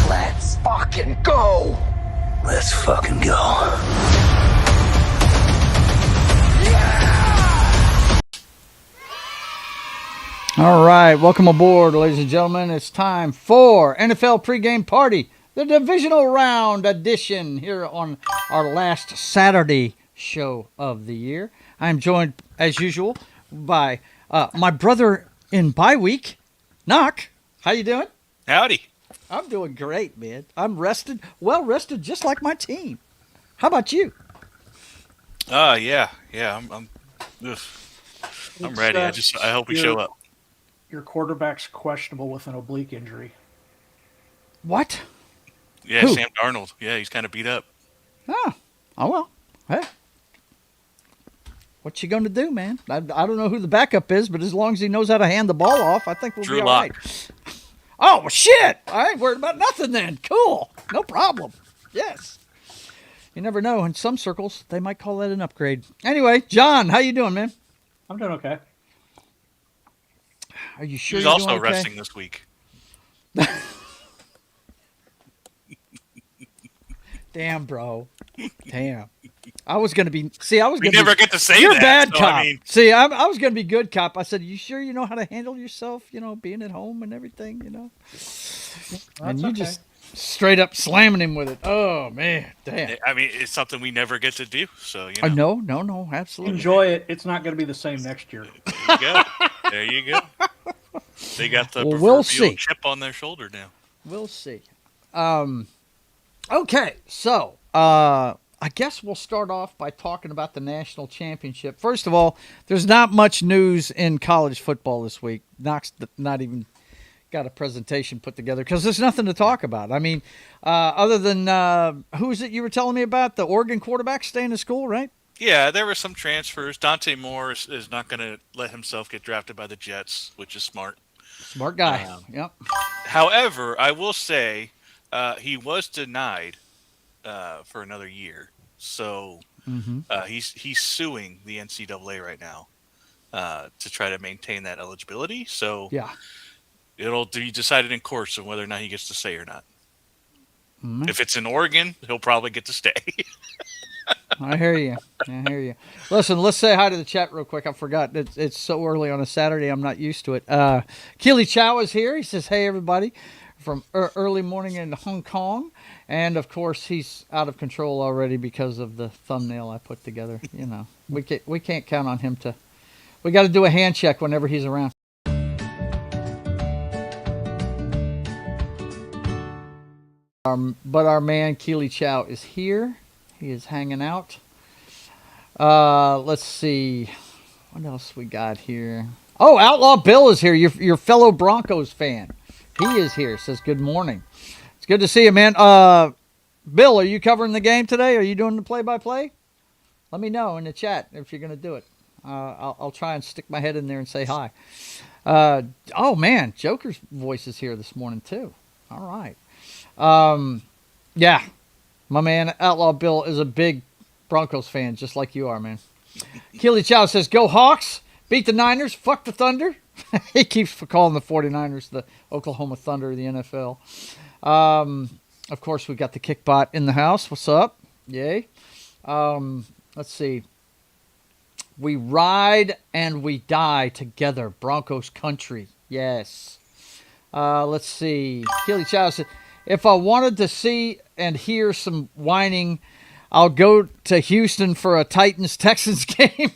Let's fucking go! Let's fucking go. Yeah! All right, welcome aboard, ladies and gentlemen. It's time for NFL Pregame Party, the divisional round edition here on our last Saturday show of the year. I'm joined, as usual, by my brother in bye week, Knock. How you doing? Howdy. I'm doing great, man. I'm rested, well rested, just like my team. How about you? Yeah. I'm ready. I hope we show up. Your quarterback's questionable with an oblique injury. What? Yeah, Who? Sam Darnold. Yeah, he's kind of beat up. Oh well. Hey, what you gonna do, man? I don't know who the backup is, but as long as he knows how to hand the ball off, I think we'll Drew be all Lock. right. Oh, well, shit. I ain't worried about nothing then. Cool. No problem. Yes. You never know. In some circles, they might call that an upgrade. Anyway, John, how you doing, man? I'm doing okay. Are you sure He's you're also doing okay? resting this week. Damn, bro. Damn. I was going to be... See, I was We going to never get to say You're that. bad so, cop. I mean, See, I was going to be good cop. I said, you sure you know how to handle yourself, being at home and everything, And you okay. just straight up slamming him with it. Oh, man. Damn. it's something we never get to do. So, No, absolutely. Enjoy it. It's not going to be the same next year. There you go. There you go. They got the Well, we'll proverbial see. chip on their shoulder now. We'll see. Okay, so I guess we'll start off by talking about the national championship. First of all, there's not much news in college football this week. Knox not even got a presentation put together because there's nothing to talk about. I mean, other than who's it you were telling me about? The Oregon quarterback staying in school, right? Yeah, there were some transfers. Dante Moore is not going to let himself get drafted by the Jets, which is smart. Smart guy. Yep. However, I will say he was denied for another year. So he's suing the NCAA right now to try to maintain that eligibility. So Yeah. it'll be decided in course of whether or not he gets to stay or not. Mhm. If it's in Oregon, he'll probably get to stay. I hear you. Listen, let's say hi to the chat real quick. I forgot. It's so early on a Saturday. I'm not used to it. Keely Chow is here. He says, hey, everybody, from early morning in Hong Kong. And, of course, he's out of control already because of the thumbnail I put together. We can't count on him to – we got to do a hand check whenever he's around. But our man Keely Chow is here. He is hanging out. Let's see. What else we got here? Oh, Outlaw Bill is here. Your fellow Broncos fan. He is here. Says good morning. It's good to see you, man. Bill, are you covering the game today? Are you doing the play-by-play? Let me know in the chat if you're going to do it. I'll try and stick my head in there and say hi. Oh, man. Joker's voice is here this morning, too. All right. Yeah. My man, Outlaw Bill, is a big Broncos fan, just like you are, man. Keely Chow says, go Hawks, beat the Niners, fuck the Thunder. He keeps calling the 49ers the Oklahoma Thunder of the NFL. Of course, we got the Kickbot in the house. What's up? Yay. Let's see. We ride and we die together. Broncos country. Yes. Let's see. Keely Chow said, if I wanted to see and hear some whining, I'll go to Houston for a Titans-Texans game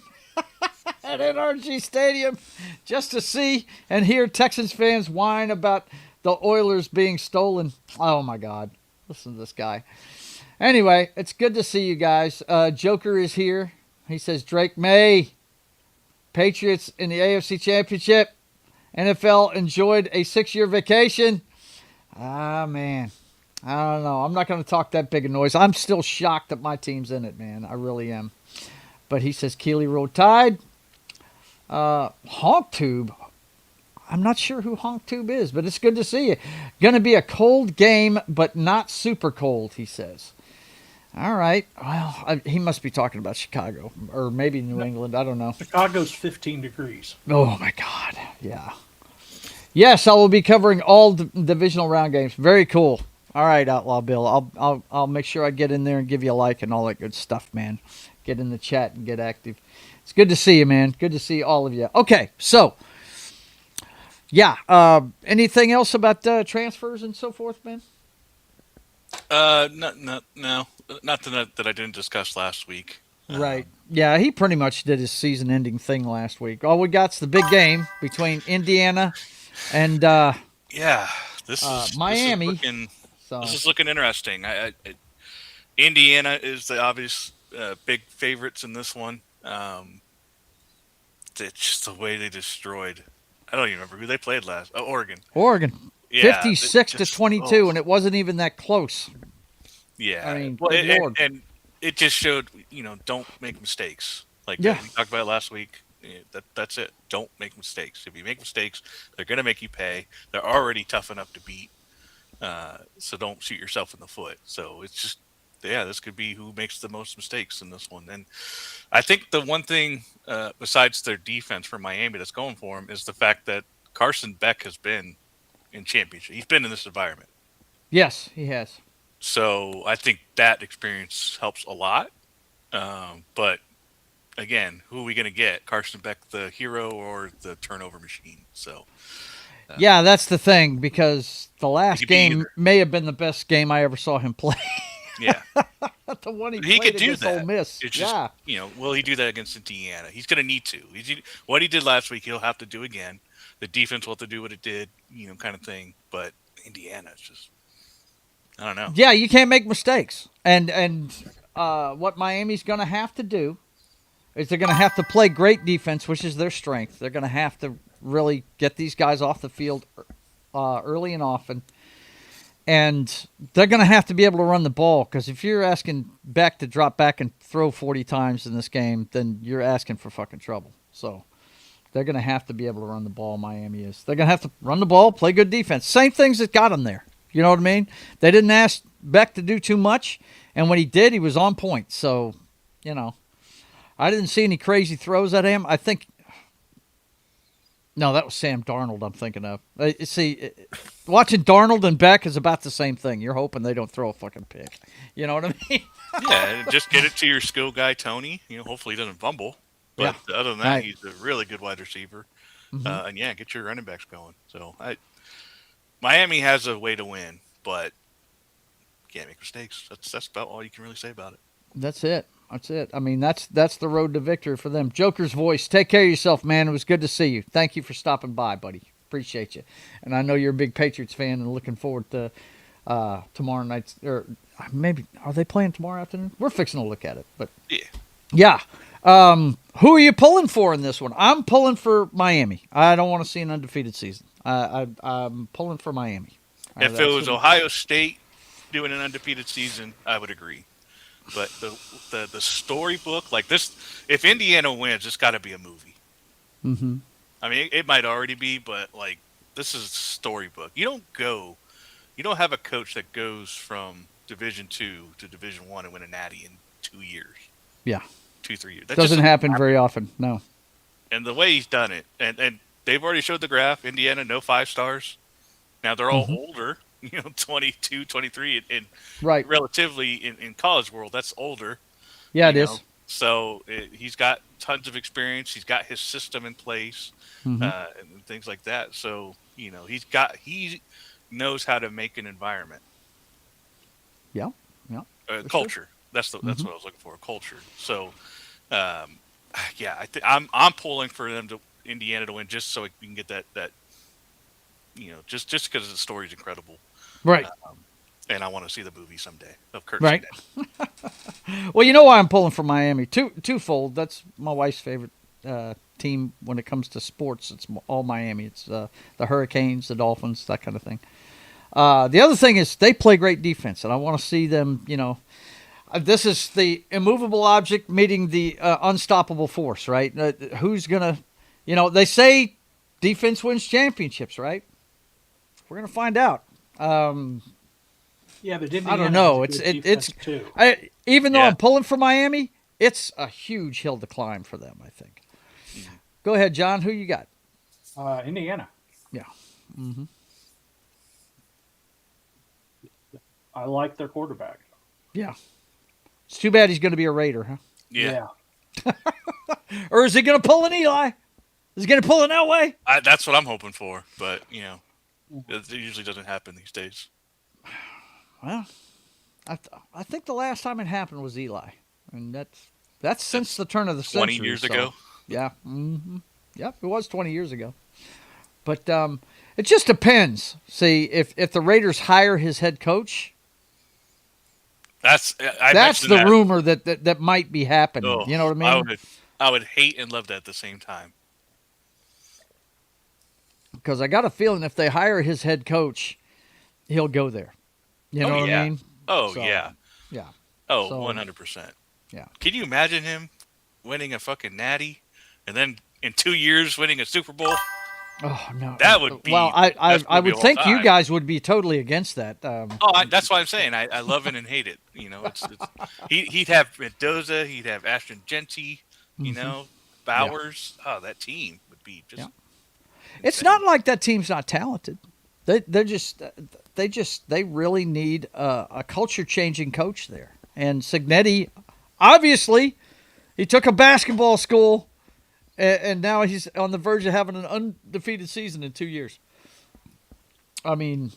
at NRG Stadium just to see and hear Texans fans whine about the Oilers being stolen. Oh, my God. Listen to this guy. Anyway, it's good to see you guys. Joker is here. He says, Drake May, Patriots in the AFC Championship. NFL enjoyed a 6-year vacation. Ah, man. I don't know. I'm not going to talk that big a noise. I'm still shocked that my team's in it, man. I really am. But he says, Keely Roll Tide. Honk Tube. I'm not sure who Honk Tube is, but it's good to see you. Going to be a cold game, but not super cold, he says. All right. Well, he must be talking about Chicago or maybe New England. I don't know. Chicago's 15 degrees. Oh, my God. Yeah. Yes, I will be covering all divisional round games. Very cool. All right, Outlaw Bill. I'll make sure I get in there and give you a like and all that good stuff, man. Get in the chat and get active. It's good to see you, man. Good to see all of you. Okay, so, yeah. Anything else about transfers and so forth, man? No. Not that I didn't discuss last week. Right. Yeah, he pretty much did his season-ending thing last week. All we got's the big game between Indiana and this is Miami. This is looking interesting. Indiana is the obvious big favorites in this one. It's just the way they destroyed. I don't even remember who they played last. Oh, Oregon. Yeah, 56-22, and it wasn't even that close. Yeah. I mean, and it just showed, don't make mistakes. Like we talked about it last week. That's it. Don't make mistakes. If you make mistakes, they're going to make you pay. They're already tough enough to beat. So don't shoot yourself in the foot. So it's just, this could be who makes the most mistakes in this one. And I think the one thing, besides their defense for Miami that's going for them, is the fact that Carson Beck has been in championship. He's been in this environment. Yes, he has. So I think that experience helps a lot. But again, who are we going to get? Carson Beck, the hero, or the turnover machine? So. Yeah, that's the thing, because the last game may have been the best game I ever saw him play. Yeah. The one he could played do against that. Ole Miss. It's just, will he do that against Indiana? He's going to need to. What he did last week, he'll have to do again. The defense will have to do what it did, kind of thing. But Indiana, it's just, I don't know. Yeah, you can't make mistakes. And what Miami's going to have to do is they're going to have to play great defense, which is their strength. They're going to have to really get these guys off the field early and often. And they're going to have to be able to run the ball, because if you're asking Beck to drop back and throw 40 times in this game, then you're asking for fucking trouble. So they're going to have to be able to run the ball, Miami is. They're going to have to run the ball, play good defense. Same things that got them there. You know what I mean? They didn't ask Beck to do too much, and when he did, he was on point. So, I didn't see any crazy throws at him. I think – no, that was Sam Darnold I'm thinking of. See, watching Darnold and Beck is about the same thing. You're hoping they don't throw a fucking pick. You know what I mean? Yeah, just get it to your skill guy, Tony. Hopefully he doesn't fumble. But other than that, he's a really good wide receiver. Mm-hmm. And, get your running backs going. So, Miami has a way to win, but can't make mistakes. That's about all you can really say about it. That's it. I mean, that's the road to victory for them. Joker's voice. Take care of yourself, man. It was good to see you. Thank you for stopping by, buddy. Appreciate you. And I know you're a big Patriots fan and looking forward to tomorrow night. Or maybe, are they playing tomorrow afternoon? We're fixing to look at it. But yeah. Who are you pulling for in this one? I'm pulling for Miami. I don't want to see an undefeated season. I'm pulling for Miami. If it was Ohio State doing an undefeated season, I would agree. But the storybook, like this, if Indiana wins, it's got to be a movie. Mm-hmm. I mean, it might already be, but this is a storybook. You don't have a coach that goes from Division II to Division I and win a natty in 2 years. Yeah. 2-3 years. That Doesn't happen very often. No. And the way he's done it, and they've already showed the graph. Indiana, no 5 stars. Now they're all older, 22, 23, and right. relatively in college world, that's older. Yeah, it is. So he's got tons of experience. He's got his system in place and things like that. So he knows how to make an environment. Yeah, culture. Sure. That's what I was looking for. Culture. So, I'm pulling for Indiana to win just so we can get that. Just because the story is incredible. Right. And I want to see the movie someday of Kurt. Right. Well, you know why I'm pulling for Miami? Twofold. That's my wife's favorite team when it comes to sports. It's all Miami. It's the Hurricanes, the Dolphins, that kind of thing. The other thing is they play great defense, and I want to see them, this is the immovable object meeting the unstoppable force, right? Who's going to, they say defense wins championships, right? We're going to find out. Yeah, but I don't know. It's too. Even though I'm pulling for Miami, it's a huge hill to climb for them, I think. Go ahead, John. Who you got? Indiana. Yeah. Mm-hmm. I like their quarterback. Yeah. It's too bad he's going to be a Raider, huh? Yeah. Or is he going to pull an Eli? Is he going to pull an Elway? That's what I'm hoping for, but, it usually doesn't happen these days. Well, I think the last time it happened was Eli, and that's since the turn of the century. 20 years ago? Yeah. Mm-hmm. Yep, it was 20 years ago. But it just depends. See, if the Raiders hire his head coach, that's the rumor that might be happening. Oh, you know what I mean? I would hate and love that at the same time. Because I got a feeling if they hire his head coach, he'll go there. You know what I mean? Oh, so, yeah. Yeah. Oh, so, 100%. Yeah. Can you imagine him winning a fucking natty and then in 2 years winning a Super Bowl? Oh, no. That would be... Well, I would think you guys would be totally against that. That's why I'm saying I love it and hate it. He'd have Mendoza, he'd have Ashton Genty, Bowers. Yeah. Oh, that team would be just... Yeah. It's not like that team's not talented. They really need a culture changing coach there. And Cignetti, obviously, he took a basketball school, and now he's on the verge of having an undefeated season in 2 years. I mean,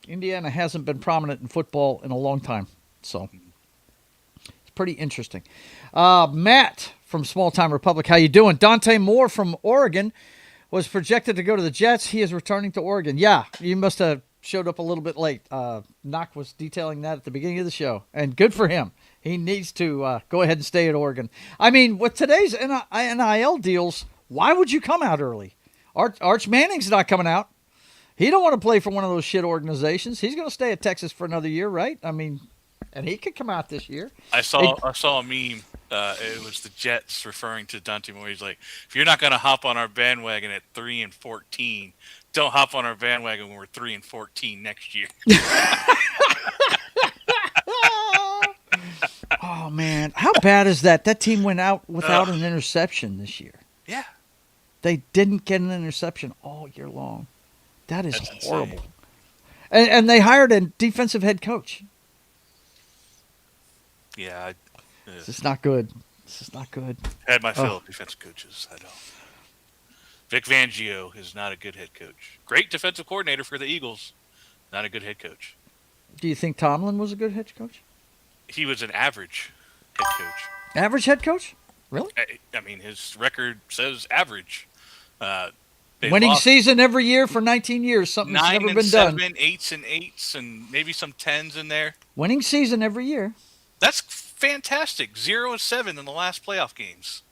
Indiana hasn't been prominent in football in a long time, so it's pretty interesting. Matt from Small Time Republic, how you doing? Dante Moore from Oregon was projected to go to the Jets. He is returning to Oregon. Yeah, you must have showed up a little bit late. Knock was detailing that at the beginning of the show, and good for him. He needs to go ahead and stay at Oregon. I mean, with today's NIL deals, why would you come out early? Arch Manning's not coming out. He don't want to play for one of those shit organizations. He's going to stay at Texas for another year, right? I mean, and he could come out this year. I saw a meme. It was the Jets referring to Dante Moore. He's like, if you're not going to hop on our bandwagon at 3-14, don't hop on our bandwagon when we're 3-14 next year. Oh man, how bad is that? That team went out without an interception this year. Yeah, they didn't get an interception all year long. That's horrible. Insane. And they hired a defensive head coach. Yeah. This is not good. This is not good. Had my fill of defensive coaches. I don't. Vic Fangio is not a good head coach. Great defensive coordinator for the Eagles. Not a good head coach. Do you think Tomlin was a good head coach? He was an average head coach. Average head coach? Really? I mean, his record says average. Winning season every year for 19 years. Something's never been done. 9 and 7, 8s and 8s, and maybe some 10s in there. Winning season every year. That's fantastic. 0-7 in the last playoff games.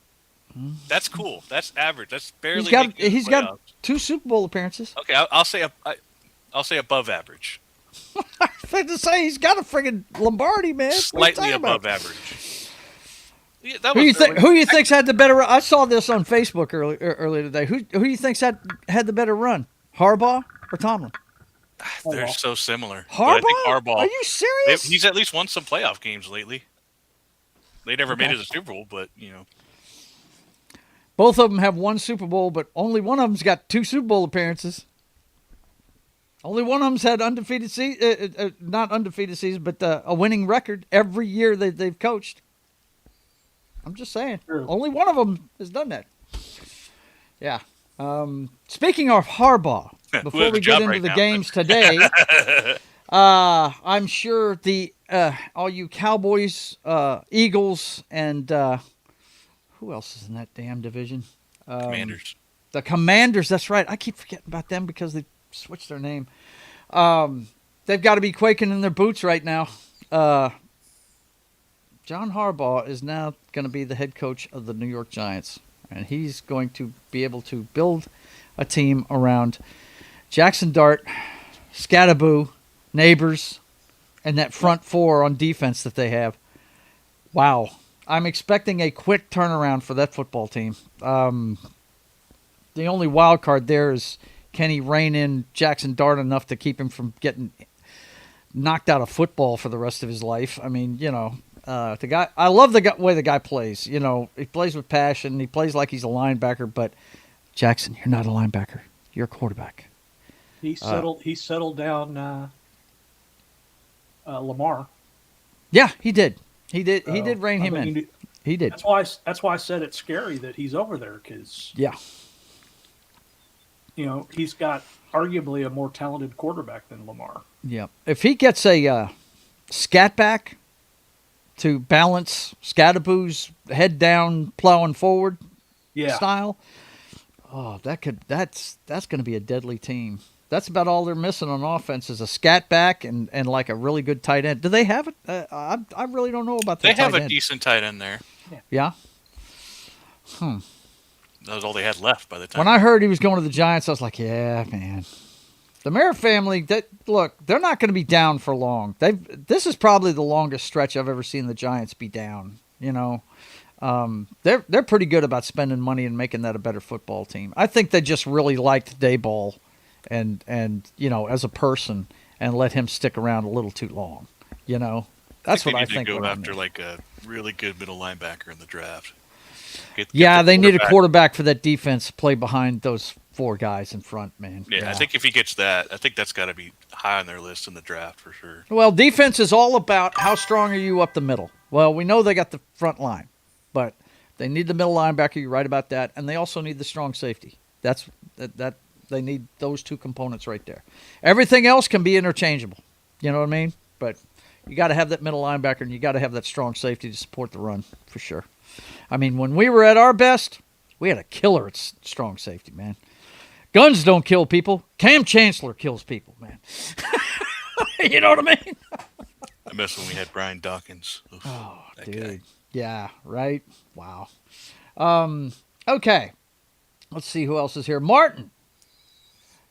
That's cool. That's average. That's barely. He's got 2 Super Bowl appearances. Okay, I'll say above average. I was to say he's got a friggin' Lombardi, man. Slightly above average. Yeah, who you think's had the better run? I saw this on Facebook earlier today. Who you think's had the better run? Harbaugh or Tomlin? They're so similar. But Harbaugh? I think Harbaugh. Are you serious? He's at least won some playoff games lately. They never made it to the Super Bowl, but Both of them have one Super Bowl, but only one of them's got 2 Super Bowl appearances. Only one of them's had undefeated not undefeated season, but a winning record every year that they've coached. I'm just saying. True. Only one of them has done that. Yeah. Speaking of Harbaugh, before we get into the games today, I'm sure all you Cowboys, Eagles, and who else is in that damn division? Commanders. The Commanders, that's right. I keep forgetting about them because they switched their name. They've got to be quaking in their boots right now. John Harbaugh is now going to be the head coach of the New York Giants, and he's going to be able to build a team around Jackson Dart, Scattaboo, Neighbors, and that front 4 on defense that they have. Wow. I'm expecting a quick turnaround for that football team. The only wild card there is, can he rein in Jackson Dart enough to keep him from getting knocked out of football for the rest of his life? I mean, the guy. I love the way the guy plays. He plays with passion. He plays like he's a linebacker. But Jackson, you're not a linebacker. You're a quarterback. He settled down Lamar. Yeah, he did. He did rein him in. He did. That's why I said it's scary that he's over there, because yeah, he's got arguably a more talented quarterback than Lamar. Yeah. If he gets a scat back to balance Scattaboo's head down, plowing forward style, that's going to be a deadly team. That's about all they're missing on offense is a scat back and like a really good tight end. Do they have it? I really don't know about that. They have a decent tight end there. Yeah. That was all they had left by the time. When I heard he was going to the Giants, I was like, yeah, man. The Mara family, they're not going to be down for long. This is probably the longest stretch I've ever seen the Giants be down. They're pretty good about spending money and making that a better football team. I think they just really liked Dayball and as a person, and let him stick around a little too long. That's what I think. They need to go after like a really good middle linebacker in the draft. They need a quarterback for that defense to play behind those 4 guys in front, man. Yeah, I think if he gets that, I think that's got to be high on their list in the draft for sure. Well, defense is all about how strong are you up the middle. Well, we know they got the front line, but they need the middle linebacker. You're right about that, and they also need the strong safety. That they need those 2 components right there. Everything else can be interchangeable. You know what I mean? But you got to have that middle linebacker, and you got to have that strong safety to support the run for sure. I mean, when we were at our best, we had a killer at strong safety, man. Guns don't kill people. Cam Chancellor kills people, man. You know what I mean? I miss when we had Brian Dawkins. Oof, dude. guy. Yeah, right? Wow. Okay. Let's see who else is here. Martin,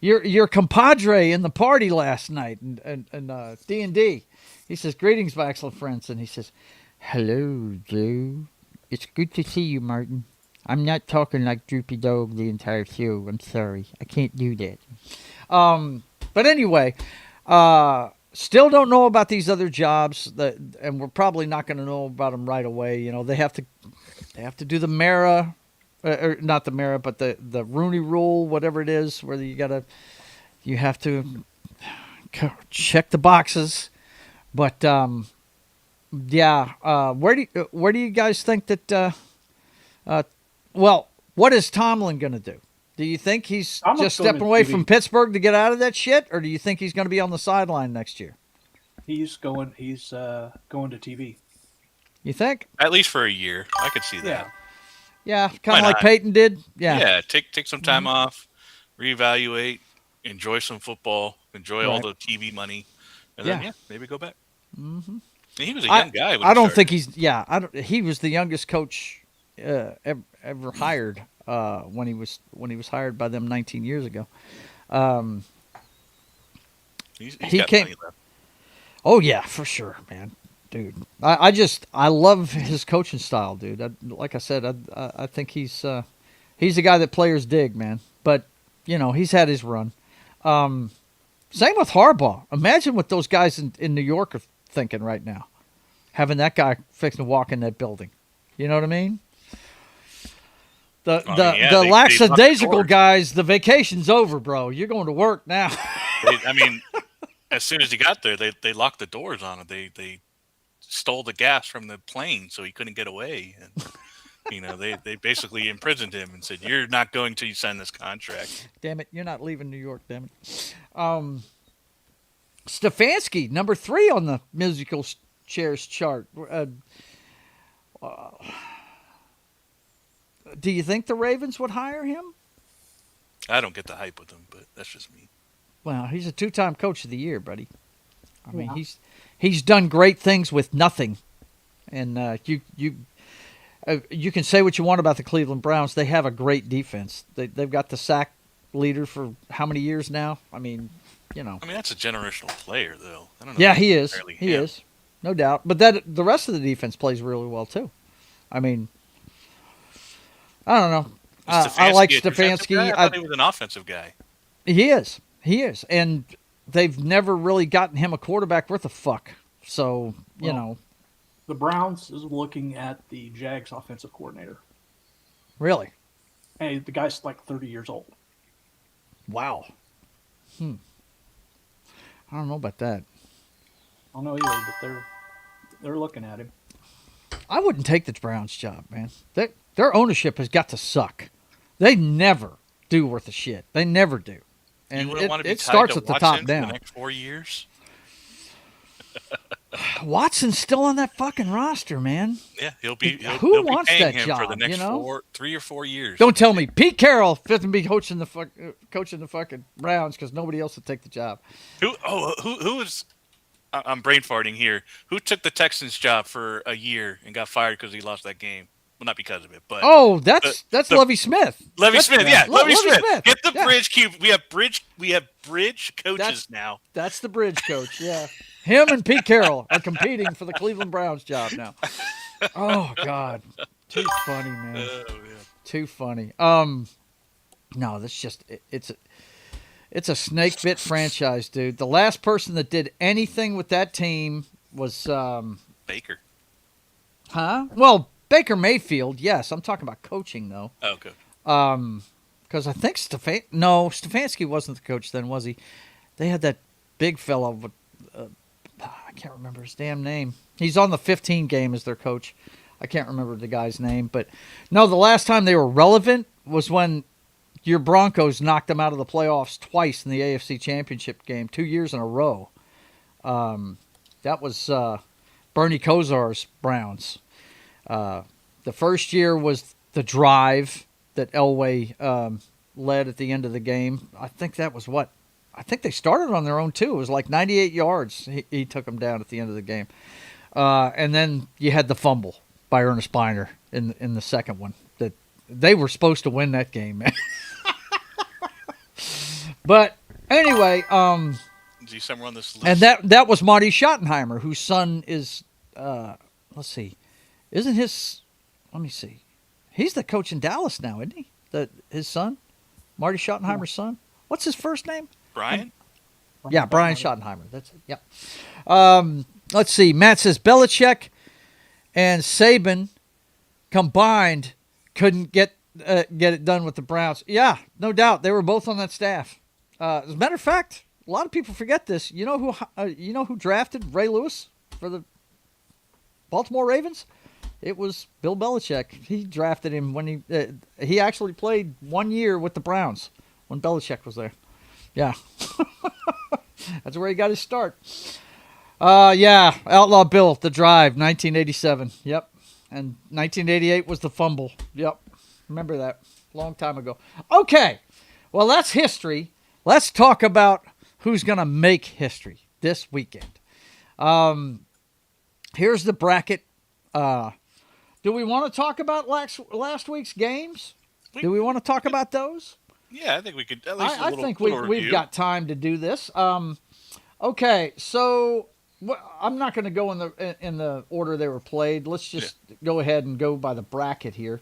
your compadre in the party last night and D&D. He says, greetings, my excellent friends. And he says, hello, Joe. It's good to see you, Martin. I'm not talking like Droopy Dog the entire show. I'm sorry. I can't do that. But anyway, still don't know about these other jobs, and we're probably not going to know about them right away. They have to do the Mara, or not the Mara, but the Rooney Rule, whatever it is, where you have to check the boxes. But where do you guys think that? What is Tomlin going to do? Do you think he's just stepping away from Pittsburgh to get out of that shit, or do you think he's going to be on the sideline next year? He's going to TV. You think? At least for a year, I could see that. Yeah, kind of like Peyton did. Yeah. Take some time off, reevaluate, enjoy some football, enjoy all the TV money, and then maybe go back. Mm-hmm. He was a young guy. I don't think he's. Yeah, he was the youngest coach ever hired when he was hired by them 19 years ago. He's he got came. money left. Oh yeah, for sure, man, dude. I love his coaching style, dude. Like I said, I think he's a guy that players dig, man. But he's had his run. Same with Harbaugh. Imagine what those guys in New York are thinking right now, having that guy fixing to walk in that building. You know what I mean? The lackadaisical guys, the vacation's over, bro. You're going to work now. As soon as he got there, they locked the doors on him. They stole the gas from the plane so he couldn't get away. And, they basically imprisoned him and said, "You're not going to sign this contract." Damn it, you're not leaving New York, damn it. Stefanski, number 3 on the musical chairs chart. Do you think the Ravens would hire him? I don't get the hype with him, but that's just me. Well, he's a 2-time coach of the year, buddy. I mean, he's done great things with nothing. And you can say what you want about the Cleveland Browns. They have a great defense. They've got the sack leader for how many years now? I mean, that's a generational player, though. I don't know. Yeah, he is. He is, no doubt. But the rest of the defense plays really well too. I mean, I don't know. I like Stefanski. I thought he was an offensive guy. He is. And they've never really gotten him a quarterback worth a fuck. So, The Browns is looking at the Jags offensive coordinator. Really? Hey, the guy's like 30 years old. Wow. I don't know about that. I don't know either, but they're looking at him. I wouldn't take the Browns job, man. Their ownership has got to suck. They never do worth a shit. They never do. And you wouldn't want to be it starts to at the Watson top down. For the next 4 years? Watson's still on that fucking roster, man. Yeah, he'll be wants paying that him job, for the next 3 or 4 years. Don't tell me Pete Carroll doesn't be coaching the fucking Browns because nobody else would take the job. Who is? I'm brain farting here. Who took the Texans' job for a year and got fired because he lost that game? Well, not because of it, but that's Lovie Smith. Lovie Smith. Get the Yeah. bridge cube. We have bridge coaches now. That's the bridge coach. Yeah, him and Pete Carroll are competing for the Cleveland Browns job now. Oh God, too funny, man. Oh, yeah. Too funny. No, that's just it's a snake bit franchise, dude. The last person that did anything with that team was Baker. Huh? Well, Baker Mayfield, yes. I'm talking about coaching, though. Oh, okay. Because I think Stefanski wasn't the coach then, was he? They had that big fellow. I can't remember his damn name. He's on the 15 game as their coach. I can't remember the guy's name. But, no, the last time they were relevant was when your Broncos knocked them out of the playoffs twice in the AFC Championship game, 2 years in a row. That was Bernie Kosar's Browns. The first year was the drive that Elway led at the end of the game. I think that was I think they started on their own, too. It was like 98 yards. He took them down at the end of the game. And then you had the fumble by Ernest Biner in the second one. That they were supposed to win that game, man. But anyway, is he somewhere on this list? and that was Marty Schottenheimer, whose son is let's see. Isn't his let me see. He's the coach in Dallas now, isn't he? His son? Marty Schottenheimer's son? What's his first name? Brian? Yeah, Brian Schottenheimer. That's it. Yep. Let's see. Matt says Belichick and Saban combined couldn't get it done with the Browns. Yeah, no doubt. They were both on that staff. As a matter of fact, a lot of people forget this. You know who drafted Ray Lewis for the Baltimore Ravens? It was Bill Belichick. He drafted him when he actually played 1 year with the Browns when Belichick was there. Yeah. That's where he got his start. Yeah, Outlaw Bill, The Drive, 1987. Yep. And 1988 was the fumble. Yep. Remember that. Long time ago. Okay. Well, that's history. Let's talk about who's going to make history this weekend. Here's the bracket. Do we want to talk about last week's games? Do we want to talk about those? Yeah, I think we could. At least I think we've got time to do this. Okay, so I'm not going to go in the order they were played. Let's just go ahead and go by the bracket here.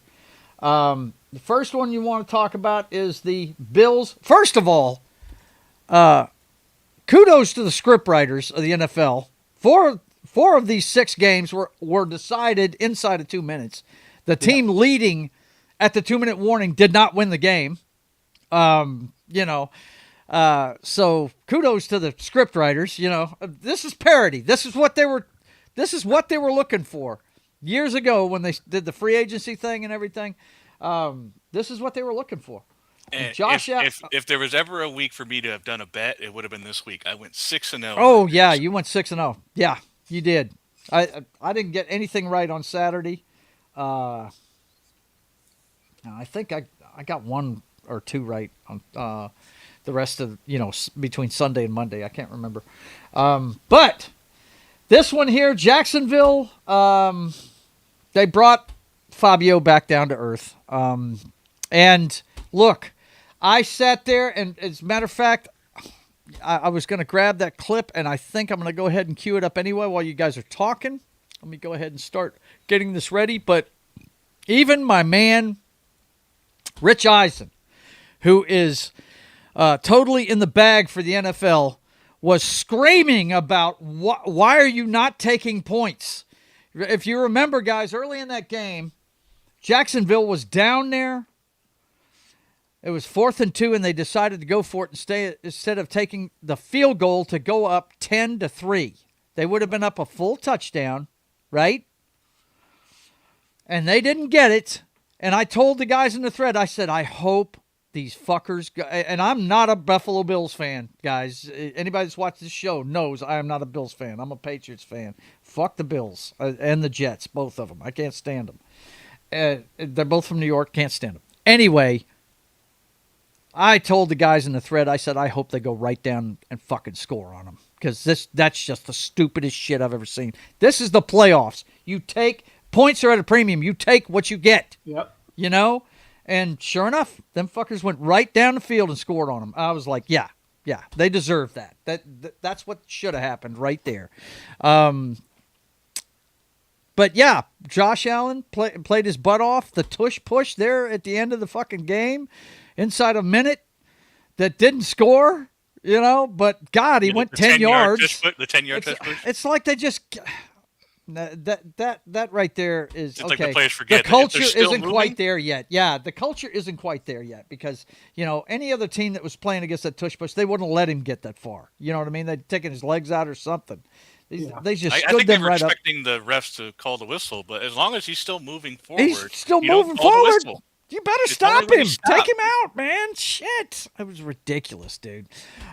The first one you want to talk about is the Bills. First of all, kudos to the scriptwriters of the NFL. Four of these 6 games were decided inside of 2 minutes. The team leading at the 2-minute warning did not win the game. So kudos to the scriptwriters. This is parody. This is what they were looking for years ago when they did the free agency thing and everything. This is what they were looking for. And Josh, if there was ever a week for me to have done a bet, it would have been this week. I went 6-0. Oh yeah, you went 6-0. Yeah, you did. I didn't get anything right on Saturday. I think I got 1 or 2 right on the rest of between Sunday and Monday. I can't remember. But this one here, Jacksonville, they brought Fabio back down to earth. And look, I sat there, and as a matter of fact, I was going to grab that clip, and I think I'm going to go ahead and cue it up anyway while you guys are talking. Let me go ahead and start getting this ready. But even my man, Rich Eisen, who is totally in the bag for the NFL, was screaming about why are you not taking points? If you remember, guys, early in that game, Jacksonville was down there. It was 4th and 2, and they decided to go for it instead of taking the field goal to go up 10-3. They would have been up a full touchdown, right? And they didn't get it. And I told the guys in the thread, I said, I hope these fuckers go. And I'm not a Buffalo Bills fan, guys. Anybody that's watched this show knows I am not a Bills fan. I'm a Patriots fan. Fuck the Bills and the Jets, both of them. I can't stand them. They're both from New York. Can't stand them. Anyway, I told the guys in the thread, I said, I hope they go right down and fucking score on them. Because that's just the stupidest shit I've ever seen. This is the playoffs. You take, points are at a premium. You take what you get. Yep. And sure enough, them fuckers went right down the field and scored on them. I was like, yeah, they deserve that. That's what should have happened right there. But yeah, Josh Allen played his butt off. The tush push there at the end of the fucking game, inside a minute, that didn't score. But God, he went 10 yards. The 10-yard touch push. It's like they just that right there is it's okay. Like the players forget the culture isn't moving. quite there yet. Yeah, the culture isn't quite there yet because any other team that was playing against that tush push, they wouldn't let him get that far. You know what I mean? They'd taken his legs out or something. They just stood I think them they were right up. expecting the refs to call the whistle, but as long as he's still moving forward, He's still you don't moving call the forward. whistle. You better It's stop only when him. you stop. Take him out, man. Shit. It was ridiculous, dude.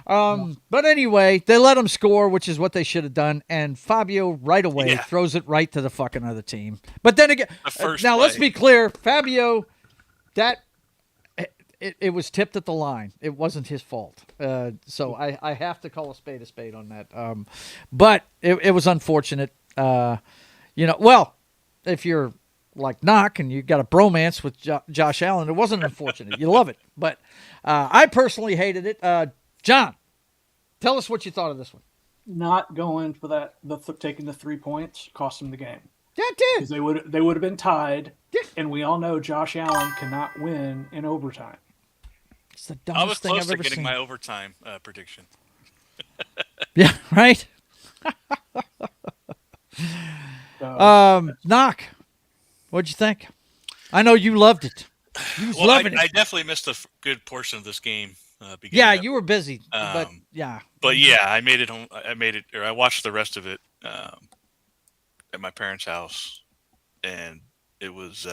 But anyway, they let him score, which is what they should have done. And Fabio right away throws it right to the fucking other team. But then again, now let's be clear. Fabio, it was tipped at the line. It wasn't his fault. So I have to call a spade on that. But it was unfortunate. If you're like Knock and you got a bromance with Josh Allen, it wasn't unfortunate. You love it. But I personally hated it. John, tell us what you thought of this one. Not going for that, taking the 3 points cost them the game. Yeah, it did. Because they would have been tied, Yeah. and we all know Josh Allen cannot win in overtime. It's the I was dumbest thing close I've to ever getting seen. my overtime prediction. Yeah, right? Knock, what'd you think? I know you loved it. You was loving it. I definitely missed a good portion of this game. Yeah, you were busy, but yeah. But yeah, I made it home. I watched the rest of it at my parents' house, and it was,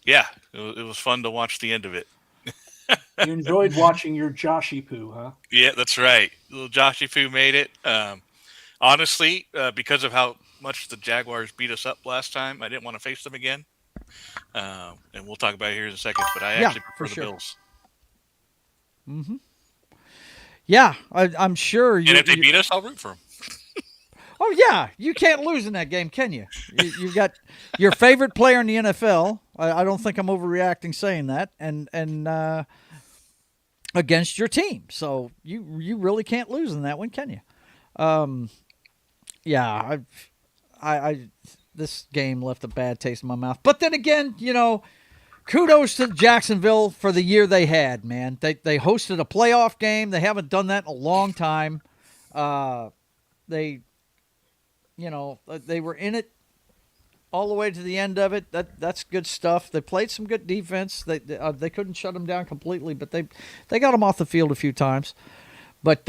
it was fun to watch the end of it. You enjoyed watching your Joshy Poo, huh? Yeah, that's right. Little Joshy Poo made it. Honestly, because of how much the Jaguars beat us up last time, I didn't want to face them again. And we'll talk about it here in a second, but I actually prefer the Bills. Mm-hmm. Yeah, I'm sure. And if they beat us, I'll root for them. Oh, yeah. You can't lose in that game, can you? You got your favorite player in the NFL. I don't think I'm overreacting saying that. And against your team. So you really can't lose in that one, can you? I this game left a bad taste in my mouth. But then again, kudos to Jacksonville for the year they had, man. They hosted a playoff game. They haven't done that in a long time. They, they were in it all the way to the end of it. That's good stuff. They played some good defense. They couldn't shut them down completely, but they got them off the field a few times. But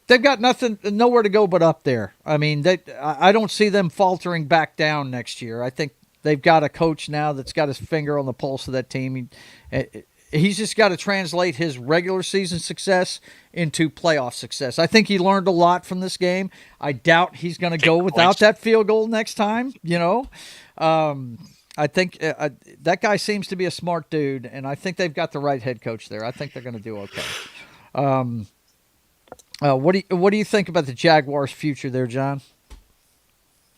they've got nowhere to go but up there. I mean, I don't see them faltering back down next year. I think they've got a coach now that's got his finger on the pulse of that team. He's just got to translate his regular season success into playoff success. I think he learned a lot from this game. I doubt he's going to go without that field goal next time. I think that guy seems to be a smart dude, and I think they've got the right head coach there. I think they're going to do okay. What do you think about the Jaguars' future there, John?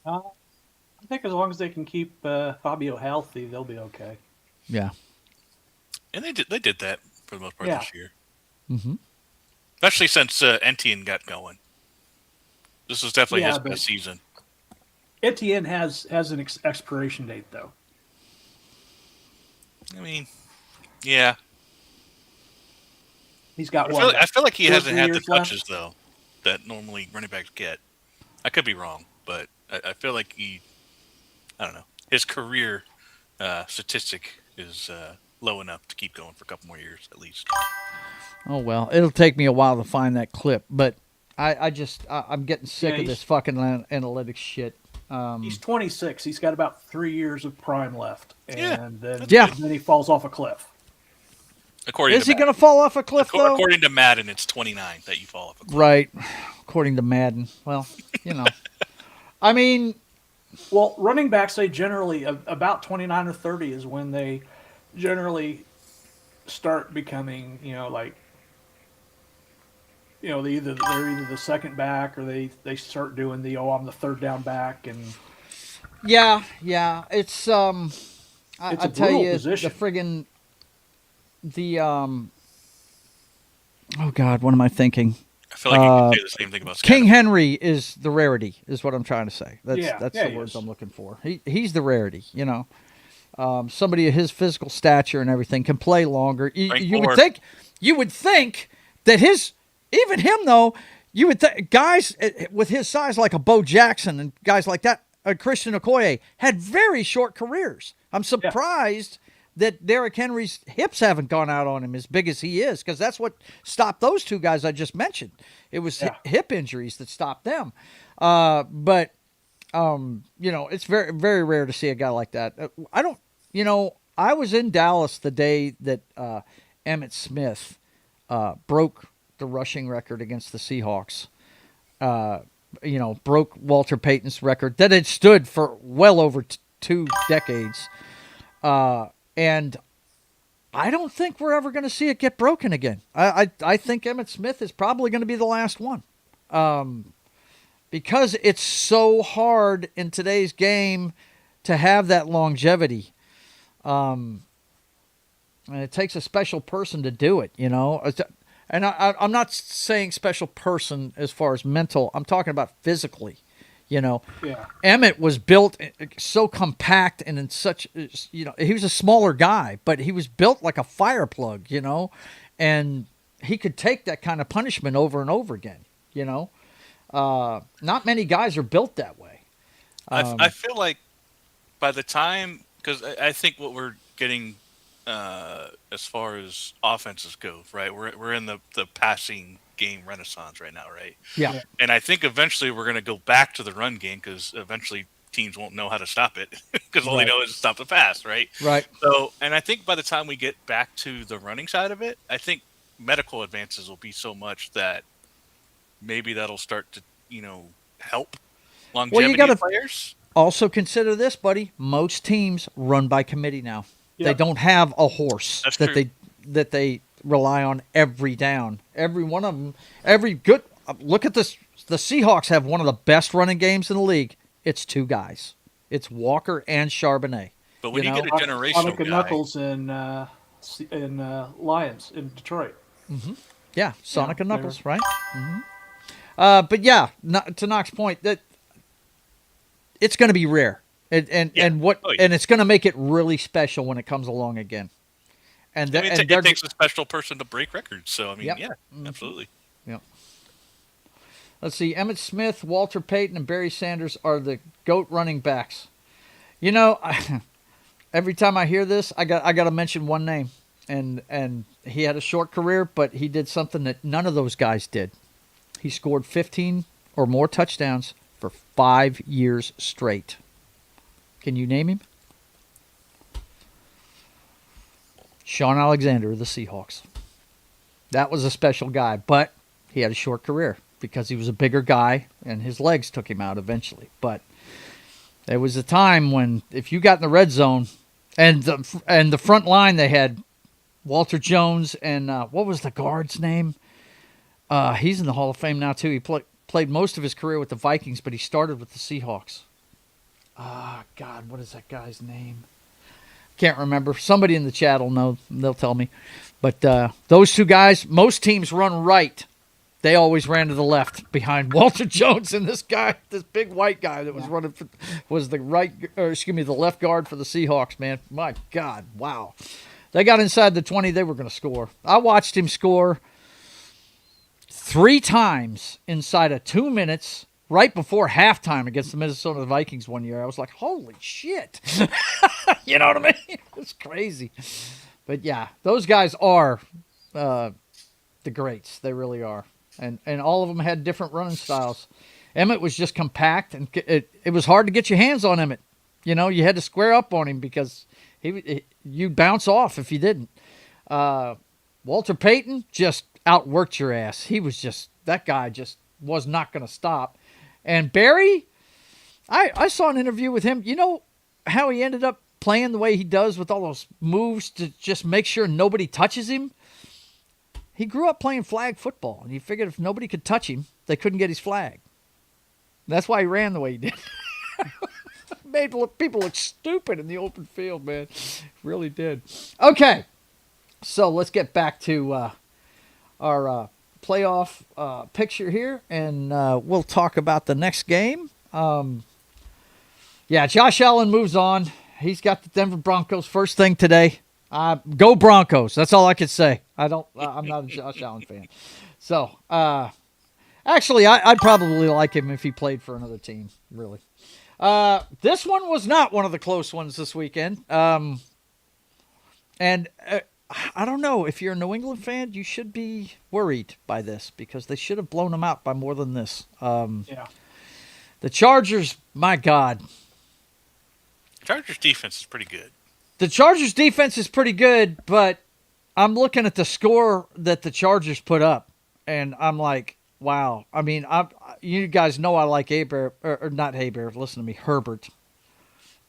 I think as long as they can keep Fabio healthy, they'll be okay. Yeah. And they did that for the most part this year. Mm-hmm. Especially since Etienne got going. This was definitely his best season. Etienne has an expiration date, though. I mean, yeah. He's got I feel like he hasn't had the touches, though, that normally running backs get. I could be wrong, but I feel like I don't know. His career statistic is low enough to keep going for a couple more years at least. Oh, well, it'll take me a while to find that clip, but I'm getting sick of this fucking analytics shit. He's 26. He's got about 3 years of prime left, and then he falls off a cliff. Is he going to fall off a cliff, though? According to Madden, it's 29 that you fall off a cliff. Right. According to Madden. Well, I mean... Well, running backs, they generally, about 29 or 30 is when they generally start becoming, they're either the second back or they start doing I'm the third down back. And yeah. It's, I tell you, position. the friggin', oh God, what am I thinking? I feel like you can say the same thing about King Henry is the rarity, is what I'm trying to say. That's the words is. I'm looking for. He's the rarity, somebody of his physical stature and everything can play longer. You would think that even him though, you would think guys with his size like a Bo Jackson and guys like that, Christian Okoye, had very short careers. I'm surprised that Derrick Henry's hips haven't gone out on him as big as he is, because that's what stopped those two guys I just mentioned. It was hip injuries that stopped them. But it's very, very rare to see a guy like that. I was in Dallas the day that Emmitt Smith broke the rushing record against the Seahawks. Broke Walter Payton's record that had stood for well over 2 decades. And I don't think we're ever going to see it get broken again. I think Emmitt Smith is probably going to be the last one. Because it's so hard in today's game to have that longevity. And it takes a special person to do it, And I'm not saying special person as far as mental. I'm talking about physically. Emmitt was built so compact and in such, he was a smaller guy, but he was built like a fire plug, and he could take that kind of punishment over and over again, Not many guys are built that way. I feel like by the time, because I think what we're getting as far as offenses go, right? We're in the passing game renaissance right now, right? Yeah. And I think eventually we're going to go back to the run game, because eventually teams won't know how to stop it, because all they know is stop the pass, right? Right. So, and I think by the time we get back to the running side of it, I think medical advances will be so much that maybe that'll start to, help longevity players. Also consider this, buddy. Most teams run by committee now. Yep. They don't have a horse that they rely on every down. Every one of them, look at this. The Seahawks have one of the best running games in the league. It's 2 guys. It's Walker and Charbonnet. But when you get a generational Sonic and Knuckles in Lions in Detroit. Mm-hmm. Yeah, Sonic and Knuckles, right? Mm-hmm. But yeah, to Knox's point, that it's going to be rare, and it's going to make it really special when it comes along again. And it takes a special person to break records. So I mean, absolutely. Yep. Let's see. Emmitt Smith, Walter Payton, and Barry Sanders are the GOAT running backs. You know, every time I hear this, I got to mention one name. And he had a short career, but he did something that none of those guys did. He scored 15 or more touchdowns for 5 years straight. Can you name him? Sean Alexander of the Seahawks. That was a special guy, but he had a short career because he was a bigger guy and his legs took him out eventually. But there was a time when if you got in the red zone and the front line they had Walter Jones and what was the guard's name? He's in the Hall of Fame now too. He played most of his career with the Vikings, but he started with the Seahawks. God, what is that guy's name? Can't remember. Somebody in the chat will know. They'll tell me. But those two guys, most teams run right. They always ran to the left behind Walter Jones and this guy, this big white guy that was running for, was the the left guard for the Seahawks, man. My God, wow. They got inside the 20, they were going to score. I watched him score 3 times inside of 2 minutes right before halftime against the Minnesota Vikings one year. I was like, holy shit. You know what I mean? It's crazy. But yeah, those guys are the greats. They really are. And all of them had different running styles. Emmitt was just compact, and it was hard to get your hands on Emmitt. You know, you had to square up on him because you'd bounce off if you didn't. Walter Payton just outworked your ass. He was just, that guy just was not going to stop. And Barry, I saw an interview with him. You know how he ended up playing the way he does with all those moves to just make sure nobody touches him? He grew up playing flag football, and he figured if nobody could touch him, they couldn't get his flag. That's why he ran the way he did. Made people look stupid in the open field, man. Really did. Okay, so let's get back to our playoff picture here, and we'll talk about the next game. Yeah, Josh Allen moves on. He's got the Denver Broncos first thing today. Go Broncos. That's all I could say. I'm not a Josh Allen fan. So, actually, I'd probably like him if he played for another team, really. This one was not one of the close ones this weekend. And I don't know. If you're a New England fan, you should be worried by this because they should have blown them out by more than this. Yeah. The Chargers, my God. Chargers defense is pretty good. The Chargers defense is pretty good, but I'm looking at the score that the Chargers put up, and I'm like, wow. I mean, you guys know I like Herbert. Listen to me, Herbert.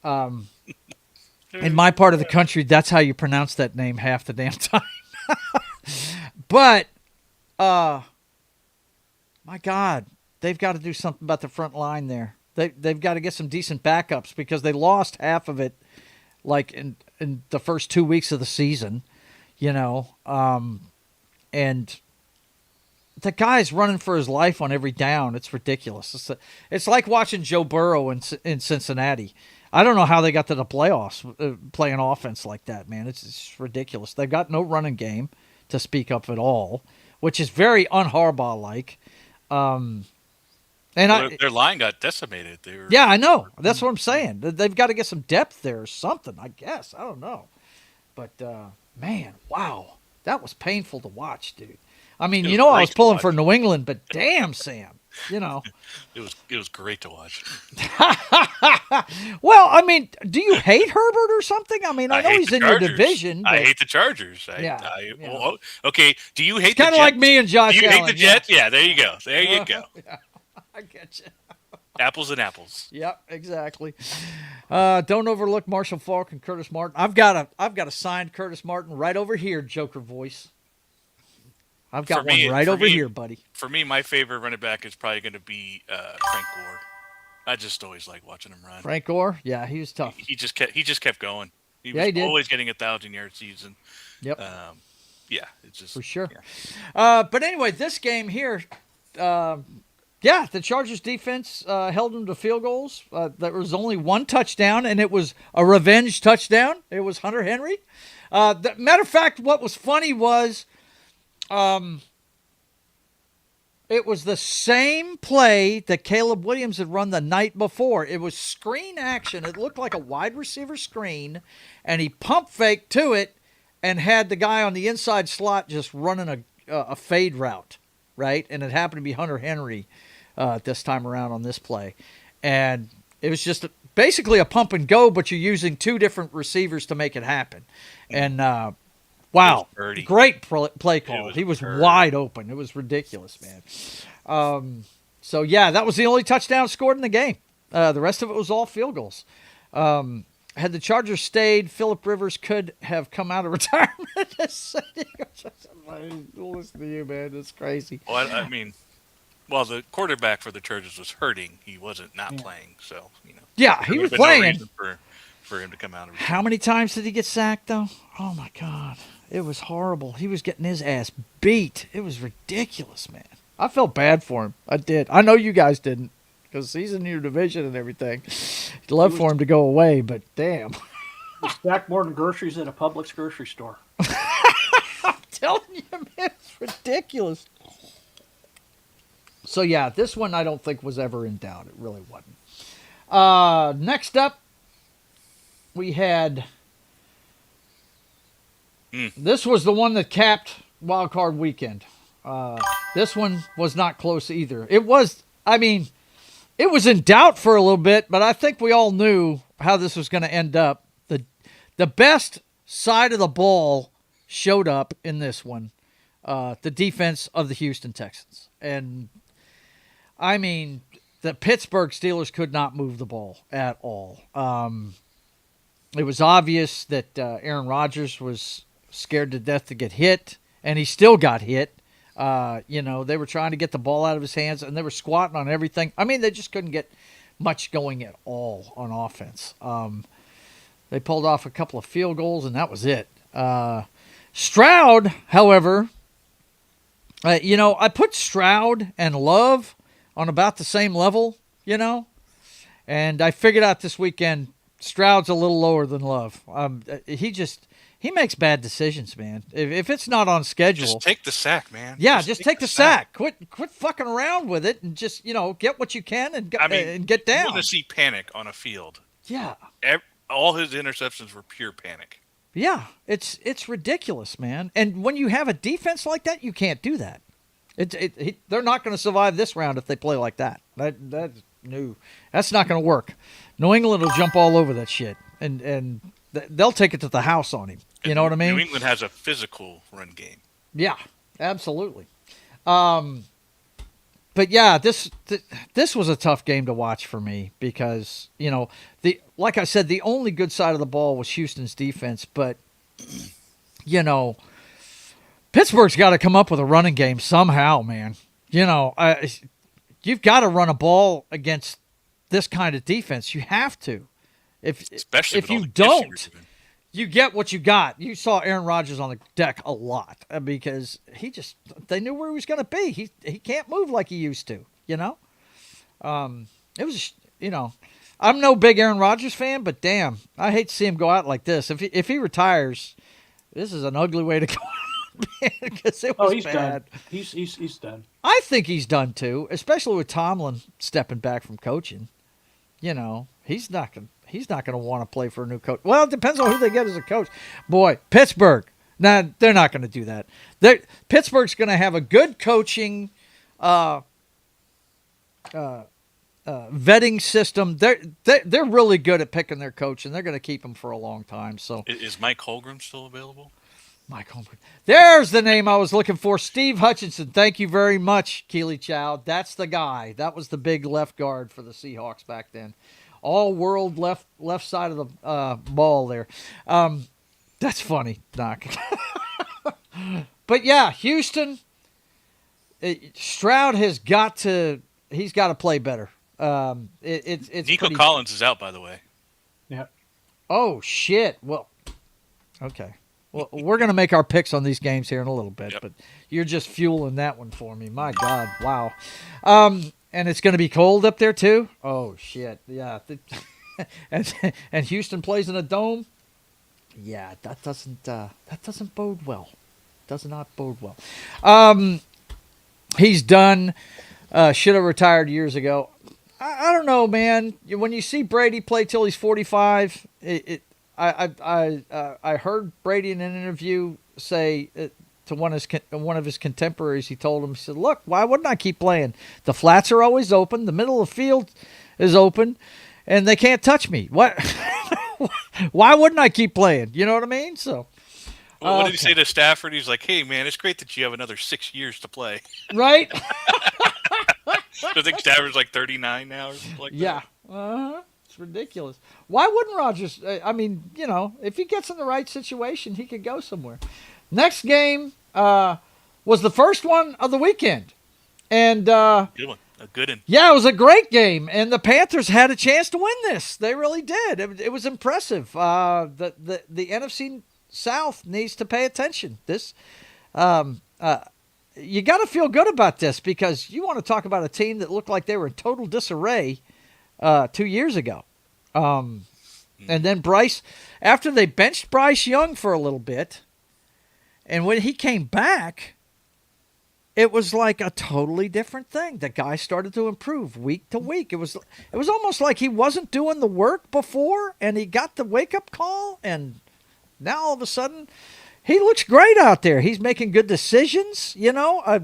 In my part of the country, that's how you pronounce that name half the damn time. But, my God, they've got to do something about the front line there. They've got to get some decent backups because they lost half of it, like in the first 2 weeks of the season, you know. And the guy's running for his life on every down. It's ridiculous. It's like watching Joe Burrow in Cincinnati. I don't know how they got to the playoffs playing offense like that, man. It's ridiculous. They've got no running game to speak of at all, which is very un-Harbaugh-like. Their line got decimated. Yeah, I know. That's what I'm saying. They've got to get some depth there or something, I guess. I don't know. But, man, wow. That was painful to watch, dude. I mean, you know I was pulling for New England, but damn, Sam. You know. It was great to watch. Well, I mean, do you hate Herbert or something? I mean, I know he's in your division. I hate the Chargers. Well, okay, do you hate the Jets? Kind of like me and Josh Allen. Do you hate the Jets? Yeah, there you go. There you go. Yeah, I get you. Apples and apples. Yep, exactly. Don't overlook Marshall Faulk and Curtis Martin. I've got a signed Curtis Martin right over here, Joker voice. I've got one right over here, buddy. For me, my favorite running back is probably going to be Frank Gore. I just always like watching him run. Frank Gore, yeah, he was tough. He just kept going. He was always getting 1,000-yard season. Yep. Yeah, it's just for sure. Yeah. But anyway, this game here, the Chargers defense held them to field goals. There was only one touchdown, and it was a revenge touchdown. It was Hunter Henry. Matter of fact, what was funny was It was the same play that Caleb Williams had run the night before. It was screen action. It looked like a wide receiver screen, and he pump faked to it and had the guy on the inside slot just running a fade route, right? And it happened to be Hunter Henry this time around on this play. And it was just basically a pump and go, but you're using two different receivers to make it happen. And wow, great play call. He was wide open. It was ridiculous, man. So, yeah, that was the only touchdown scored in the game. The rest of it was all field goals. Had the Chargers stayed, Phillip Rivers could have come out of retirement. Listen to you, man. It's crazy. Well, I mean, well, the quarterback for the Chargers was hurting. He wasn't playing, so, you know. Yeah, he was playing. No reason for him to come out of retirement. How many times did he get sacked, though? Oh, my God. It was horrible. He was getting his ass beat. It was ridiculous, man. I felt bad for him. I did. I know you guys didn't, because he's in your division and everything. You'd love for him to go away, but damn. He stacked more than groceries at a Publix grocery store. I'm telling you, man, it's ridiculous. So, yeah, this one I don't think was ever in doubt. It really wasn't. Next up, we had... This was the one that capped Wildcard Weekend. This one was not close either. It was in doubt for a little bit, but I think we all knew how this was going to end up. The best side of the ball showed up in this one, the defense of the Houston Texans. And, I mean, the Pittsburgh Steelers could not move the ball at all. It was obvious that Aaron Rodgers was scared to death to get hit, and he still got hit. They were trying to get the ball out of his hands, and they were squatting on everything. I mean, they just couldn't get much going at all on offense. They pulled off a couple of field goals, and that was it. Stroud, however, I put Stroud and Love on about the same level, and I figured out this weekend Stroud's a little lower than Love. He makes bad decisions, man. If it's not on schedule, just take the sack, man. Yeah, just take the sack. Quit fucking around with it, and just get what you can and get down. You want to see panic on a field? Yeah. All his interceptions were pure panic. Yeah, it's ridiculous, man. And when you have a defense like that, you can't do that. They're not going to survive this round if they play like that. That's not going to work. New England will jump all over that shit, and they'll take it to the house on him. You know what I mean? New England has a physical run game. Yeah, absolutely. But yeah, this was a tough game to watch for me because like I said, the only good side of the ball was Houston's defense, but Pittsburgh's got to come up with a running game somehow, man. You've got to run a ball against this kind of defense. You have to. Especially if you don't, you get what you got. You saw Aaron Rodgers on the deck a lot because they knew where he was going to be. He can't move like he used to, It was, I'm no big Aaron Rodgers fan, but damn, I hate to see him go out like this. If he retires, this is an ugly way to go out because it was bad. Done. He's done. I think he's done too, especially with Tomlin stepping back from coaching. He's not going to want to play for a new coach. Well, it depends on who they get as a coach. Boy, Pittsburgh. Nah, they're not going to do that. Pittsburgh's going to have a good coaching vetting system. They're really good at picking their coach, and they're going to keep him for a long time. So, is Mike Holmgren still available? Mike Holmgren. There's the name I was looking for. Steve Hutchinson. Thank you very much, Keely Chow. That's the guy. That was the big left guard for the Seahawks back then. All-world left side of the ball there. That's funny, Doc. But, yeah, Houston, Stroud he's got to play better. It's Nico Collins is out, by the way. Yeah. Oh, shit. Well, okay. Well, we're going to make our picks on these games here in a little bit, but you're just fueling that one for me. My God, wow. And it's going to be cold up there too? Oh, shit. Yeah. And Houston plays in a dome? Yeah, that doesn't bode well. Does not bode well. He's done. Should have retired years ago. I don't know, man. When you see Brady play till he's 45, I heard Brady in an interview say to one of his contemporaries, he told him, he said, "Look, why wouldn't I keep playing? The flats are always open, the middle of the field is open, and they can't touch me. What? Why wouldn't I keep playing? You know what I mean?" So. Well, what did he say to Stafford? He's like, "Hey, man, it's great that you have another 6 years to play." Right? I think Stafford's like 39 now or something like that. Yeah. It's ridiculous. Why wouldn't Rodgers? I mean, if he gets in the right situation, he could go somewhere. Next game was the first one of the weekend. And Good one. A good one. yeah, it was a great game. And the Panthers had a chance to win this. They really did. It was impressive. The NFC South needs to pay attention. This, you got to feel good about this because you want to talk about a team that looked like they were in total disarray 2 years ago. And then Bryce, after they benched Bryce Young for a little bit, and when he came back, it was like a totally different thing. The guy started to improve week to week. It was almost like he wasn't doing the work before, and he got the wake-up call, and now all of a sudden, he looks great out there. He's making good decisions. I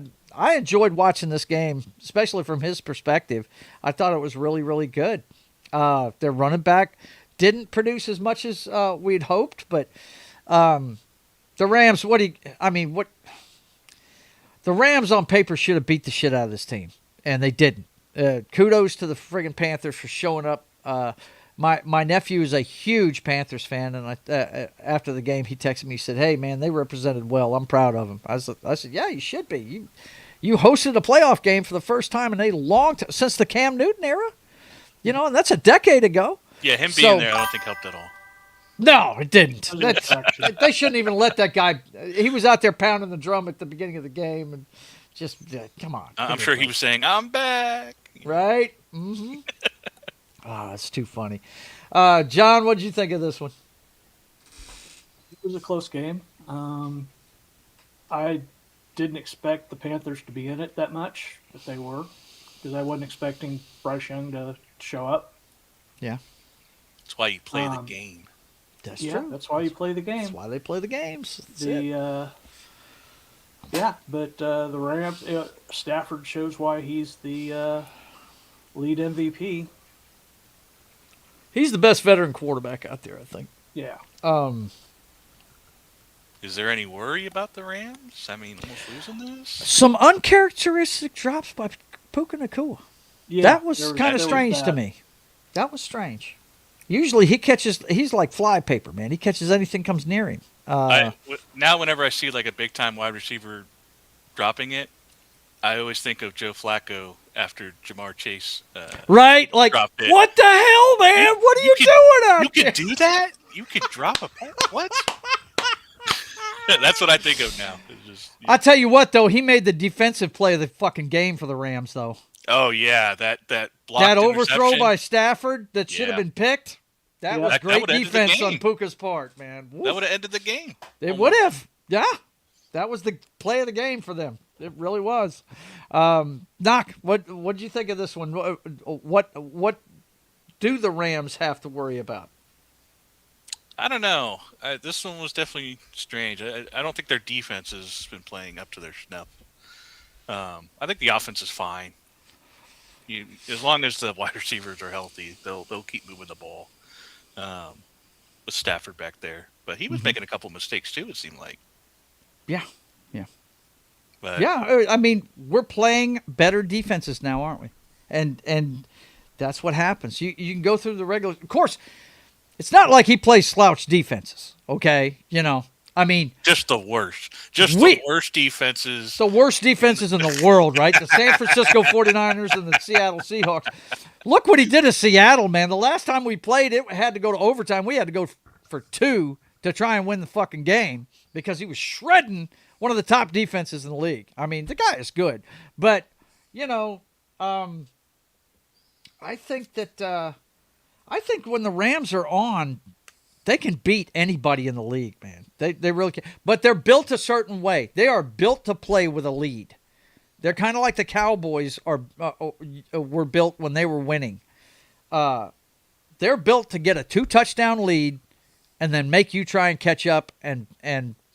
enjoyed watching this game, especially from his perspective. I thought it was really, really good. Their running back didn't produce as much as we'd hoped, but the Rams. The Rams on paper should have beat the shit out of this team, and they didn't. Kudos to the friggin' Panthers for showing up. My nephew is a huge Panthers fan, and after the game, he texted me. He said, "Hey, man, they represented well. I'm proud of them." I said, "Yeah, you should be. You hosted a playoff game for the first time in a long time since the Cam Newton era. And that's a decade ago." Yeah, him being there, I don't think helped at all. No, it didn't. They shouldn't even let that guy. He was out there pounding the drum at the beginning of the game, and just come on. I'm sure he was saying, "I'm back." Right? Mm-hmm. Oh, it's too funny. John, what did you think of this one? It was a close game. I didn't expect the Panthers to be in it that much, but they were, because I wasn't expecting Bryce Young to show up. Yeah. That's why you play the game. That's true. That's why you play the game. That's why they play the games. But the Rams, Stafford shows why he's the lead MVP. He's the best veteran quarterback out there, I think. Yeah. Is there any worry about the Rams? I mean, almost losing this? Some uncharacteristic drops by Puka Nacua. Yeah, that was kind of strange to me. That was strange. Usually he's like fly paper, man. He catches anything comes near him. Now whenever I see like a big-time wide receiver dropping it, I always think of Joe Flacco after Jamar Chase. Right? Like, dropped it. What the hell, man? What are you doing out there? You could do that? You could drop a pass? What? That's what I think of now. I'll tell you what, though. He made the defensive play of the fucking game for the Rams, though. Oh, yeah. That blocked that overthrow by Stafford that should have Yeah. been picked. That was great ended the defense game. on Puka's part, man. Woof. That would have ended the game. It would have. Yeah. That was the play of the game for them. It really was. Knock, what did you think of this one? What do the Rams have to worry about? I don't know. This one was definitely strange. I don't think their defense has been playing up to their snuff. I think the offense is fine. As long as the wide receivers are healthy, they'll keep moving the ball. With Stafford back there, but he was making a couple mistakes too. It seemed like. Yeah. But, I mean, we're playing better defenses now, aren't we? And that's what happens. You can go through the regular. Of course, it's not like he plays slouch defenses. Okay, I mean, just the worst. The worst defenses. The worst defenses in the world, right? The San Francisco 49ers and the Seattle Seahawks. Look what he did to Seattle, man. The last time we played, it had to go to overtime. We had to go for 2 to try and win the fucking game because he was shredding one of the top defenses in the league. I mean, the guy is good. But, I think when the Rams are on, they can beat anybody in the league, man. They really can. But they're built a certain way. They are built to play with a lead. They're kind of like the Cowboys were built when they were winning. They're built to get a 2-touchdown lead and then make you try and catch up and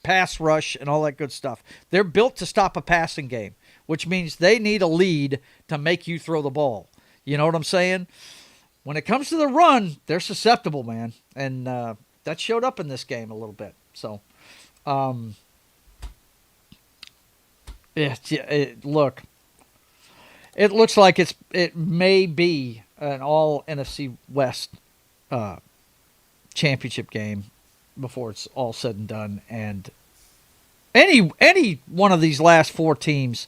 pass rush and all that good stuff. They're built to stop a passing game, which means they need a lead to make you throw the ball. You know what I'm saying? When it comes to the run, they're susceptible, man. And that showed up in this game a little bit. So, look, it looks like it may be an all NFC West championship game before it's all said and done. And any one of these last 4 teams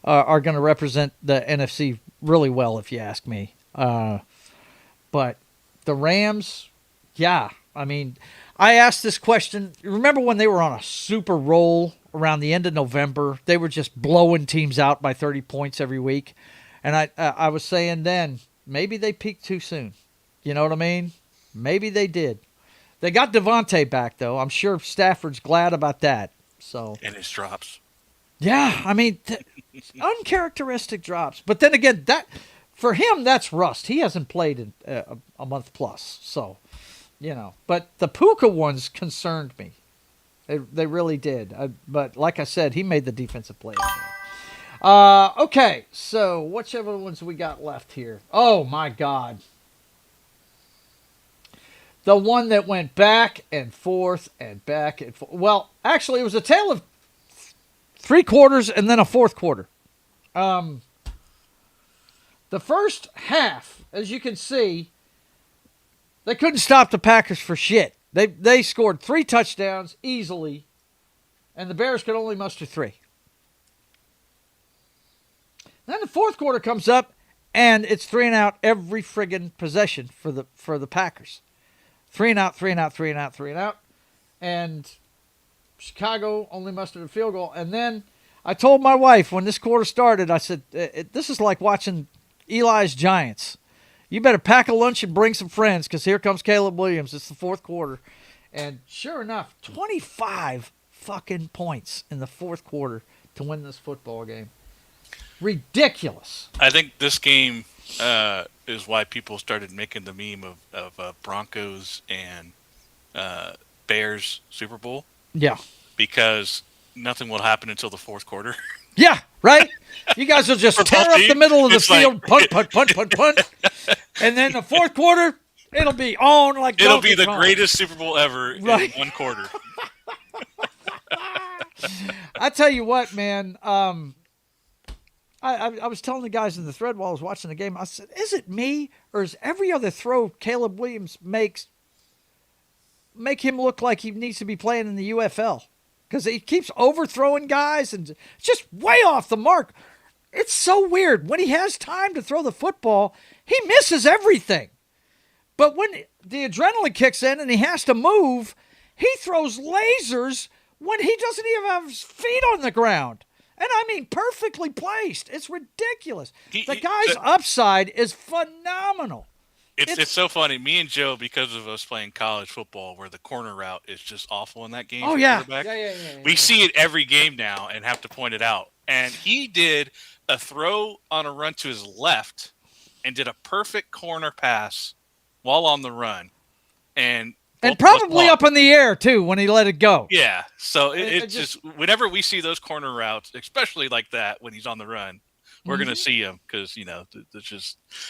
are going to represent the NFC really well, if you ask me. But the Rams, yeah. I mean, I asked this question. Remember when they were on a super roll around the end of November? They were just blowing teams out by 30 points every week. And I was saying then, maybe they peaked too soon. You know what I mean? Maybe they did. They got Devontae back, though. I'm sure Stafford's glad about that. So And his drops. Yeah, I mean, uncharacteristic drops. But then again, that for him, that's rust. He hasn't played in a month plus. So, you know. But the Puka ones concerned me. They really did. But like I said, he made the defensive play. Okay, so whichever ones we got left here. Oh, my God. The one that went back and forth and back and forth. Well, actually, it was a tale of 3 quarters and then a 4th quarter. The first half, as you can see, they couldn't stop the Packers for shit. They scored 3 touchdowns easily, and the Bears could only muster 3. Then the 4th quarter comes up, and it's 3 and out every friggin' possession for the Packers. 3 and out, 3 and out, 3 and out, 3 and out. And Chicago only mustered a field goal. And then I told my wife when this quarter started, I said, this is like watching Eli's Giants. You better pack a lunch and bring some friends because here comes Caleb Williams. It's the 4th quarter. And sure enough, 25 fucking points in the 4th quarter to win this football game. Ridiculous. I think this game is why people started making the meme of Broncos and Bears Super Bowl. Yeah. Because nothing will happen until the 4th quarter. Yeah, right? You guys will just tear up the middle of the field, punt, punt, punt, punt, punt. And then the 4th quarter, it'll be on like it'll be the greatest Super Bowl ever in 1 quarter. I tell you what, man. I was telling the guys in the thread while I was watching the game, I said, is it me or is every other throw Caleb Williams makes make him look like he needs to be playing in the UFL? Because he keeps overthrowing guys and just way off the mark. It's so weird. When he has time to throw the football, he misses everything. But when the adrenaline kicks in and he has to move, he throws lasers when he doesn't even have his feet on the ground. And I mean perfectly placed. It's ridiculous. The guy's upside is phenomenal. It's so funny. Me and Joe, because of us playing college football, where the corner route is just awful in that game. Oh, yeah. We see it every game now and have to point it out. And he did a throw on a run to his left and did a perfect corner pass while on the run. And probably up in the air, too, when he let it go. Yeah. So it's just whenever we see those corner routes, especially like that when he's on the run, we're going to see him because, you know, it's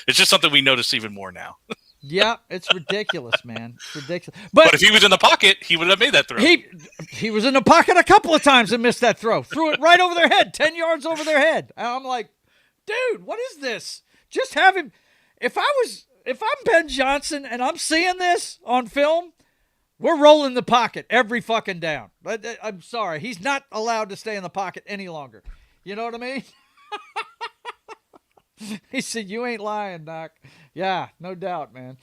just something we notice even more now. Yeah, it's ridiculous, man. It's ridiculous. But if he was in the pocket, he would have made that throw. He was in the pocket a couple of times and missed that throw. Threw it right over their head, 10 yards over their head. And I'm like, dude, what is this? Just have him. If I'm Ben Johnson and I'm seeing this on film, we're rolling the pocket every fucking down. But I'm sorry. He's not allowed to stay in the pocket any longer. You know what I mean? He said, you ain't lying, Doc. Yeah, no doubt, man.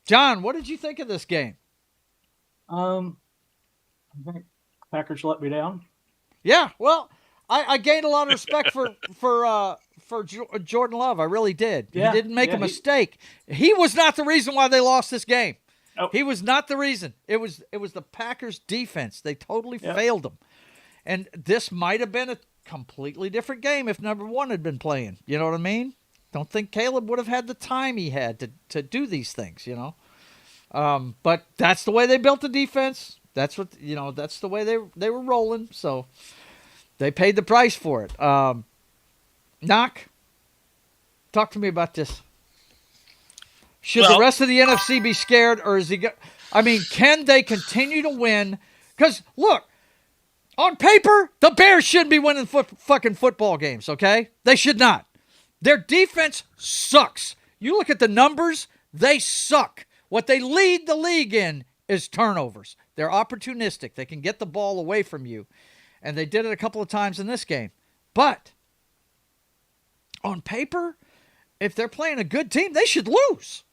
John, what did you think of this game? I think Packers let me down. Yeah, well, I gained a lot of respect for Jordan Love. I really did. Yeah, he didn't make a mistake. He was not the reason why they lost this game. Nope. He was not the reason. It was the Packers defense. They totally failed them. And this might have been completely different game if number one had been playing. You know what I mean? Don't think Caleb would have had the time he had to do these things, you know? But that's the way they built the defense. That's what, you know, that's the way they were rolling. So they paid the price for it. Knock, talk to me about this. Should the rest of the NFC be scared, or is he can they continue to win? Because, look, on paper, the Bears shouldn't be winning fucking football games, okay? They should not. Their defense sucks. You look at the numbers, they suck. What they lead the league in is turnovers. They're opportunistic. They can get the ball away from you. And they did it a couple of times in this game. But on paper, if they're playing a good team, they should lose.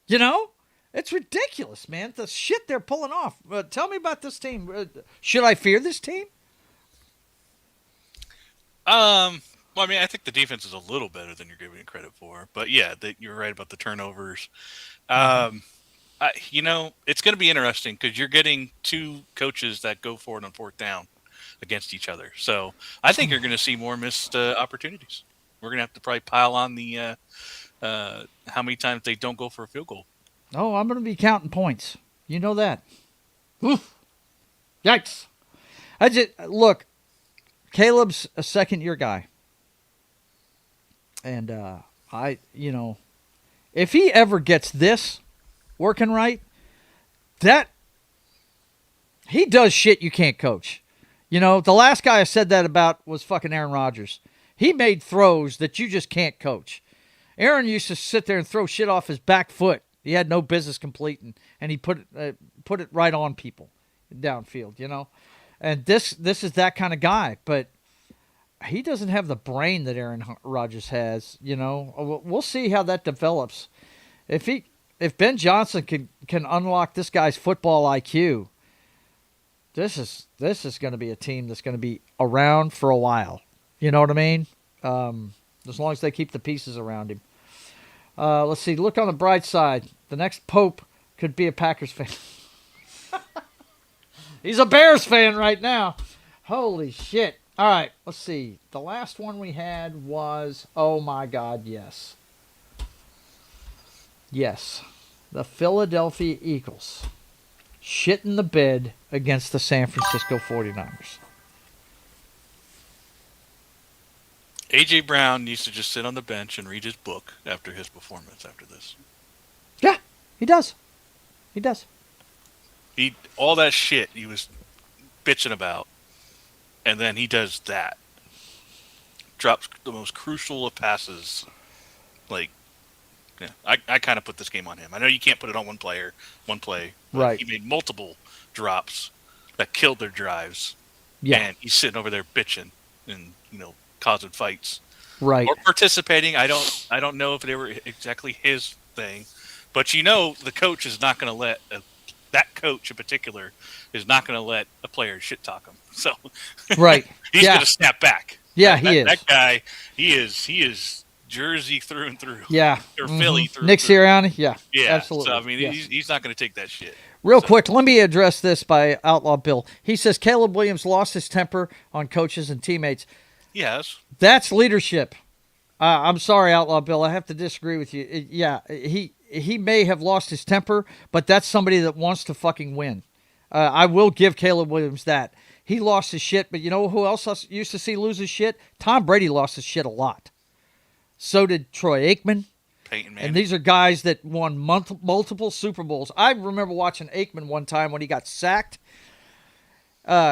You know? It's ridiculous, man. The shit they're pulling off. Tell me about this team. Should I fear this team? Well, I mean, I think the defense is a little better than you're giving it credit for. But, yeah, you're right about the turnovers. You know, it's going to be interesting because you're getting two coaches that go for it on fourth down against each other. So I think you're going to see more missed opportunities. We're going to have to probably pile on the how many times they don't go for a field goal. Oh, I'm going to be counting points. You know that. Oof. Yikes. Look, Caleb's a second-year guy. And if he ever gets this working right, that he does shit you can't coach. You know, the last guy I said that about was fucking Aaron Rodgers. He made throws that you just can't coach. Aaron used to sit there and throw shit off his back foot. He had no business completing, and he put it right on people downfield, you know. And this is that kind of guy, but he doesn't have the brain that Aaron Rodgers has, you know. We'll see how that develops. If Ben Johnson can unlock this guy's football IQ, this is going to be a team that's going to be around for a while. You know what I mean? As long as they keep the pieces around him. Let's see. Look on the bright side. The next Pope could be a Packers fan. He's a Bears fan right now. Holy shit. All right. Let's see. The last one we had was, oh my God, yes. Yes. The Philadelphia Eagles shit in the bed against the San Francisco 49ers. A.J. Brown needs to just sit on the bench and read his book after his performance after this. Yeah, he does. He does. All that shit he was bitching about, and then he does that. Drops the most crucial of passes. Like, yeah, I kind of put this game on him. I know you can't put it on one play. Right. He made multiple drops that killed their drives. Yeah. And he's sitting over there bitching and, you know, causing fights. Right. Or participating. I don't know if they were exactly his thing. But you know the coach is not going to let that coach in particular is not going to let a player shit talk him. So right. He's going to snap back. Yeah, he is. That guy, he is Jersey through and through. Yeah. Or Philly through Nick and through. Sirianni? Yeah. Yeah. Absolutely. So, I mean, yes. he's not going to take that shit. Real quick, let me address this by Outlaw Bill. He says Caleb Williams lost his temper on coaches and teammates. Yes. That's leadership. I'm sorry, Outlaw Bill. I have to disagree with you. He may have lost his temper, but that's somebody that wants to fucking win. I will give Caleb Williams that. He lost his shit, but you know who else I used to see lose his shit? Tom Brady lost his shit a lot. So did Troy Aikman. Peyton Manning. And these are guys that won multiple Super Bowls. I remember watching Aikman one time when he got sacked.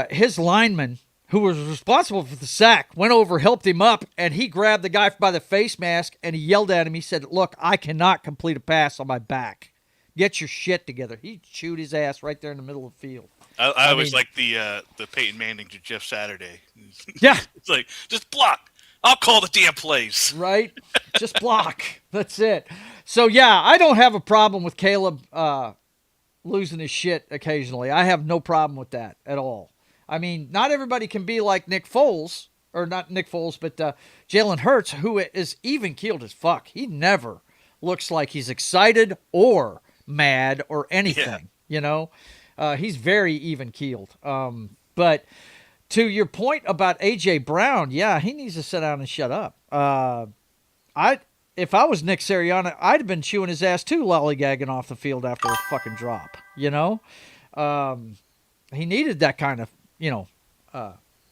His lineman, who was responsible for the sack, went over, helped him up, and he grabbed the guy by the face mask, and he yelled at him. He said, "Look, I cannot complete a pass on my back. Get your shit together." He chewed his ass right there in the middle of the field. I always like the Peyton Manning to Jeff Saturday. Yeah. It's like, just block. I'll call the damn plays. Right? Just block. That's it. So, yeah, I don't have a problem with Caleb losing his shit occasionally. I have no problem with that at all. I mean, not everybody can be like Nick Foles, or not Nick Foles, but Jalen Hurts, who is even-keeled as fuck. He never looks like he's excited or mad or anything, you know? He's very even-keeled. But to your point about A.J. Brown, yeah, he needs to sit down and shut up. If I was Nick Sirianni, I'd have been chewing his ass too, lollygagging off the field after a fucking drop. You know, he needed that kind of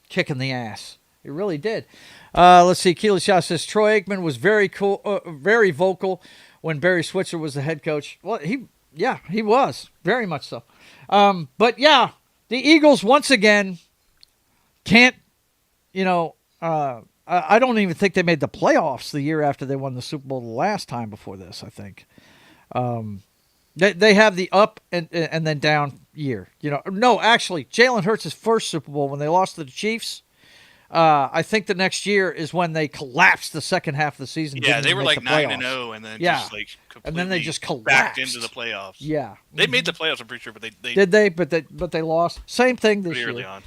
kick in the ass. He really did. Let's see. Keely Shaw says Troy Aikman was very cool, very vocal when Barry Switzer was the head coach. Well, he was very much so. But yeah, the Eagles once again can't. I don't even think they made the playoffs the year after they won the Super Bowl the last time before this. I think they have the up and then down year. No, actually, Jalen Hurts' first Super Bowl when they lost to the Chiefs. I think the next year is when they collapsed the second half of the season. Yeah, they were like 9-0, and then just like completely and then they just collapsed backed into the playoffs. Yeah, they made the playoffs. I'm pretty sure, but they did they? But they lost. Same thing this year. Early on.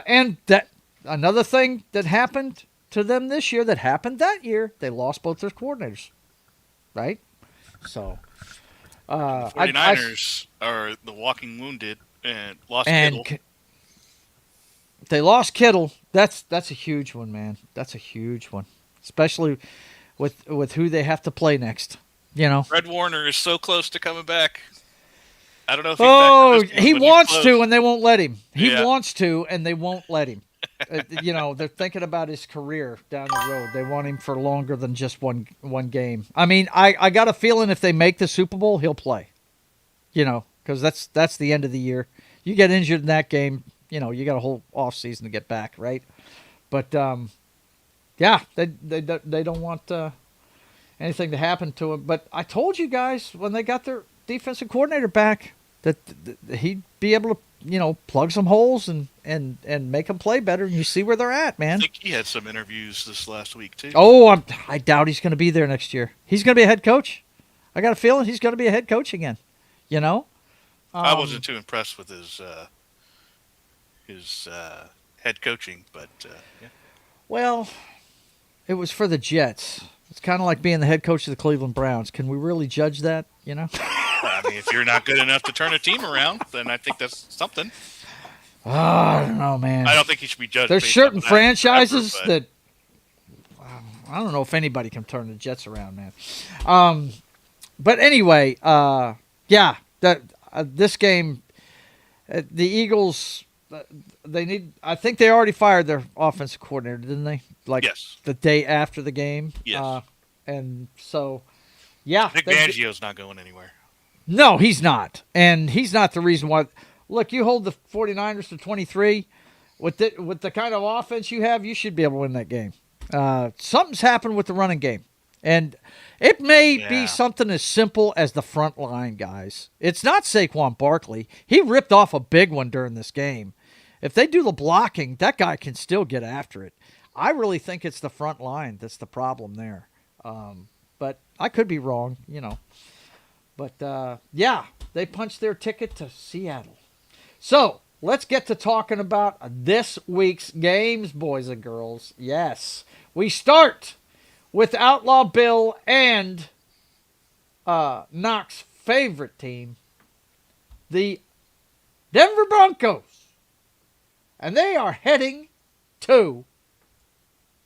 And that another thing that happened to them this year that happened that year, they lost both their coordinators, right? So, 49ers are the walking wounded and lost Kittle. They lost Kittle. That's a huge one, man. That's a huge one, especially with who they have to play next. Fred Warner is so close to coming back. I don't know if he wants to, and they won't let him. He wants to, and they won't let him. They're thinking about his career down the road. They want him for longer than just one game. I mean, I got a feeling if they make the Super Bowl, he'll play. Because that's the end of the year. You get injured in that game, you got a whole off season to get back, right? But they don't want anything to happen to him. But I told you guys when they got their defensive coordinator back that he'd be able to plug some holes and make them play better. And you see where they're at, man. I think he had some interviews this last week too. Oh, I doubt he's going to be there next year. He's going to be a head coach. I got a feeling he's going to be a head coach again. I wasn't too impressed with his head coaching, but yeah. Well, it was for the Jets. It's kind of like being the head coach of the Cleveland Browns. Can we really judge that? I mean, if you're not good enough to turn a team around, then I think that's something. I don't know, man. I don't think he should be judged. There's certain franchises that I don't know if anybody can turn the Jets around, man. But anyway, this game, the Eagles, they need. I think they already fired their offensive coordinator, didn't they? Yes. The day after the game. Yes. And so, yeah. Nick Fangio's not going anywhere. No, he's not. And he's not the reason why. Look, you hold the 49ers to 23. With the kind of offense you have, you should be able to win that game. Something's happened with the running game. And it may be something as simple as the front line, guys. It's not Saquon Barkley. He ripped off a big one during this game. If they do the blocking, that guy can still get after it. I really think it's the front line that's the problem there. But I could be wrong, But, they punched their ticket to Seattle. So, let's get to talking about this week's games, boys and girls. Yes. We start with Outlaw Bill and Knox's favorite team, the Denver Broncos. And they are heading to,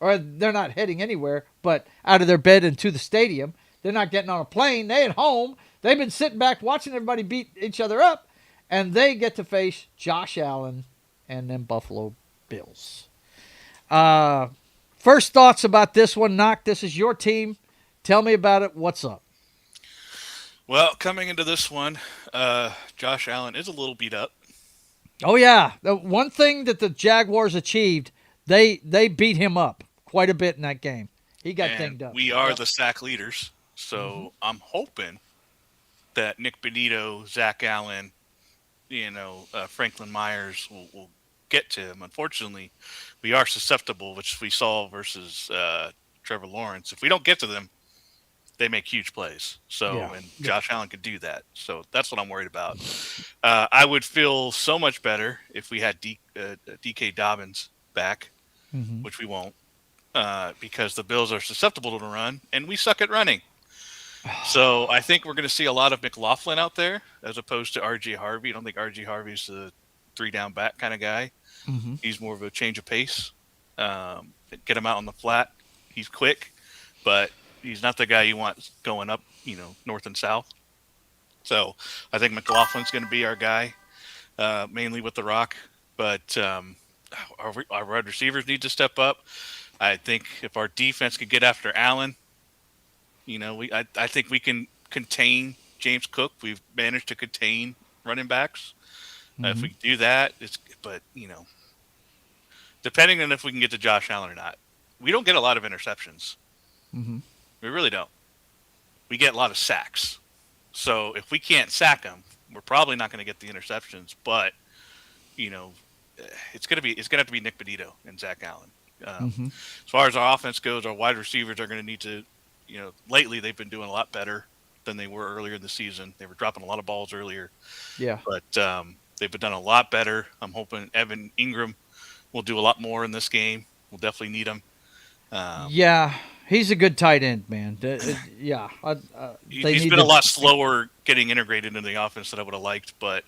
or they're not heading anywhere, but out of their bed and to the stadium. They're not getting on a plane. They're at home. They've been sitting back watching everybody beat each other up. And they get to face Josh Allen and them Buffalo Bills. First thoughts about this one, Knock. This is your team. Tell me about it. What's up? Well, coming into this one, Josh Allen is a little beat up. Oh, yeah. The one thing that the Jaguars achieved, they beat him up quite a bit in that game. He got dinged up. We are the sack leaders, so I'm hoping that Nick Benito, Zach Allen, Franklin Myers will get to him. Unfortunately, we are susceptible, which we saw versus Trevor Lawrence. If we don't get to them, they make huge plays. And Josh Allen could do that. So that's what I'm worried about. I would feel so much better if we had DK Dobbins back, which we won't, because the Bills are susceptible to the run, and we suck at running. So I think we're going to see a lot of McLaughlin out there as opposed to R.J. Harvey. I don't think R.J. Harvey's the 3-down back kind of guy. Mm-hmm. He's more of a change of pace. Get him out on the flat. He's quick, but he's not the guy you want going up, north and south. So I think McLaughlin's going to be our guy, mainly with the rock. But our wide receivers need to step up. I think if our defense could get after Allen, I think we can contain James Cook. We've managed to contain running backs. If we do that, depending on if we can get to Josh Allen or not. We don't get a lot of interceptions. Mm-hmm. We really don't. We get a lot of sacks. So if we can't sack him, we're probably not going to get the interceptions. But it's going to have to be Nick Benito and Zach Allen. As far as our offense goes, our wide receivers are going to need to. Lately they've been doing a lot better than they were earlier in the season. They were dropping a lot of balls earlier. Yeah. But they've been done a lot better. I'm hoping Evan Ingram will do a lot more in this game. We'll definitely need him. Yeah, he's a good tight end, man. He's been a lot slower getting integrated into the offense than I would have liked, but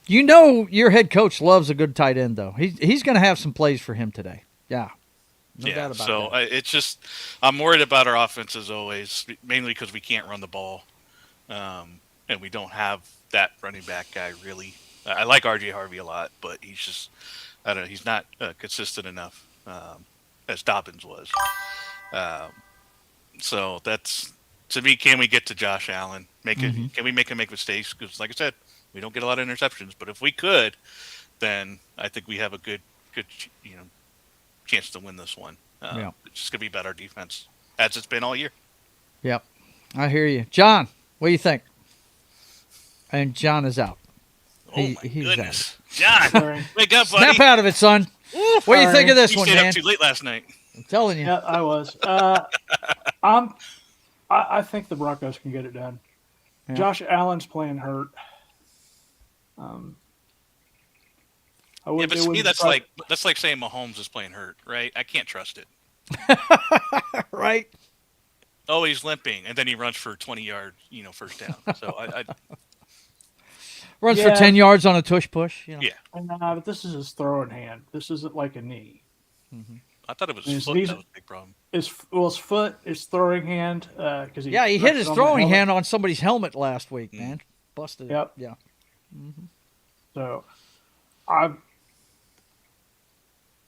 your head coach loves a good tight end, though. He's going to have some plays for him today. Yeah. No doubt about that. It's just I'm worried about our offense as always, mainly because we can't run the ball, and we don't have that running back guy really. I like RJ Harvey a lot, but he's just he's not consistent enough as Dobbins was. So that's to me. Can we get to Josh Allen? Can we make him make mistakes? Because like I said, we don't get a lot of interceptions. But if we could, then I think we have a good chance to win this one. It's just gonna be about our defense, as it's been all year. Yep, I hear you, John. What do you think? And John is out. He's goodness, John, wake up, buddy! Snap out of it, son. What do you think of this one, man? You stayed up too late last night. I'm telling you. Yeah, I was. I think the Broncos can get it done. Yeah. Josh Allen's playing hurt. But to me, that's like saying Mahomes is playing hurt, right? I can't trust it. Right? Oh, he's limping, and then he runs for 20 yards, first down. So I runs for 10 yards on a tush push. Yeah. But this is his throwing hand. This isn't like a knee. Mm-hmm. I thought it was his foot. That was a big problem. His foot, his throwing hand. He hit his throwing hand on somebody's helmet last week, man. Busted it. Yep. Yeah. Mm-hmm. So,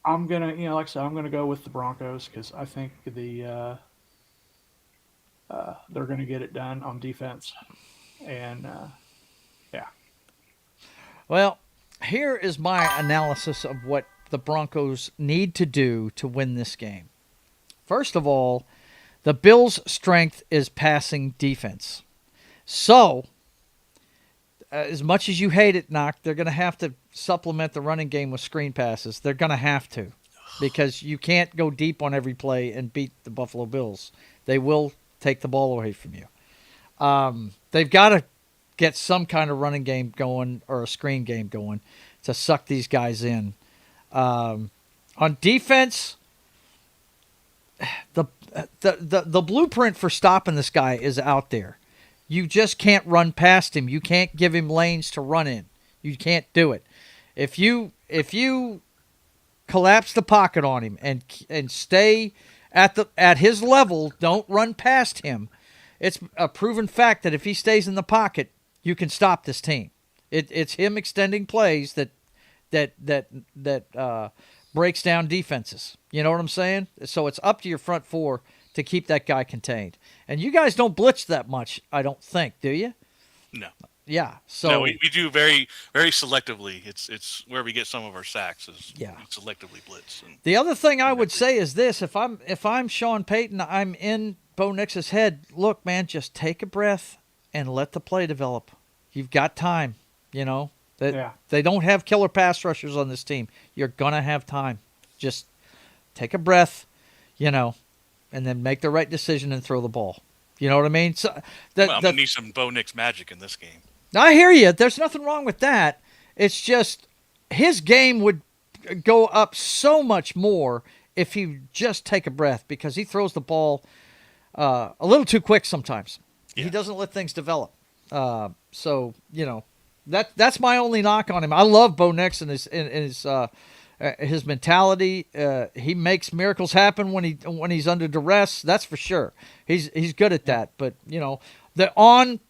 I'm gonna, like I said, I'm gonna go with the Broncos because I think they're gonna get it done on defense, and yeah. Well, here is my analysis of what the Broncos need to do to win this game. First of all, the Bills' strength is passing defense. So, as much as you hate it, Knock, they're going to have to supplement the running game with screen passes. They're going to have to, because you can't go deep on every play and beat the Buffalo Bills. They will take the ball away from you. They've got to get some kind of running game going or a screen game going to suck these guys in. On defense, the blueprint for stopping this guy is out there. You just can't run past him. You can't give him lanes to run in. You can't do it. If you collapse the pocket on him and stay at his level, don't run past him. It's a proven fact that if he stays in the pocket, you can stop this team. It's him extending plays that breaks down defenses. You know what I'm saying? So it's up to your front four to keep that guy contained. And you guys don't blitz that much, I don't think, do you? No. Yeah. So no, we do very, very selectively. It's where we get some of our sacks is we selectively blitz. And the other thing I would say is this: if I'm Sean Payton, I'm in Bo Nix's head. Look, man, just take a breath and let the play develop. You've got time. They don't have killer pass rushers on this team. You're gonna have time. Just take a breath, and then make the right decision and throw the ball. You know what I mean? So I'm gonna need some Bo Nix magic in this game. I hear you. There's nothing wrong with that. It's just his game would go up so much more if he just take a breath, because he throws the ball a little too quick sometimes. Yeah. He doesn't let things develop. So That's my only knock on him. I love Bo Nix and his mentality. He makes miracles happen when he's under duress. That's for sure. He's good at that. But the on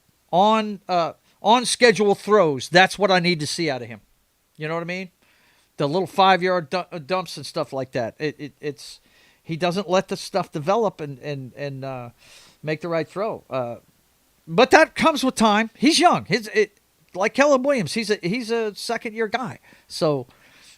schedule throws. That's what I need to see out of him. You know what I mean? The little 5-yard dumps and stuff like that. It's he doesn't let the stuff develop and make the right throw. But that comes with time. He's young. Like Caleb Williams, he's a second-year guy. So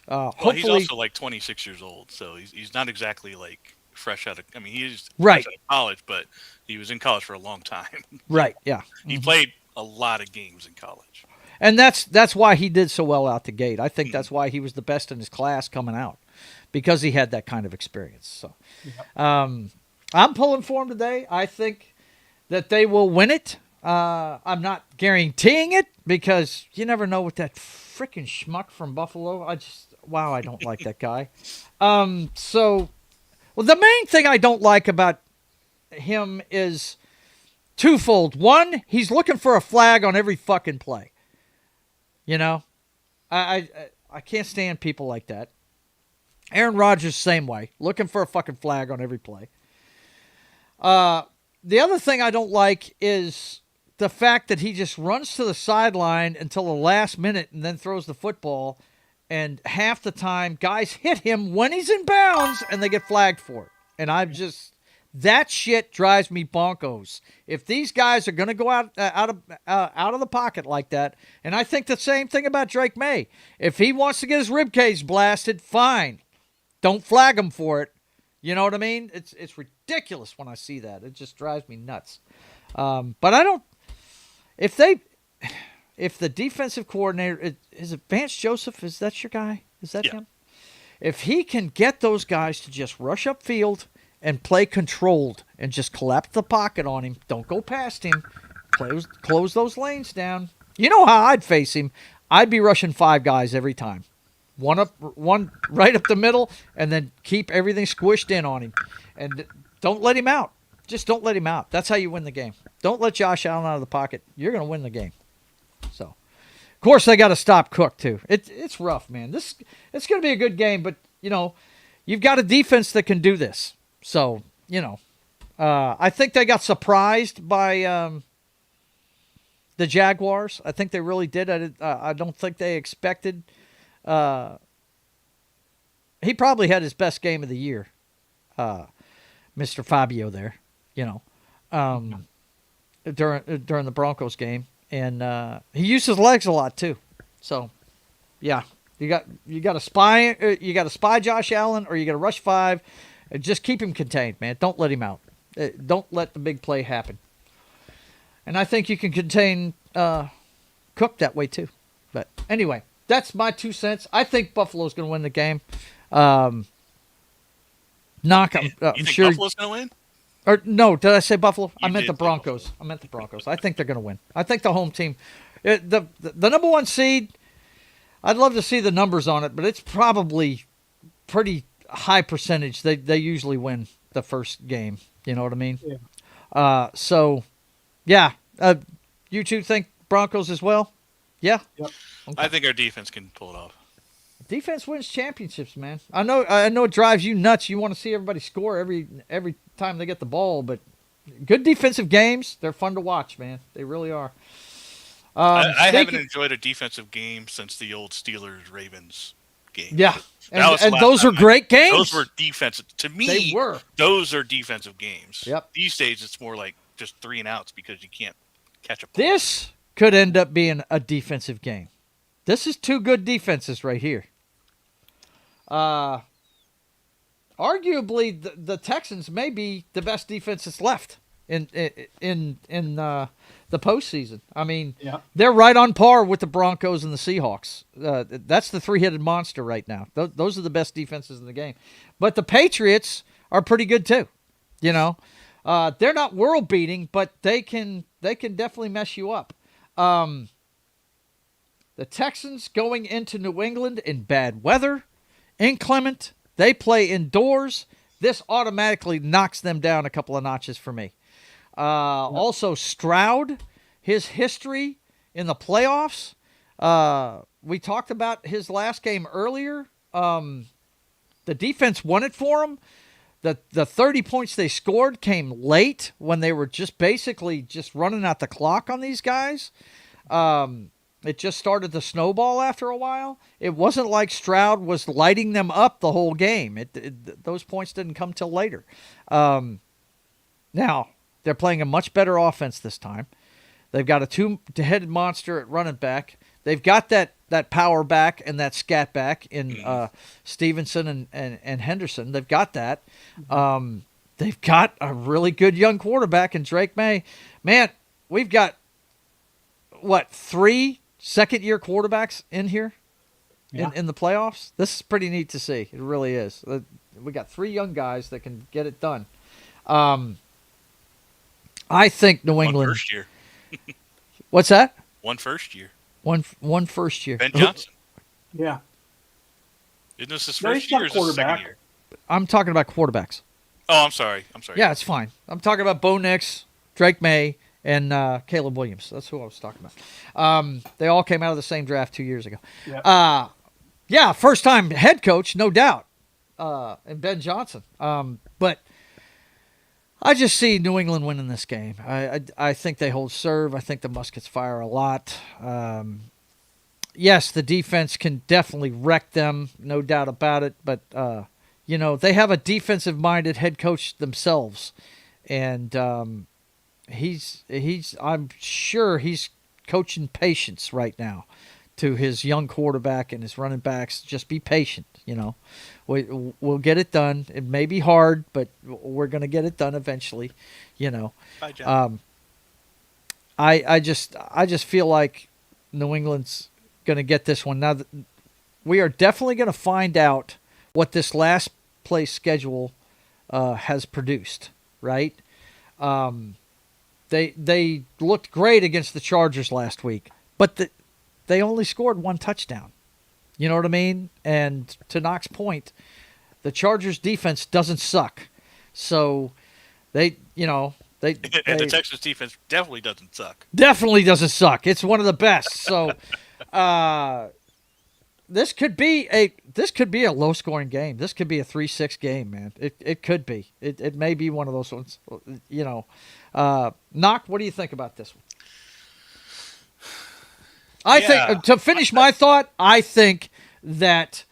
hopefully, he's also like 26 years old, so he's not exactly like fresh out of. I mean, he's right fresh out of college, but he was in college for a long time. Right. Yeah. He played a lot of games in college, and that's why he did so well out the gate. I think that's why he was the best in his class coming out, because he had that kind of experience. So, I'm pulling for him today. I think that they will win it. I'm not guaranteeing it because you never know with that freaking schmuck from Buffalo. I don't like that guy. The main thing I don't like about him is twofold. One, he's looking for a flag on every fucking play. I can't stand people like that. Aaron Rodgers, same way, looking for a fucking flag on every play. The other thing I don't like is the fact that he just runs to the sideline until the last minute and then throws the football, and half the time guys hit him when he's in bounds and they get flagged for it. And that shit drives me bonkos. If these guys are going to go out of the pocket like that, and I think the same thing about Drake May. If he wants to get his ribcage blasted, fine. Don't flag him for it. You know what I mean? It's ridiculous when I see that. It just drives me nuts. But I don't. If the defensive coordinator is it Vance Joseph? Is that your guy? Is that him? If he can get those guys to just rush upfield and play controlled and just collapse the pocket on him, don't go past him, close those lanes down. You know how I'd face him? I'd be rushing 5 guys every time. One right up the middle, and then keep everything squished in on him. And don't let him out. Just don't let him out. That's how you win the game. Don't let Josh Allen out of the pocket. You're going to win the game. So, of course, they got to stop Cook, too. It's rough, man. It's going to be a good game, but, you've got a defense that can do this. So, I think they got surprised by the Jaguars. I think they really did. I don't think they expected. He probably had his best game of the year, Mr. Fabio there, during the Broncos game. And he used his legs a lot, too. So, yeah, you got to spy Josh Allen, or you got to rush 5. Just keep him contained, man. Don't let him out. Don't let the big play happen. And I think you can contain Cook that way, too. But anyway, that's my 2 cents. I think Buffalo's going to win the game. I'm you think sure. Buffalo's going to win? Or no, did I say Buffalo? I meant did the Broncos. I think they're going to win. I think the home team, the number 1 seed. I'd love to see the numbers on it, but it's probably pretty high percentage. They usually win the first game. You know what I mean? Yeah. You two think Broncos as well? Yeah. Yep. Okay. I think our defense can pull it off. Defense wins championships, man. I know it drives you nuts. You want to see everybody score every time they get the ball, but good defensive games, they're fun to watch, man. They really are. I haven't enjoyed a defensive game since the old Steelers-Ravens game. Yeah, and those were great games. Those were defensive. To me, they were. Those are defensive games. Yep. These days, it's more like just 3 and outs because you can't catch a ball. This could end up being a defensive game. This is 2 good defenses right here. Arguably, the Texans may be the best defense that's left in the postseason. I mean, they're right on par with the Broncos and the Seahawks. That's the 3-headed monster right now. Those are the best defenses in the game. But the Patriots are pretty good too. They're not world beating, but they can definitely mess you up. The Texans going into New England in bad weather, inclement. They play indoors. This automatically knocks them down a couple of notches for me. Also, Stroud, his history in the playoffs, We talked about his last game earlier. The defense won it for him. The 30 points they scored came late when they were just basically just running out the clock on these guys. It just started to snowball after a while. It wasn't like Stroud was lighting them up the whole game. Those points didn't come till later. Now, they're playing a much better offense this time. They've got a two-headed monster at running back. They've got that power back and that scat back in Stevenson and Henderson. They've got that. They've got a really good young quarterback in Drake May. Man, we've got, 3 second-year quarterbacks in here in the playoffs? This is pretty neat to see. It really is. We got 3 young guys that can get it done. I think New England. 1 first year. What's that? 1 first year. One first year. Ben Johnson. Yeah. Isn't this his No, first he's year not or is this his second quarterback. year? I'm talking about quarterbacks. Oh, I'm sorry. Yeah, it's fine. I'm talking about Bo Nix, Drake May, and Caleb Williams. That's who I was talking about. They all came out of the same draft 2 years ago. Yep. Yeah, first-time head coach, no doubt, and Ben Johnson. But I just see New England winning this game. I think they hold serve. I think the Muskets fire a lot. Yes, the defense can definitely wreck them, no doubt about it. But, they have a defensive-minded head coach themselves. And I'm sure he's coaching patience right now to his young quarterback and his running backs. Just be patient, We'll get it done. It may be hard, but we're going to get it done eventually, Bye, John. I just feel like New England's going to get this one. Now, we are definitely going to find out what this last place schedule has produced, right? They looked great against the Chargers last week, but they only scored 1 touchdown. You know what I mean? And to Knox's point, the Chargers defense doesn't suck. So and the Texas defense definitely doesn't suck. Definitely doesn't suck. It's one of the best. So this could be a low scoring game. This could be a 3-6 game, man. It could be. It may be one of those ones. Knock, what do you think about this one? I think, to finish my thought, I think that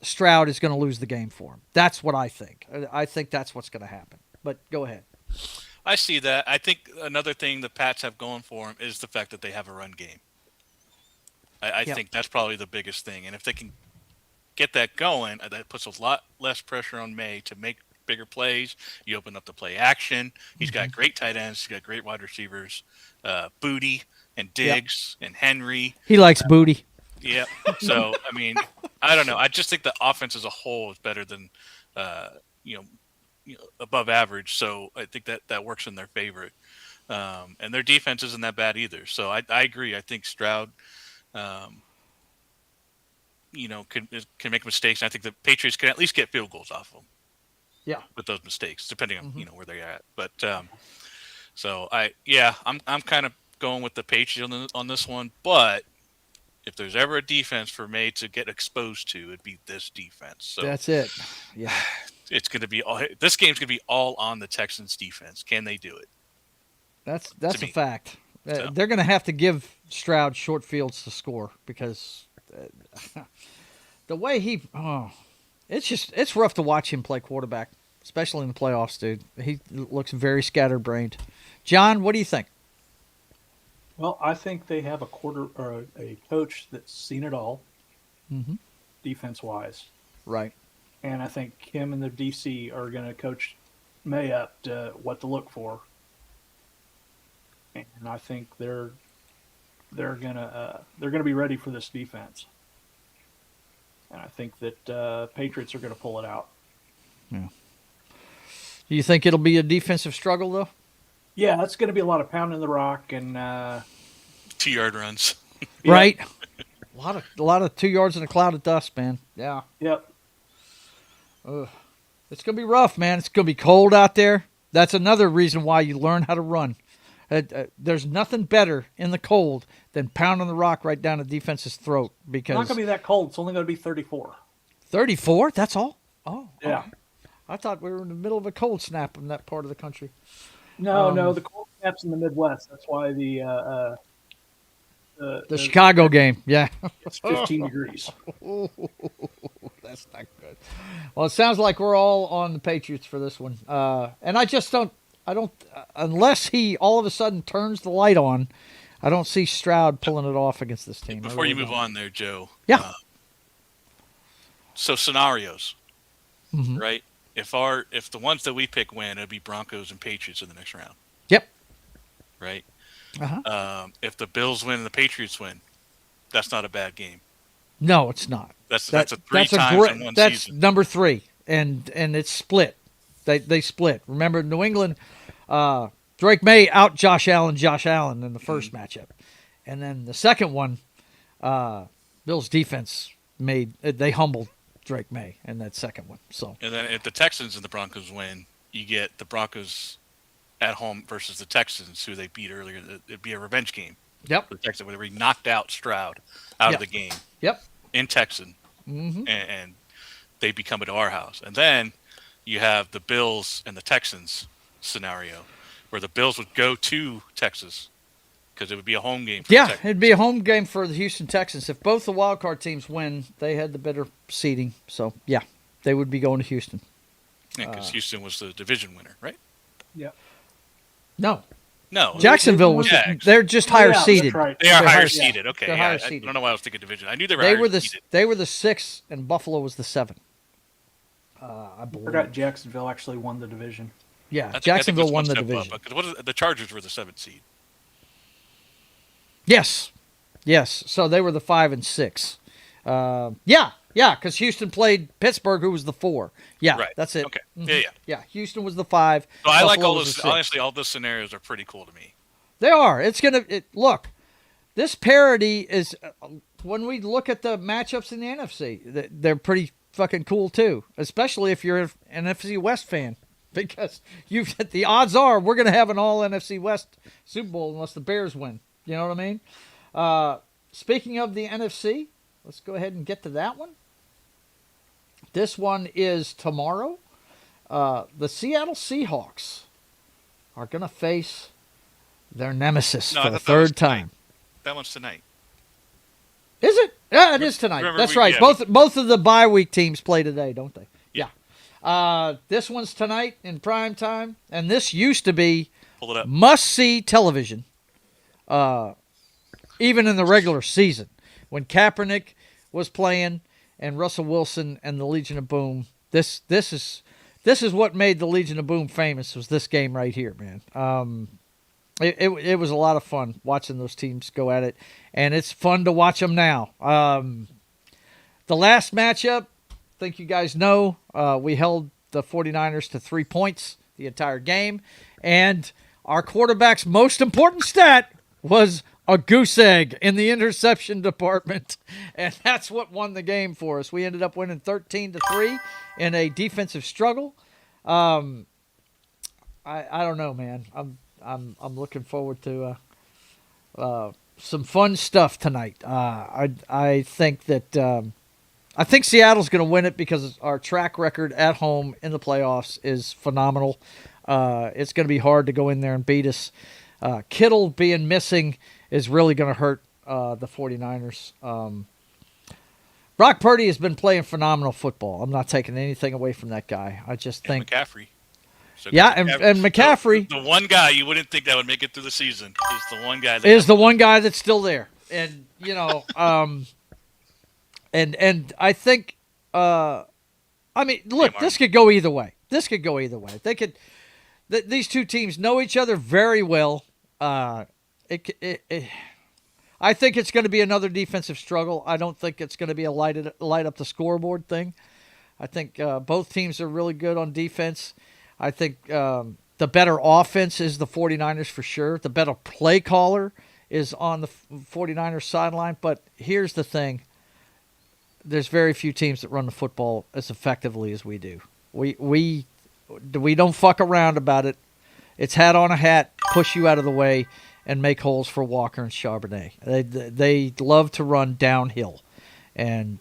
Stroud is going to lose the game for him. That's what I think. I think that's what's going to happen. But go ahead. I see that. I think another thing the Pats have going for them is the fact that they have a run game. I think that's probably the biggest thing. And if they can get that going, that puts a lot less pressure on May to make bigger plays. You open up the play action. He's got great tight ends. He's got great wide receivers. Booty and Diggs and Henry. He likes booty. Yeah. So, I don't know. I just think the offense as a whole is better than, above average. So I think that works in their favor. And their defense isn't that bad either. So I agree. I think Stroud, can make mistakes. And I think the Patriots can at least get field goals off of them. Yeah. With those mistakes, depending on, where they're at. But, I'm kind of going with the Patriots on this one, but if there's ever a defense for May to get exposed to, it'd be this defense. So that's it. Yeah, it's going to be this game's going to be all on the Texans defense. Can they do it? That's a fact. So. They're going to have to give Stroud short fields to score because the way it's rough to watch him play quarterback, especially in the playoffs, dude. He looks very scatterbrained. John, what do you think? Well, I think they have a coach that's seen it all, defense-wise. Right. And I think him and the DC are going to coach May up to what to look for. And I think they're gonna be ready for this defense. And I think that Patriots are going to pull it out. Yeah. Do you think it'll be a defensive struggle though? Yeah, it's going to be a lot of pounding the rock and 2-yard runs. Right. A lot of 2 yards in a cloud of dust, man. Yeah. Yep. It's going to be rough, man. It's going to be cold out there. That's another reason why you learn how to run. There's nothing better in the cold than pounding the rock right down a defense's throat because It's not going to be that cold. It's only going to be 34. 34. That's all. Oh, Yeah. okay. I thought we were in the middle of a cold snap in that part of the country. No, the cold snaps in the Midwest. That's why the Chicago game. Yeah. it's 15 degrees. That's not good. Well, it sounds like we're all on the Patriots for this one. And I just don't, unless he all of a sudden turns the light on, I don't see Stroud pulling it off against this team. Before you move on there, Joe. Yeah. So scenarios, right? If the ones that we pick win, it'd be Broncos and Patriots in the next round. Yep. Right? Uh-huh. If the Bills win and the Patriots win, that's not a bad game. No, it's not. That's a three times in one that's season. number 3, and it's split. They split. Remember, New England, Drake May out Josh Allen in the first matchup, and then the second one, Bills defense they humbled Drake May in that second one. So, and then if the Texans and the Broncos win, you get the Broncos at home versus the Texans, who they beat earlier. It'd be a revenge game. Yep. The Texans, where he knocked out Stroud out of the game. Yep. In Texan, and they become at our house. And then you have the Bills and the Texans scenario, where the Bills would go to Texas because it would be a home game. It'd be a home game for the Houston Texans. If both the wild card teams win, they had the better seeding. So, yeah, they would be going to Houston. Yeah, because Houston was the division winner, right? Yeah. No. Jacksonville was. They're just higher seated. That's right. They are higher seeded. Okay. They're higher seeded. I don't know why I was thinking division. I knew they were higher seeded. They were the 6, and Buffalo was the 7. I believe. I forgot Jacksonville actually won the division. Yeah, Jacksonville won the division. Because the Chargers were the 7th seed. Yes. So they were the 5 and 6. Because Houston played Pittsburgh, who was the 4. Yeah, right. That's it. Okay. Yeah. Houston was the 5. So I like all those. Honestly, all those scenarios are pretty cool to me. They are. Look. This parity is when we look at the matchups in the NFC. They're pretty fucking cool too, especially if you're an NFC West fan, because the odds are we're going to have an all NFC West Super Bowl unless the Bears win. You know what I mean? Speaking of the NFC, let's go ahead and get to that one. This one is tomorrow. The Seattle Seahawks are going to face their nemesis for the third time. That one's tonight. Is it? Yeah, it is tonight. That's right. Yeah. Both of the bye week teams play today, don't they? Yeah. This one's tonight in prime time, and this used to be must-see television, even in the regular season, when Kaepernick was playing and Russell Wilson and the Legion of Boom. This is what made the Legion of Boom famous, was this game right here, man. It was a lot of fun watching those teams go at it, and it's fun to watch them now. The last matchup, I think you guys know, we held the 49ers to 3 points the entire game, and our quarterback's most important stat was a goose egg in the interception department, and that's what won the game for us. We ended up winning 13-3 in a defensive struggle. I don't know, man. I'm looking forward to some fun stuff tonight. I think that I think Seattle's going to win it because our track record at home in the playoffs is phenomenal. It's going to be hard to go in there and beat us. Kittle being missing is really going to hurt the 49ers. Brock Purdy has been playing phenomenal football. I'm not taking anything away from that guy. I just think McCaffrey. So and McCaffrey. The one guy you wouldn't think that would make it through the season is the one guy. The one guy that's still there, and you know, and I think, I mean, look, this could go either way. They could. These two teams know each other very well. I think it's going to be another defensive struggle. I don't think it's going to be a light up the scoreboard thing. I think both teams are really good on defense. I think the better offense is the 49ers for sure. The better play caller is on the 49ers sideline. But here's the thing. There's very few teams that run the football as effectively as we do. We don't fuck around about it. It's hat on a hat, push you out of the way and make holes for Walker and Charbonnet. They love to run downhill, and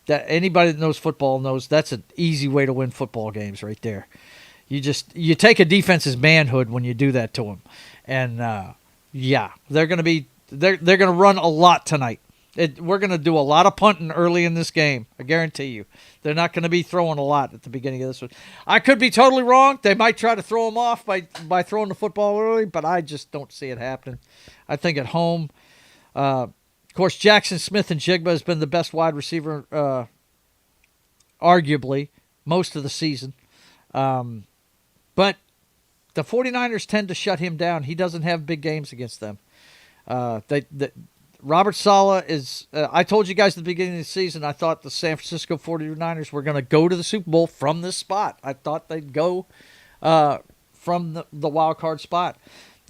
that anybody that knows football knows that's an easy way to win football games right there. You take a defense's manhood when you do that to them, and they're gonna run a lot tonight. We're gonna do a lot of punting early in this game. I guarantee you. They're not going to be throwing a lot at the beginning of this one. I could be totally wrong. They might try to throw them off by throwing the football early, but I just don't see it happening. I think at home, of course, Jackson Smith and Jigba has been the best wide receiver, arguably, most of the season. But the 49ers tend to shut him down. He doesn't have big games against them. Robert Saleh is I told you guys at the beginning of the season I thought the San Francisco 49ers were going to go to the Super Bowl from this spot. I thought they'd go from the wild card spot.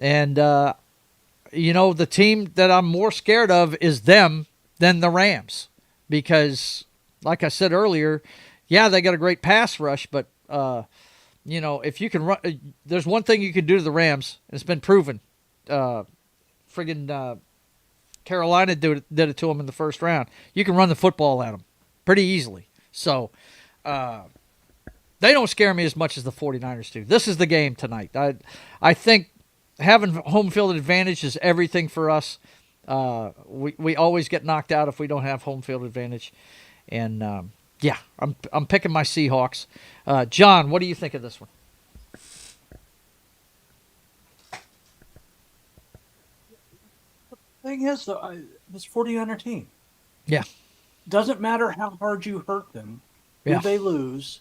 And, the team that I'm more scared of is them than the Rams. Because, like I said earlier, they got a great pass rush, but, if you can run, there's one thing you can do to the Rams, and it's been proven. Carolina did it to them in the first round. You can run the football at them pretty easily. So they don't scare me as much as the 49ers do. This is the game tonight. I think having home field advantage is everything for us. We always get knocked out if we don't have home field advantage. And, I'm picking my Seahawks. John, what do you think of this one? Thing is, though, this 49er team. Yeah. Doesn't matter how hard you hurt them, Yeah. who they lose,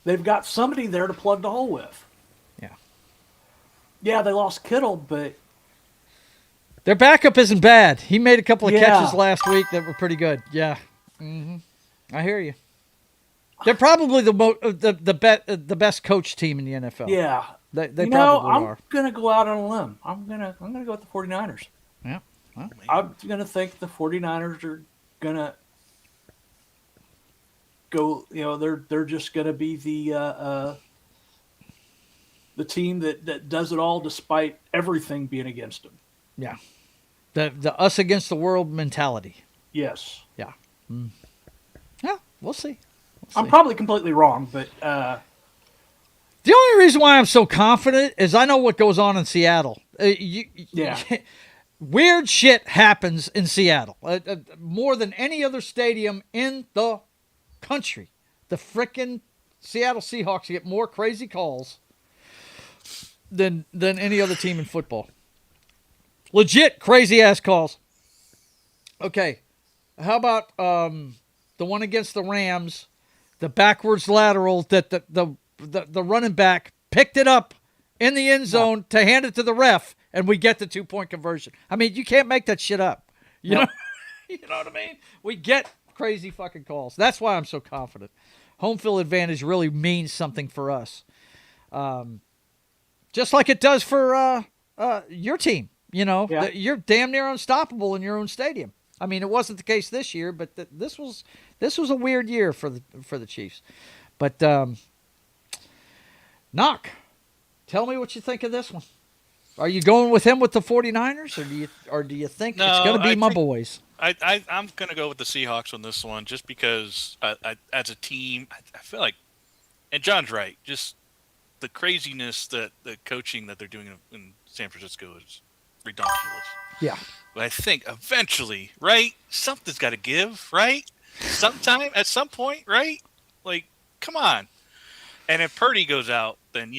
they've got somebody there to plug the hole with. Yeah. Yeah, they lost Kittle, but their backup isn't bad. He made a couple of Yeah. catches last week that were pretty good. Yeah. Mm-hmm. I hear you. They're probably the best coach team in the NFL. yeah. They probably I'm are. gonna go out on a limb. I'm gonna go with the 49ers. Yeah. Well, I'm gonna think the 49ers are gonna go. They're just gonna be the team that does it all despite everything being against them. yeah. The us against the world mentality. Yes, Yeah. Yeah. We'll see. I'm probably completely wrong, but The only reason why I'm so confident is I know what goes on in Seattle. Yeah. Weird shit happens in Seattle. More than any other stadium in the country. The frickin' Seattle Seahawks get more crazy calls than any other team in football. Legit crazy-ass calls. Okay. How about the one against the Rams, the backwards lateral that the running back picked it up in the end zone to hand it to the ref, and we get the 2-point conversion. I mean, you can't make that shit up. You know what I mean? We get crazy fucking calls. That's why I'm so confident. Home field advantage really means something for us. Just like it does for your team. You're damn near unstoppable in your own stadium. I mean, it wasn't the case this year, but this was a weird year for the Chiefs. But Knock, tell me what you think of this one. Are you going with him with the 49ers, or do you think it's going to be my boys? I'm going to go with the Seahawks on this one just because as a team, I feel like, and John's right, just the craziness the coaching that they're doing in San Francisco is ridiculous. Yeah. But I think eventually, right, something's got to give, right? Sometime, at some point, right? Like, come on. And if Purdy goes out, then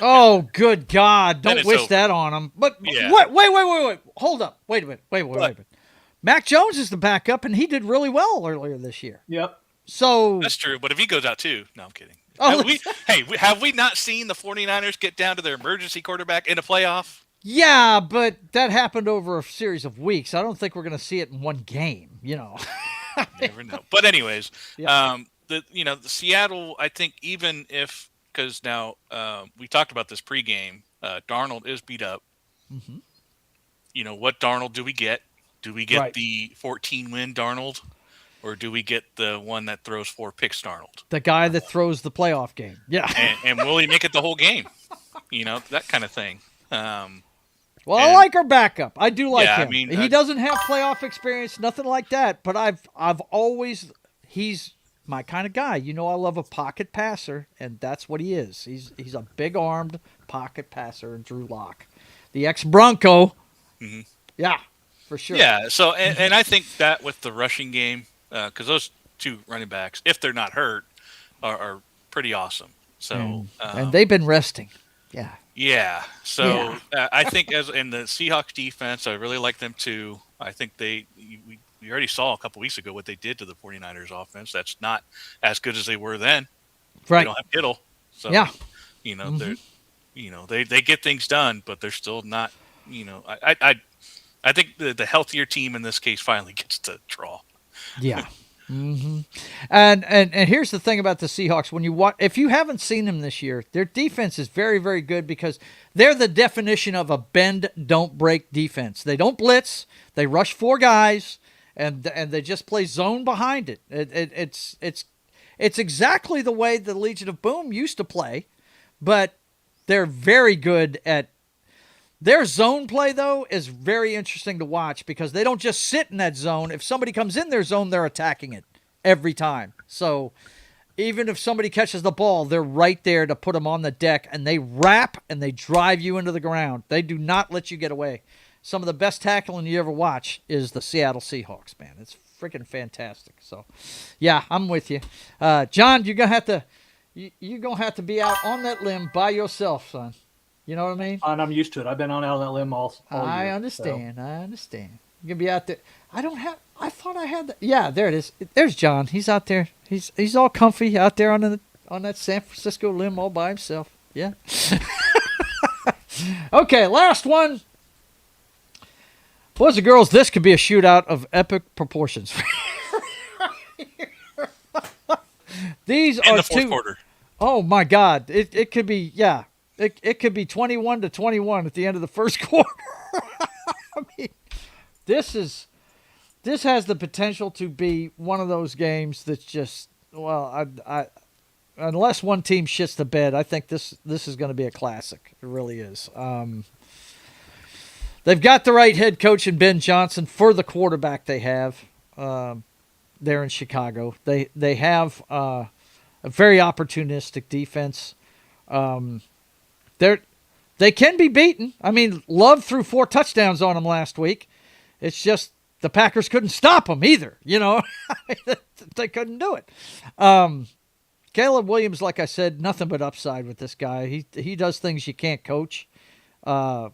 Oh, good God. Then Don't it's wish over. that on him. But Yeah. wait. Hold up. Wait a minute. Wait. Mac Jones is the backup, and he did really well earlier this year. yep. So That's true. But if he goes out too, no, I'm kidding. Oh, Have we not seen the 49ers get down to their emergency quarterback in a playoff? yeah, but that happened over a series of weeks. I don't think we're going to see it in one game, Never know. But anyways, Yeah. the Seattle, I think even if, because now we talked about this pregame, Darnold is beat up. Mm-hmm. What Darnold do we get? Do we get Right. the 14-win Darnold, or do we get the one that throws 4 picks Darnold? The guy that throws the playoff game. Yeah. And will he make it the whole game? That kind of thing. Well, I like our backup. I do like Yeah, I him. mean, He doesn't have playoff experience, nothing like that. But I've always he's my kind of guy. You know, I love a pocket passer, and that's what he is. He's a big armed pocket passer. Drew Lock, the ex Bronco. Mm-hmm. Yeah, for sure. Yeah. So and I think that with the rushing game, because those two running backs, if they're not hurt, are pretty awesome. So and they've been resting. Yeah. Yeah. So Yeah. I think as in the Seahawks defense, I really like them too. I think we already saw a couple weeks ago what they did to the 49ers offense. That's not as good as they were then. Right. They don't have Kittle. So, yeah. They get things done, but they're still not, I think the healthier team in this case finally gets to draw. Yeah. Mm-hmm. And here's the thing about the Seahawks: when you watch, if you haven't seen them this year, their defense is very, very good because they're the definition of a bend, don't break defense. They don't blitz, they rush 4 guys, and they just play zone behind it. It's exactly the way the Legion of Boom used to play, but they're very good at. Their zone play, though, is very interesting to watch because they don't just sit in that zone. If somebody comes in their zone, they're attacking it every time. So even if somebody catches the ball, they're right there to put them on the deck, and they wrap and they drive you into the ground. They do not let you get away. Some of the best tackling you ever watch is the Seattle Seahawks, man. It's freaking fantastic. So, yeah, I'm with you. John, you're gonna have to be out on that limb by yourself, son. You know what I mean? And I'm used to it. I've been on that limb all year. I understand. You're going to be out there. I thought I had that. Yeah, there it is. There's John. He's out there. He's all comfy out there on that San Francisco limb all by himself. Yeah. Okay, last one. Boys and girls, this could be a shootout of epic proportions. These In are the fourth quarter. Oh, my God. It could be, yeah. It could be 21-21 at the end of the first quarter. I mean, this has the potential to be one of those games that's just, well, I unless one team shits the bed, I think this is going to be a classic. It really is. They've got the right head coach in Ben Johnson for the quarterback they have there in Chicago. They have a very opportunistic defense. They can be beaten. I mean, Love threw 4 touchdowns on them last week. It's just the Packers couldn't stop them either. You know, they couldn't do it. Caleb Williams, like I said, nothing but upside with this guy. He does things you can't coach. I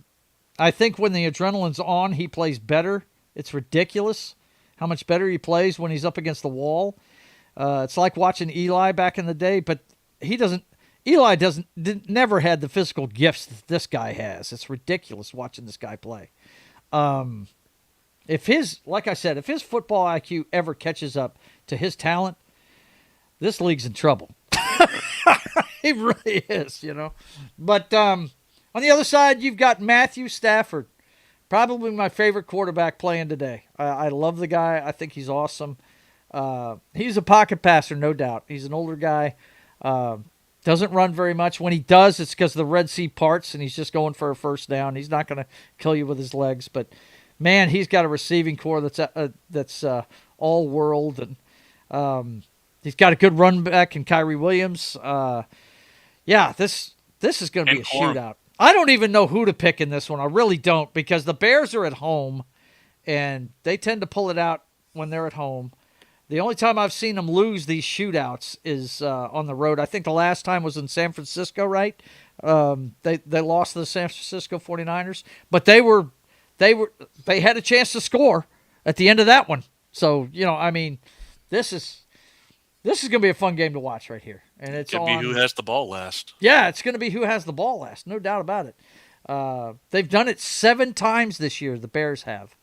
think when the adrenaline's on, he plays better. It's ridiculous how much better he plays when he's up against the wall. It's like watching Eli back in the day, but he doesn't. Eli never had the physical gifts that this guy has. It's ridiculous watching this guy play. Like I said, if his football IQ ever catches up to his talent, this league's in trouble. He really is, you know. But on the other side, you've got Matthew Stafford, probably my favorite quarterback playing today. I love the guy. I think he's awesome. He's a pocket passer, no doubt. He's an older guy. Doesn't run very much. When he does, it's because the Red Sea parts, and he's just going for a first down. He's not going to kill you with his legs, but man, he's got a receiving core that's all world, and he's got a good run back in Kyrie Williams. Yeah, this is going to be a shootout. I don't even know who to pick in this one. I really don't, because the Bears are at home, and they tend to pull it out when they're at home. The only time I've seen them lose these shootouts is on the road. I think the last time was in San Francisco, right? They lost to the San Francisco 49ers, but they had a chance to score at the end of that one. So, you know, I mean, this is going to be a fun game to watch right here. And it's Could be who has the ball last. Yeah, it's going to be who has the ball last. No doubt about it. They've done it 7 times this year, the Bears have.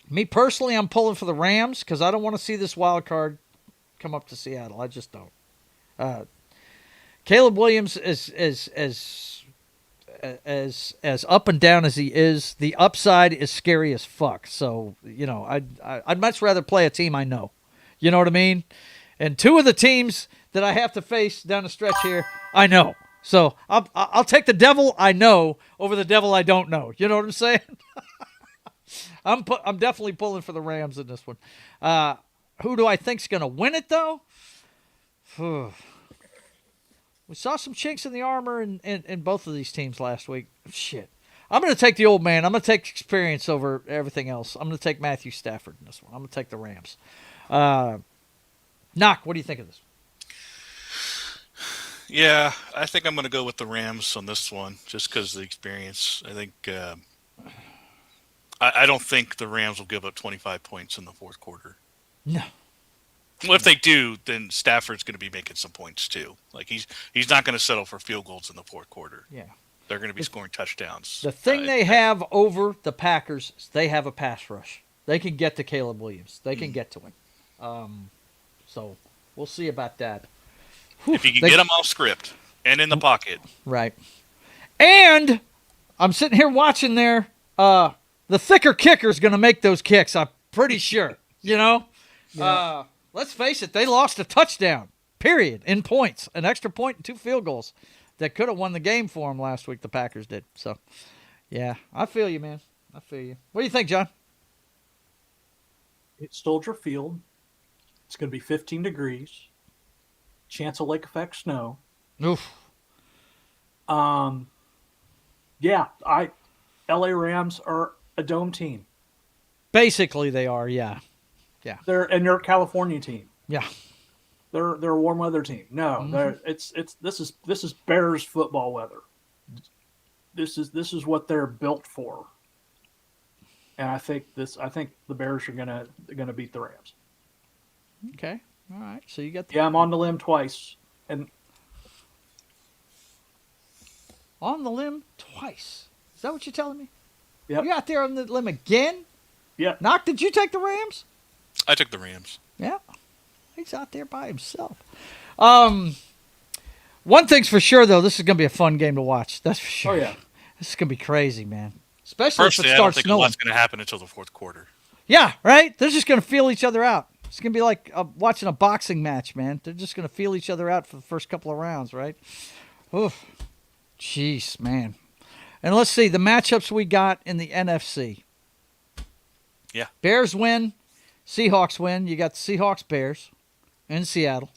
Me personally, I'm pulling for the Rams because I don't want to see this wild card come up to Seattle. I just don't. Caleb Williams is as up and down as he is. The upside is scary as fuck. So, you know, I'd much rather play a team I know. You know what I mean? And 2 of the teams that I have to face down the stretch here, I know. So I'll take the devil I know over the devil I don't know. You know what I'm saying? I'm definitely pulling for the Rams in this one. Who do I think's going to win it though? We saw some chinks in the armor in both of these teams last week. Shit. I'm going to take the old man. I'm going to take experience over everything else. I'm going to take Matthew Stafford in this one. I'm going to take the Rams. Knock, what do you think of this? Yeah, I think I'm going to go with the Rams on this one, just because of the experience. I think I don't think the Rams will give up 25 points in the fourth quarter. No. Well, if they do, then Stafford's going to be making some points too. Like he's not going to settle for field goals in the fourth quarter. Yeah. They're going to be scoring touchdowns. The thing they have over the Packers is they have a pass rush. They can get to Caleb Williams. They can get to him. So we'll see about that. If you can get them off script and in the pocket. Right. And I'm sitting here watching there. The thicker kicker is going to make those kicks, I'm pretty sure. You know? Yeah. Let's face it, they lost a touchdown, period, in points. An extra point and 2 field goals that could have won the game for them last week, the Packers did. So, yeah, I feel you, man. I feel you. What do you think, John? It's Soldier Field. It's going to be 15 degrees. Chance of lake effect snow. Oof. Yeah, LA Rams are a dome team. Basically, they are, yeah. Yeah. They're a California team. Yeah. They're a warm weather team. No, this is Bears football weather. This is what they're built for. And I think the Bears are gonna beat the Rams. Okay. All right. So you got I'm on the limb twice. And on the limb twice. Is that what you're telling me? Yep. You out there on the limb again? Yeah. Knock, did you take the Rams? I took the Rams. Yeah. He's out there by himself. One thing's for sure, though. This is going to be a fun game to watch. That's for sure. Oh, yeah. This is going to be crazy, man. Especially Personally, if it I don't starts think snowing. what's going to happen until the fourth quarter. Yeah, right? They're just going to feel each other out. It's going to be like watching a boxing match, man. They're just going to feel each other out for the first couple of rounds, right? Oof. Jeez, man. And let's see, the matchups we got in the NFC. Yeah. Bears win. Seahawks win. You got the Seahawks-Bears in Seattle.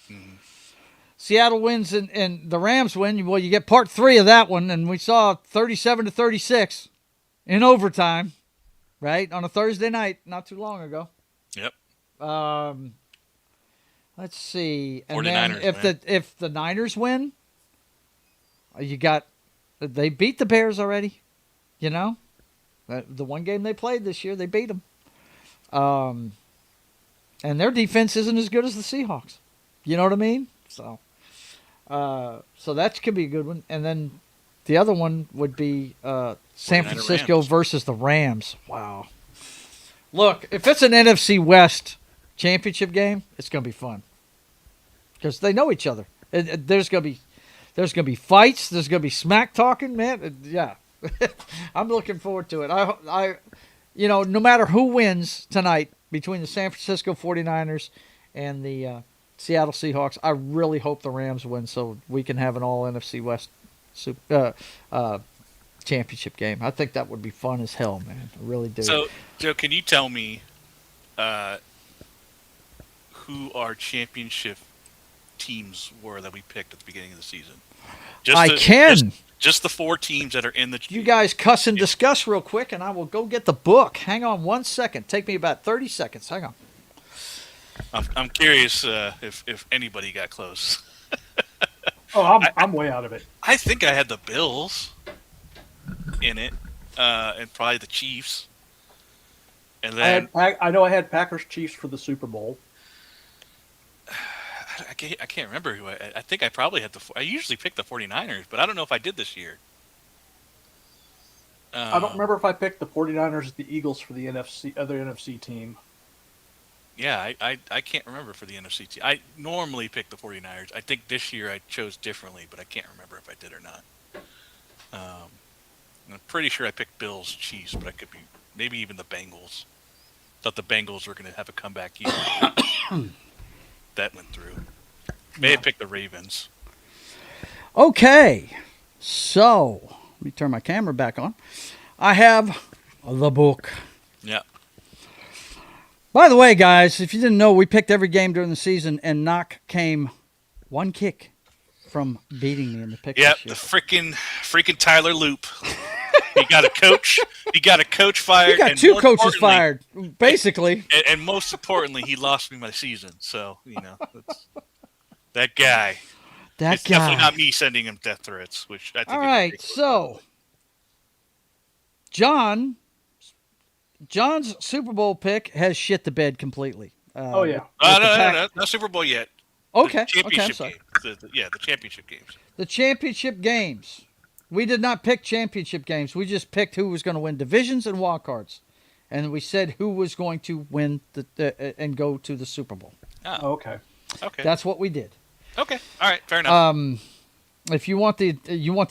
Mm-hmm. Seattle wins and the Rams win. Well, you get part 3 of that one, and we saw 37-36 in overtime, right, on a Thursday night not too long ago. Yep. Let's see. And 49ers then if the Niners win, you got they beat the Bears already, you know? The one game they played this year, they beat them. And their defense isn't as good as the Seahawks. You know what I mean? So that could be a good one. And then the other one would be San Francisco Rams versus the Rams. Wow. Look, if it's an NFC West championship game, it's going to be fun because they know each other. There's going to be fights. There's going to be smack talking, man. Yeah. I'm looking forward to it. I no matter who wins tonight between the San Francisco 49ers and the Seattle Seahawks, I really hope the Rams win so we can have an all NFC West championship game. I think that would be fun as hell, man. I really do. So, Joe, can you tell me who our championship teams were that we picked at the beginning of the season? Just the 4 teams that are in the... You guys cuss and discuss real quick, and I will go get the book. Hang on 1 second. Take me about 30 seconds. Hang on. I'm curious if anybody got close. I'm way out of it. I think I had the Bills in it, and probably the Chiefs. And then I know I had Packers Chiefs for the Super Bowl. I can't remember who I think I probably had I usually pick the 49ers, but I don't know if I did this year. I don't remember if I picked the 49ers or the Eagles for the other NFC team. Yeah, I can't remember for the NFC team. I normally pick the 49ers. I think this year I chose differently, but I can't remember if I did or not. I'm pretty sure I picked Bills, Chiefs, but I could be maybe even the Bengals. Thought the Bengals were going to have a comeback year. That went through. May have picked the Ravens. Okay, so let me turn my camera back on. I have the book. Yeah. By the way, guys, if you didn't know, we picked every game during the season, and knock came one kick from beating me in the pick. Yep, this the year. freaking Tyler Loop. He got a coach. He got a coach fired. He got and two more coaches importantly- fired, basically. And most importantly, he lost me my season. So that guy. That It's guy. definitely not me sending him death threats. Which I think. All is right, ridiculous. so John's Super Bowl pick has shit the bed completely. Oh, yeah. No, not Super Bowl yet. Okay, The I'm championship sorry. games. The championship games. The championship games. We did not pick championship games. We just picked who was going to win divisions and wild cards, and we said who was going to win and go to the Super Bowl. Oh, Okay. okay. That's what we did. Okay. All right. Fair enough. If you want the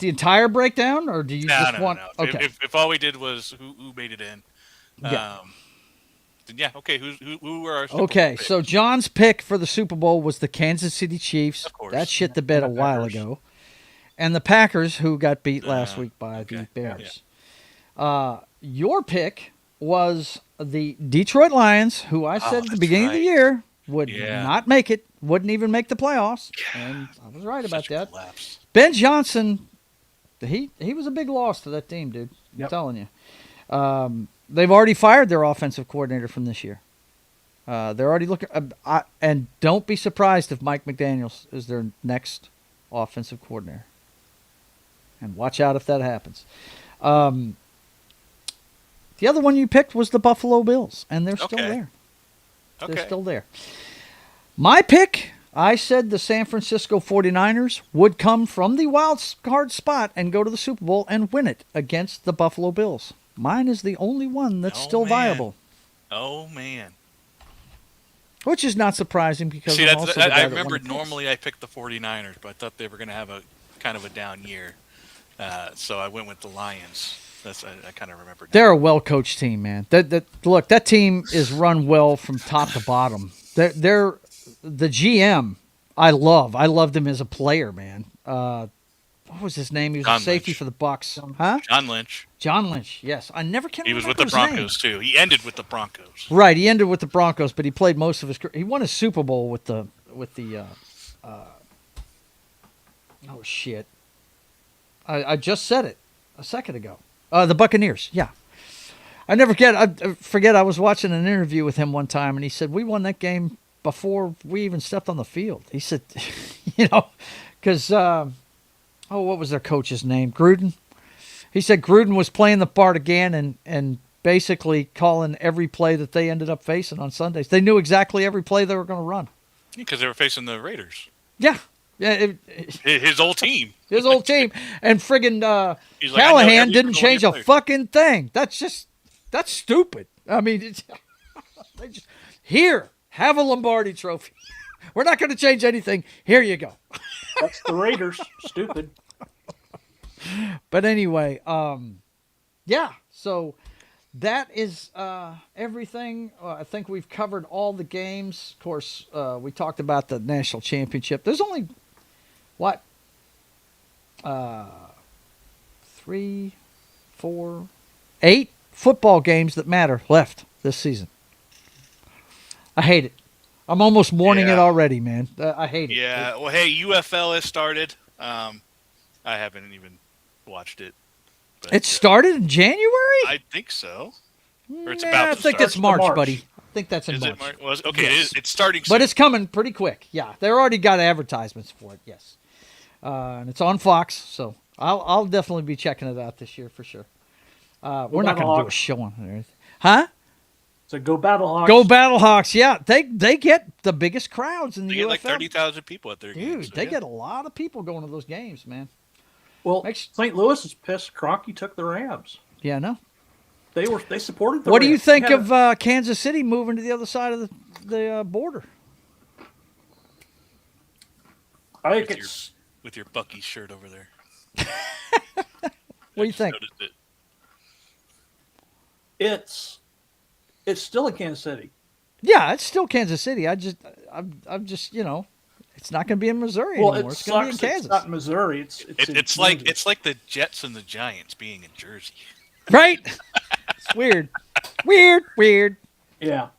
entire breakdown, or do you just want? No. Okay. If all we did was who made it in, Yeah. then yeah. Okay. Who were our Super Bowl Okay, picks? so John's pick for the Super Bowl was the Kansas City Chiefs. Of course. That shit the bed a The while Packers. ago. And the Packers, who got beat last week by the okay. Bears. Your pick was the Detroit Lions, who I said at the that's beginning of the right. year would Yeah. not make it, wouldn't even make the playoffs. And I was right about Such a that. collapse. Ben Johnson, he was a big loss to that team, dude. I'm Yep. telling you. They've already fired their offensive coordinator from this year. They're already looking, and don't be surprised if Mike McDaniels is their next offensive coordinator. And watch out if that happens. The other one you picked was the Buffalo Bills, and they're still Okay. there. Okay. They're still there. My pick, I said the San Francisco 49ers would come from the wild card spot and go to the Super Bowl and win it against the Buffalo Bills. Mine is the only one that's Oh, still man. viable, Oh man. which is not surprising because See, I'm also the guy I that won remembered the picks. normally I picked the 49ers, but I thought they were going to have a kind of a down year. So I went with the Lions. I kind of remembered. They're a well-coached team, man. Look, that team is run well from top to bottom. They're the GM. I loved him as a player, man. What was his name? He was John a safety Lynch. for the Bucks, huh? John Lynch. John Lynch. Yes, I never can. He was with remember the his name. Broncos too. He ended with the Broncos. Right, he ended with the Broncos, but he played most of his career. He won a Super Bowl with the oh shit. I just said it a second ago. The Buccaneers. Yeah. I forget I was watching an interview with him one time and he said we won that game before we even stepped on the field. He said, cuz what was their coach's name? Gruden. He said Gruden was playing the part again and basically calling every play that they ended up facing on Sundays. They knew exactly every play they were going to run. Because they were facing the Raiders. Yeah. Yeah, His old team. his old team. And friggin' He's like, I know Callahan every didn't single one change you a play. fucking thing. That's stupid. I mean, here, have a Lombardi trophy. We're not going to change anything. Here you go. That's the Raiders. Stupid. But anyway, yeah, so that is everything. I think we've covered all the games. Of course, we talked about the national championship. There's only, 3, 4, 8 football games that matter left this season. I hate it. I'm almost mourning it Yeah. already, man. I hate it. Yeah. Well, hey, UFL has started. I haven't even watched it. But, It started in January? I think so. Or it's Nah, about I to think start. that's March, March. buddy. I think that's in Is March. it March? Was okay. Yes. It's starting soon. But it's coming pretty quick. Yeah, they already got advertisements for it. Yes, and it's on Fox, so I'll definitely be checking it out this year for sure. We're not going to do a Battlehawks. show on it, or anything. Huh? So go Battlehawks. Go Battlehawks! Yeah, they get the biggest crowds in the They get UFL. like 30,000 people at their Dude, games. So, they yeah. get a lot of people going to those games, man. Well, Makes- St. Louis is pissed. Kroenke took the Rams. Yeah, no. They supported the What do Rams. you think They had of Kansas City moving to the other side of the border? I think with it's with your Bucky shirt over there. What do you think? Noticed it. it's still in Kansas City. Yeah, it's still Kansas City. I'm just It's not going to be in Missouri Well, anymore. it It's going to be in sucks. Kansas. It's not in Missouri. It's It's like the Jets and the Giants being in Jersey. Right? It's weird. Weird. Yeah.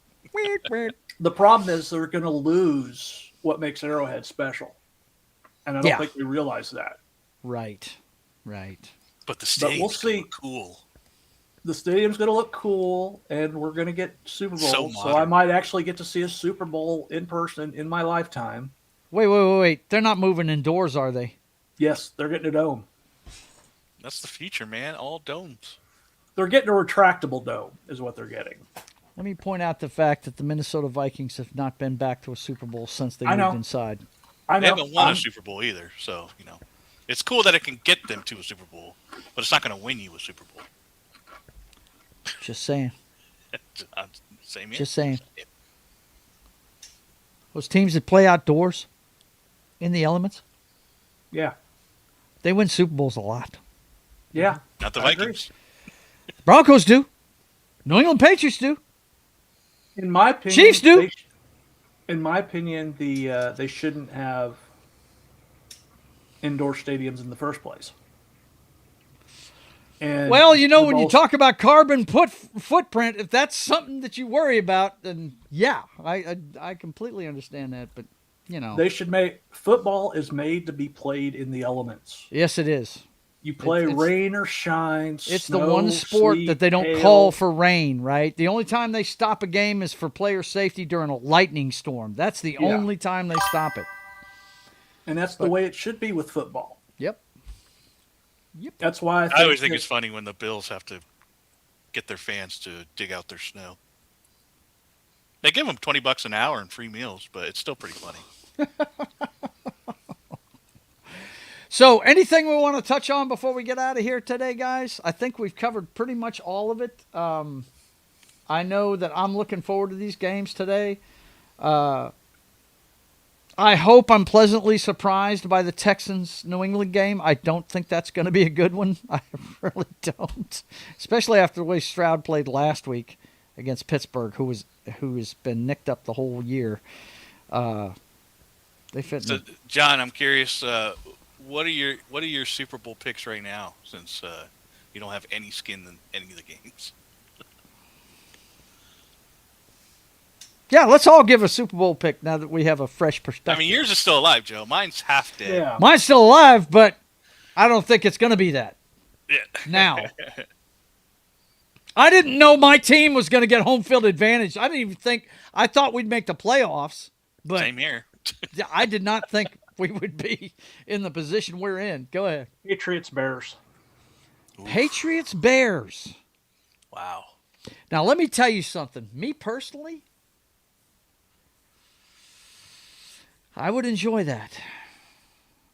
Weird. The problem is they're going to lose what makes Arrowhead special, and I don't think we realize that. Right. But the stadium's see. look cool. The stadium's going to look cool, and we're going to get Super Bowl. So I modern. might actually get to see a Super Bowl in person in my lifetime. Wait. They're not moving indoors, are they? Yes, they're getting a dome. That's the future, man. All domes. They're getting a retractable dome is what they're getting. Let me point out the fact that the Minnesota Vikings have not been back to a Super Bowl since they moved inside. I know. They haven't won a Super Bowl either, so, It's cool that it can get them to a Super Bowl, but it's not going to win you a Super Bowl. Just saying. Same here. Just saying. Those teams that play outdoors in the elements, Yeah. they win Super Bowls a lot. Yeah. Not the I agree. Vikings. Broncos do. New England Patriots do. In my opinion, Chiefs do. In my opinion, they shouldn't have indoor stadiums in the first place. And Well, when you talk about carbon footprint, if that's something that you worry about, then yeah, I completely understand that. But they should make football is made to be played in the elements. yes, it is. You play rain or shine. It's snow, the one sport sleet, that they don't hail. call for rain, right? The only time they stop a game is for player safety during a lightning storm. That's the only time they stop it. And that's the way it should be with football. Yep. That's why I always think it's funny when the Bills have to get their fans to dig out their snow. They give them $20 an hour and free meals, but it's still pretty funny. So anything we want to touch on before we get out of here today, guys? I think we've covered pretty much all of it. I know that I'm looking forward to these games today. I hope I'm pleasantly surprised by the Texans-New England game. I don't think that's going to be a good one. I really don't. Especially after the way Stroud played last week against Pittsburgh, who has been nicked up the whole year. They fit. So, John, I'm curious. What are your Super Bowl picks right now? Since you don't have any skin in any of the games. Yeah, let's all give a Super Bowl pick now that we have a fresh perspective. I mean, yours is still alive, Joe. Mine's half dead. Yeah. Mine's still alive, but I don't think it's going to be that. Yeah. Now, I didn't know my team was going to get home field advantage. I thought we'd make the playoffs, but Same here. I did not think we would be in the position we're in. Go ahead. Patriots Bears. Patriots Bears. Wow. Now, let me tell you something. Me personally, I would enjoy that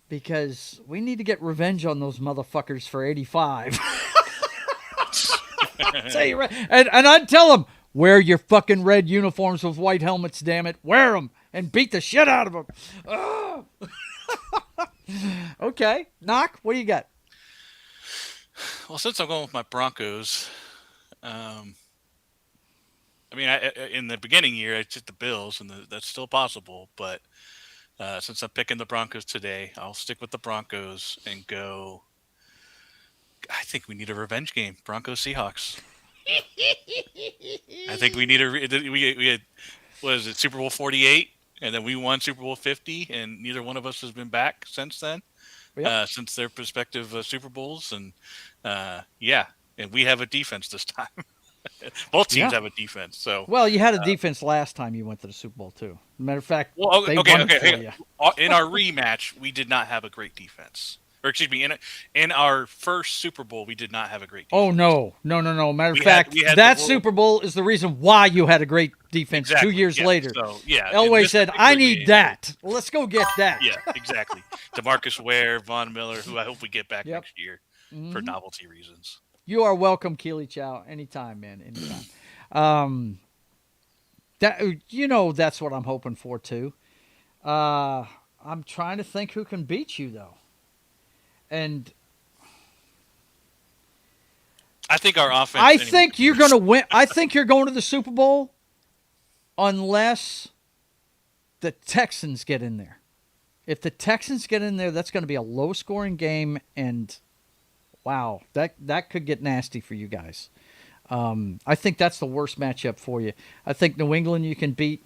because we need to get revenge on those motherfuckers for 85. Tell you right. And I'd tell them, wear your fucking red uniforms with white helmets, damn it. Wear them and beat the shit out of them. Oh. Okay. Knock, what do you got? Well, since I'm going with my Broncos, I mean, in the beginning year, I took the Bills, and that's still possible. But since I'm picking the Broncos today, I'll stick with the Broncos and go. I think we need a revenge game, Broncos Seahawks. I think we need we had what is it, Super Bowl 48, and then we won Super Bowl 50, and neither one of us has been back since then. Yep. Since their prospective Super Bowls, and and we have a defense this time. Both teams have a defense. So Well, you had a defense last time you went to the Super Bowl, too. Matter of fact, well, they won it for you. In our rematch, we did not have a great defense. Or excuse me, in our first Super Bowl, we did not have a great defense. Oh, no. Matter of fact, that Super Bowl is the reason why you had a great defense 2 years later. So, yeah. Elway said, I need that. Let's go get that. Yeah, exactly. DeMarcus Ware, Von Miller, who I hope we get back next year for novelty reasons. You are welcome, Keely Chow. Anytime, man. Anytime. That's what I'm hoping for, too. I'm trying to think who can beat you, though. And I think our offense. I think you're going to win. I think you're going to the Super Bowl unless the Texans get in there. If the Texans get in there, that's going to be a low-scoring game, and wow, that could get nasty for you guys. I think that's the worst matchup for you. I think New England you can beat.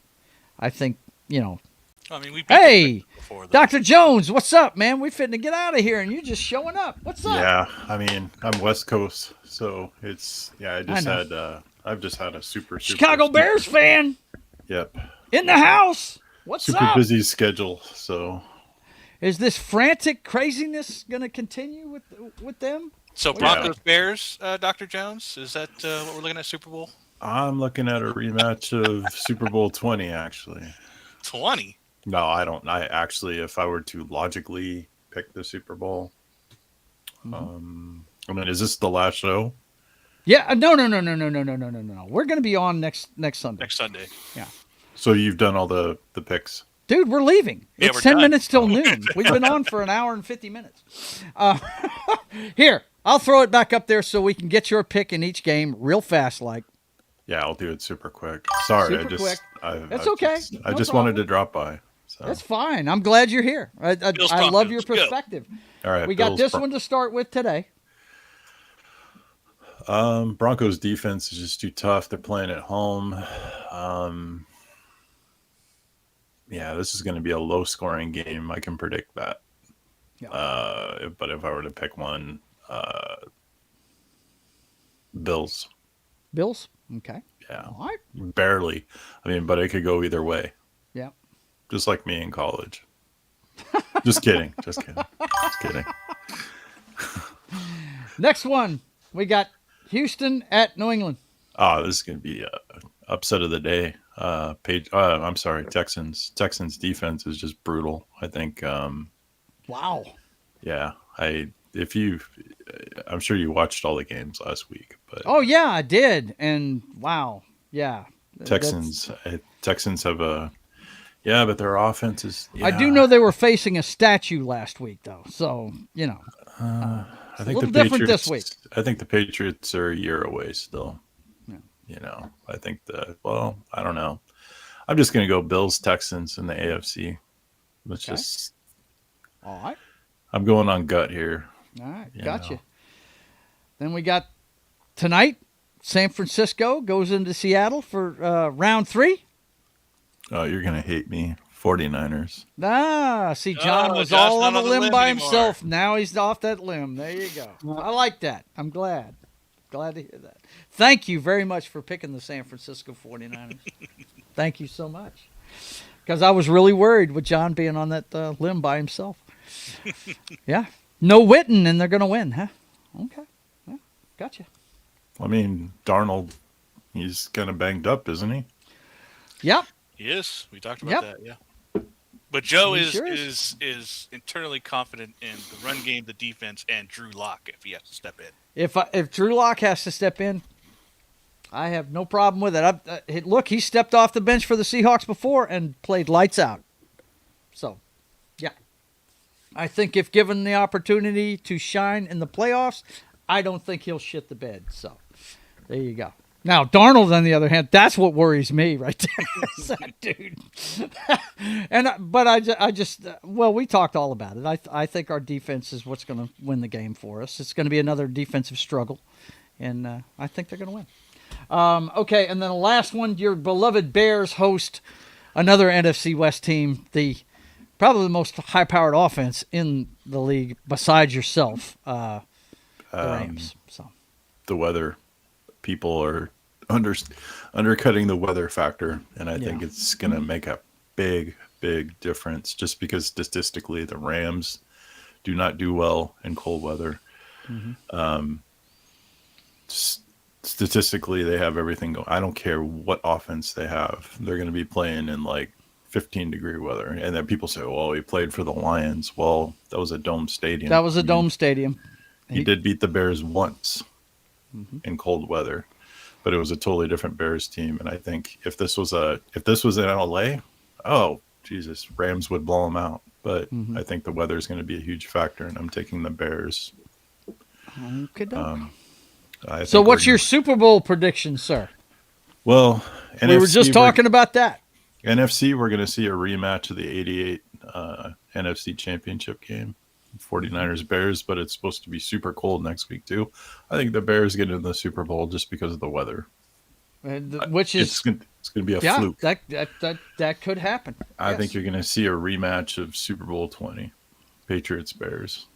I think, I mean, we beat Hey, before, though. Dr. Jones, what's up, man? We finna get out of here, and you just showing up. What's up? Yeah, I mean, I'm West Coast, so it's I've just had a super Chicago Bears fan Yep. in the house. What's Super up? busy schedule, so Is this frantic craziness going to continue with them? So Broncos Bears, Dr. Jones, is that what we're looking at, Super Bowl? I'm looking at a rematch of Super Bowl 20, actually. 20? No, I don't. I actually, if I were to logically pick the Super Bowl, I mean, is this the last show? Yeah, no. We're going to be on next Sunday. Next Sunday. Yeah. So you've done all the picks. Dude, we're leaving. Yeah, It's we're 10 done. minutes till noon. We've been on for an hour and 50 minutes. Here, I'll throw it back up there so we can get your pick in each game real fast like. Yeah, I'll do it super quick. Sorry, Super quick. That's okay. I No just problem. wanted to drop by. So. That's fine. I'm glad you're here. I love your Broncos, go. perspective. All right, We got Bills, this one to start with today. Broncos defense is just too tough. They're playing at home. Yeah, this is going to be a low scoring game. I can predict that. Yeah. But if I were to pick one, Bills. Bills? Okay. Yeah, All right. barely. I mean, but it could go either way. Yeah. Just like me in college. Just kidding. Just kidding. Just kidding. Next one. We got Houston at New England. Oh, this is going to be a upset of the day. I'm sorry, Texans. Texans defense is just brutal. I think. Wow. Yeah, I'm sure you watched all the games last week, but Oh, yeah, I did. And wow. Yeah. Texans have but their offense is. I do know they were facing a statue last week, though. So, I think little the different Patriots, this week. I think the Patriots are a year away still. Yeah. I think I don't know. I'm just going to go Bills, Texans in the AFC. Let's All right. I'm going on gut here. All right. You Gotcha. know. Then we got tonight, San Francisco goes into Seattle for round 3. Oh, you're going to hate me. 49ers. See, John was John's all not on a on the limb limb by anymore. himself. Now he's off that limb. There you go. I like that. I'm glad. Glad to hear that. Thank you very much for picking the San Francisco 49ers. Thank you so much. Because I was really worried with John being on that limb by himself. Yeah. No Witten, and they're going to win, huh? Okay. Yeah. Gotcha. I mean, Darnold, he's kind of banged up, isn't he? Yep. Yes, we talked about Yep. that. Yeah. But Joe He is, sure is internally confident in the run game, the defense, and Drew Lock if he has to step in. If Drew Lock has to step in, I have no problem with it. Look, he stepped off the bench for the Seahawks before and played lights out. So, yeah. I think if given the opportunity to shine in the playoffs, I don't think he'll shit the bed. So, there you go. Now, Darnold, on the other hand, that's what worries me right there. Is that dude. But we talked all about it. I think our defense is what's going to win the game for us. It's going to be another defensive struggle, and I think they're going to win. Okay, and then the last one, your beloved Bears host another NFC West team, probably the most high-powered offense in the league besides yourself, the Rams. So The weather. People are undercutting the weather factor, and I think it's going to make a big difference just because statistically the Rams do not do well in cold weather. Statistically, they have everything going. I don't care what offense they have. They're going to be playing in like 15-degree weather. And then people say, well, he played for the Lions. Well, that was a dome stadium. that was a dome stadium. He did beat the Bears once in cold weather, but it was a totally different Bears team. And I think if this was in LA, oh Jesus, Rams would blow them out. But I think the weather is going to be a huge factor, and I'm taking the Bears. So what's your Super Bowl prediction, sir? Well, We were just talking about that. NFC, we're going to see a rematch of the 88 NFC Championship game, 49ers Bears, but it's supposed to be super cold next week too. I think the Bears get in the Super Bowl just because of the weather. Which is it's going to be a fluke. That could happen. I think you're going to see a rematch of Super Bowl 20, Patriots Bears.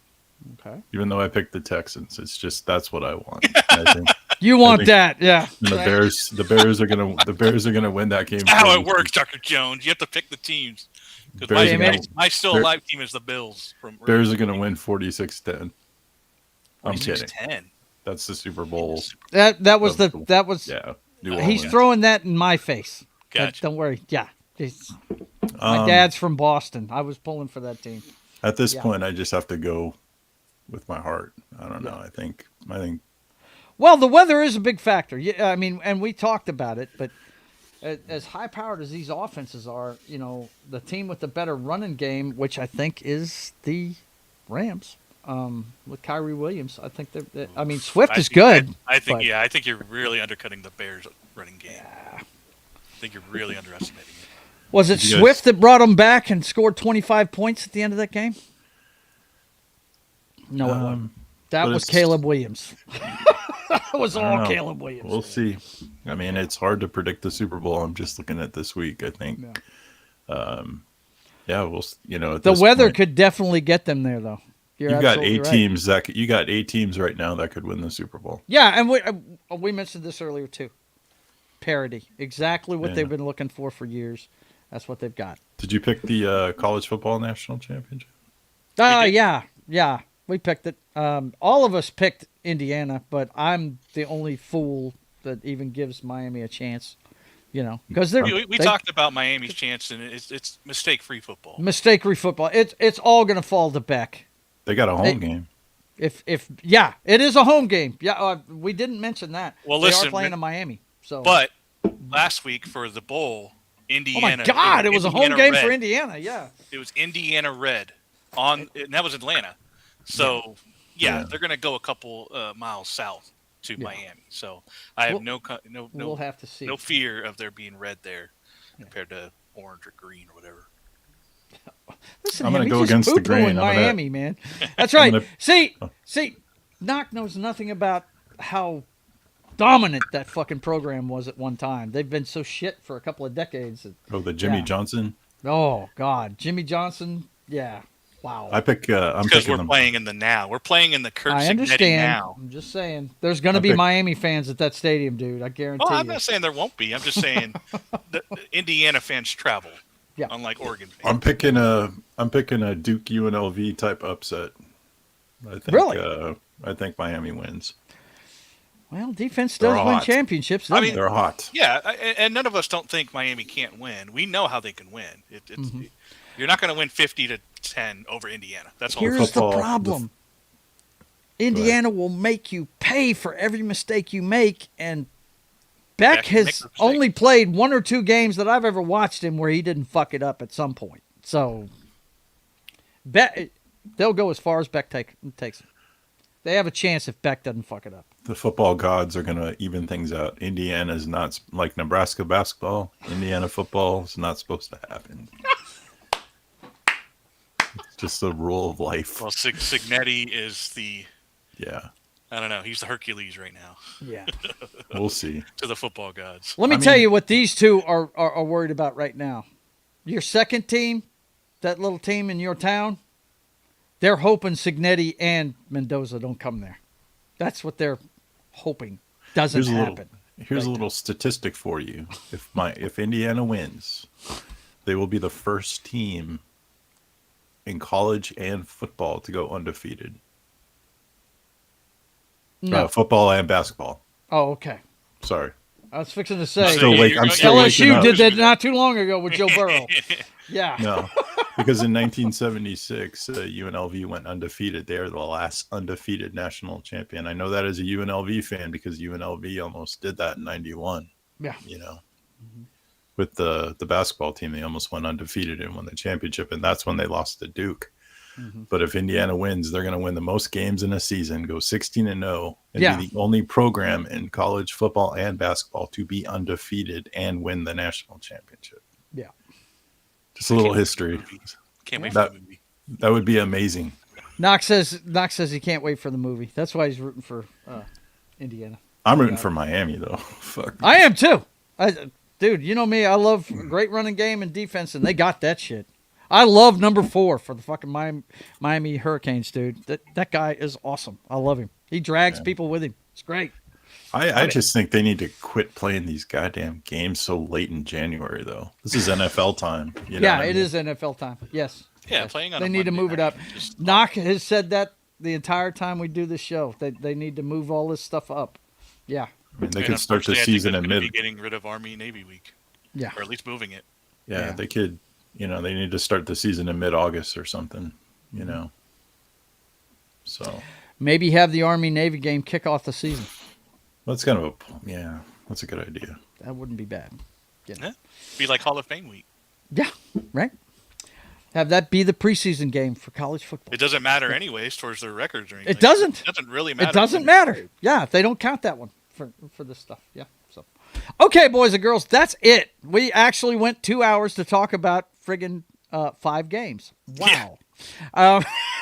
Okay. Even though I picked the Texans, it's just that's what I want. I think you want that, yeah. And the Bears are gonna win that game. That's how it works, Dr. Jones. You have to pick the teams. Because my still alive team is the Bills. Bears are gonna win 46-10. I'm 46-10. kidding. That's the Super Bowl. That was yeah. He's throwing that in my face. Gotcha. Don't worry. Yeah. My dad's from Boston. I was pulling for that team. At this point, I just have to go with my heart. I don't know. I think. Well, the weather is a big factor. Yeah, I mean, and we talked about it, but as high-powered as these offenses are, the team with the better running game, which I think is the Rams, with Kyrie Williams, I think Swift is good. I think you're really undercutting the Bears' running game. Yeah. I think you're really underestimating it. Was it Swift that brought them back and scored 25 points at the end of that game? No, it wasn't. That was Caleb Williams. That was all Caleb Williams. We'll see. I mean, it's hard to predict the Super Bowl. I'm just looking at this week, I think. Yeah. The weather could definitely get them there, though. You got 8 teams you got 8 teams right now that could win the Super Bowl. Yeah, and we mentioned this earlier too. Parity, exactly what they've been looking for years. That's what they've got. Did you pick the college football national championship? Yeah, we picked it. All of us picked Indiana, but I'm the only fool that even gives Miami a chance. Because we talked about Miami's chance, and it's mistake-free football. Mistake-free football. It's all going to fall to Beck. They got a home game. It is a home game. Yeah, we didn't mention that. Well, they are playing in Miami. But last week for the bowl, Indiana. Oh my God! It was a home game for Indiana. Yeah. It was Indiana Red and that was Atlanta. So they're going to go a couple miles south to Miami. So I have we'll have to see. No fear of there being red there compared to orange or green or whatever. Listen, I'm going to go against the grain. In Miami, man. That's right. See, Knock knows nothing about how dominant that fucking program was at one time. They've been so shit for a couple of decades. The Jimmy Johnson? Oh, God. Jimmy Johnson? Yeah. Wow. I'm because we're playing in the now. We're playing in the Kurt I understand. Now. I'm just saying. There's going to be Miami fans at that stadium, dude. I guarantee you. I'm not saying there won't be. I'm just saying the Indiana fans travel. Yeah. Unlike Oregon fans. I'm picking a Duke UNLV type upset. I think, really? I think Miami wins. Well, defense does win championships. They're hot. Yeah, and none of us don't think Miami can't win. We know how they can win. You're not going to win 50-10 over Indiana. That's all. Here's the problem. Indiana will make you pay for every mistake you make, and Beck has only played 1 or 2 games that I've ever watched him where he didn't fuck it up at some point. So they'll go as far as Beck takes them. They have a chance if Beck doesn't fuck it up. The football gods are going to even things out. Indiana is not like Nebraska basketball. Indiana football is not supposed to happen. It's just the rule of life. Well, Signetti is the... Yeah. I don't know. He's the Hercules right now. Yeah. We'll see. To the football gods. Let me tell you what these two are worried about right now. Your second team, that little team in your town, they're hoping Signetti and Mendoza don't come there. That's what they're hoping doesn't happen. Here's a little statistic for you. If Indiana wins, they will be the first team in college and football to go undefeated. No. Football and basketball. Oh, okay. Sorry. I was fixing to say. I'm still LSU did that not too long ago with Joe Burrow. Yeah. No, because in 1976, UNLV went undefeated. They are the last undefeated national champion. I know that as a UNLV fan because UNLV almost did that in 91. Yeah. With the basketball team, they almost went undefeated and won the championship, and that's when they lost to Duke. Mm-hmm. But if Indiana wins, they're going to win the most games in a season, go 16-0, and be the only program in college football and basketball to be undefeated and win the national championship. Yeah. Just a little history. Can't wait for the movie. That would be amazing. Knox says he can't wait for the movie. That's why he's rooting for Indiana. I'm rooting for Miami though. Fuck. I am too. Dude, you know me. I love great running game and defense, and they got that shit. I love number 4 for the fucking Miami Hurricanes, dude. That guy is awesome. I love him. He drags people with him. It's great. I just think they need to quit playing these goddamn games so late in January, though. This is NFL time. You know it is NFL time. Yes. Yeah, yes. playing on They a need to Monday move it night, up. just- Knock has said that the entire time we do this show. They need to move all this stuff up. Yeah. I mean, they And could start the unfortunately, I think season that's in gonna mid. be getting rid of Army Navy week, Yeah. or at least moving it. Yeah, they could. You know, they need to start the season in mid-August or something. You know. So Maybe have the Army Navy game kick off the season. that's kind of that's a good idea. That wouldn't be bad. Yeah, be like Hall of Fame week. Yeah, right. Have that be the preseason game for college football. It doesn't matter anyways towards their records or anything. It doesn't. It doesn't really matter. It doesn't matter. Yeah, they don't count that one for this stuff. Yeah. So, okay, boys and girls, that's it. We actually went 2 hours to talk about friggin' 5 games. Wow.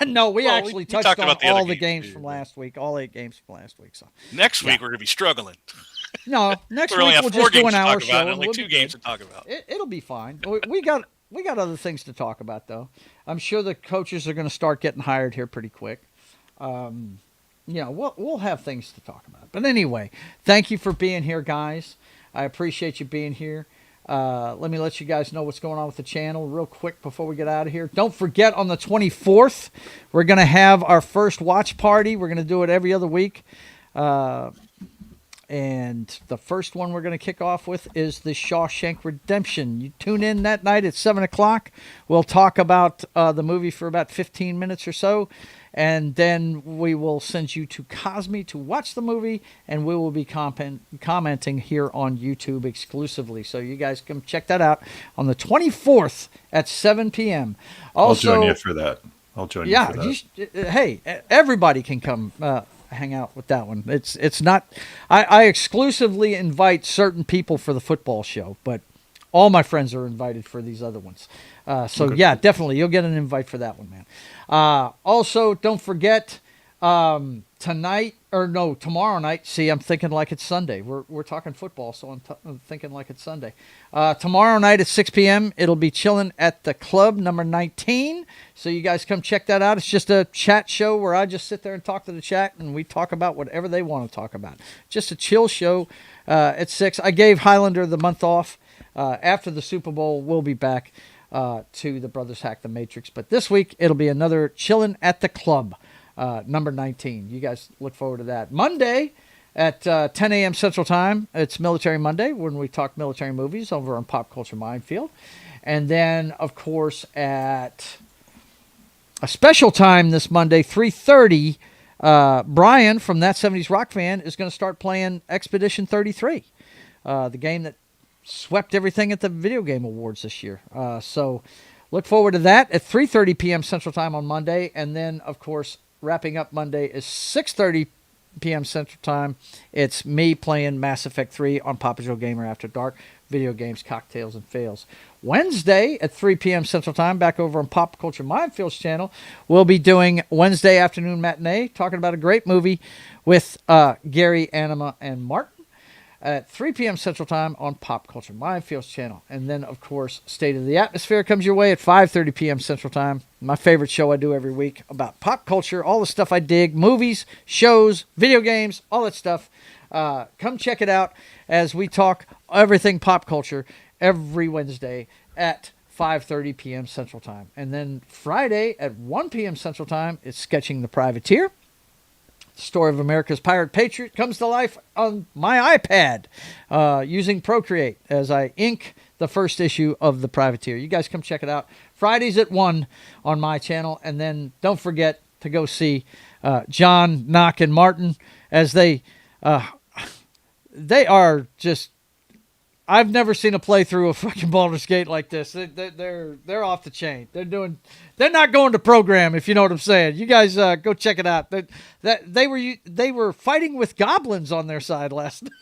No, we actually touched talked on about the all other the games, games too. from last week, all 8 games from last week. So Next week we're gonna be struggling. no, next We only week have we'll 4 just do games an to hour talk show. about, and and only we'll 2 be games good. to talk about. It'll be fine. We got other things to talk about though. I'm sure the coaches are going to start getting hired here pretty quick. We'll have things to talk about. But anyway, thank you for being here, guys. I appreciate you being here. Let me let you guys know what's going on with the channel real quick before we get out of here. Don't forget, on the 24th, we're going to have our first watch party. We're going to do it every other week. And the first one we're going to kick off with is the Shawshank Redemption. You tune in that night at 7 o'clock. We'll talk about the movie for about 15 minutes or so. And then we will send you to Cosme to watch the movie. And we will be commenting here on YouTube exclusively. So you guys come check that out on the 24th at 7 p.m. Also, I'll join you for that. I'll join you for that. Hey, everybody can come hang out with that one. It's not. I exclusively invite certain people for the football show, but all my friends are invited for these other ones. So yeah, definitely you'll get an invite for that one, man. Also, don't forget tomorrow night. See, I'm thinking like it's Sunday. We're talking football, so I'm thinking like it's Sunday. Tomorrow night at 6 p.m. it'll be chilling at the club number 19. So you guys come check that out. It's just a chat show where I just sit there and talk to the chat, and we talk about whatever they want to talk about. Just a chill show at 6. I gave Highlander the month off. After the Super Bowl, we'll be back to the Brothers Hack the Matrix. But this week, it'll be another chilling at the club, number 19. You guys look forward to that. Monday at 10 a.m. Central Time, it's Military Monday when we talk military movies over on Pop Culture Minefield. And then, of course, at a special time this Monday, 3:30, Brian from That 70s Rock Fan is going to start playing Expedition 33, the game that swept everything at the Video Game Awards this year. So look forward to that at 3:30 p.m. Central Time on Monday. And then, of course, wrapping up Monday is 6:30 p.m. Central Time. It's me playing Mass Effect 3 on Papa Joe Gamer After Dark, video games, cocktails, and fails. Wednesday at 3 p.m. Central Time, back over on Pop Culture Minefield's channel, we'll be doing Wednesday Afternoon Matinee, talking about a great movie with Gary, Anima, and Martin at 3 p.m. Central Time on Pop Culture Minefield's channel. And then, of course, State of the Atmosphere comes your way at 5:30 p.m. Central Time. My favorite show I do every week about pop culture, all the stuff I dig, movies, shows, video games, all that stuff. Come check it out as we talk everything pop culture every Wednesday at 5:30 p.m. Central Time. And then Friday at 1 p.m. Central Time, it's Sketching the Privateer. The story of America's Pirate Patriot comes to life on my iPad using Procreate as I ink the first issue of The Privateer. You guys come check it out. Fridays at 1 on my channel. And then don't forget to go see John, Knock, and Martin as they are just... I've never seen a playthrough of fucking Baldur's Gate like this. They're off the chain. They're not going to program, if you know what I'm saying. You guys go check it out. They were fighting with goblins on their side last night.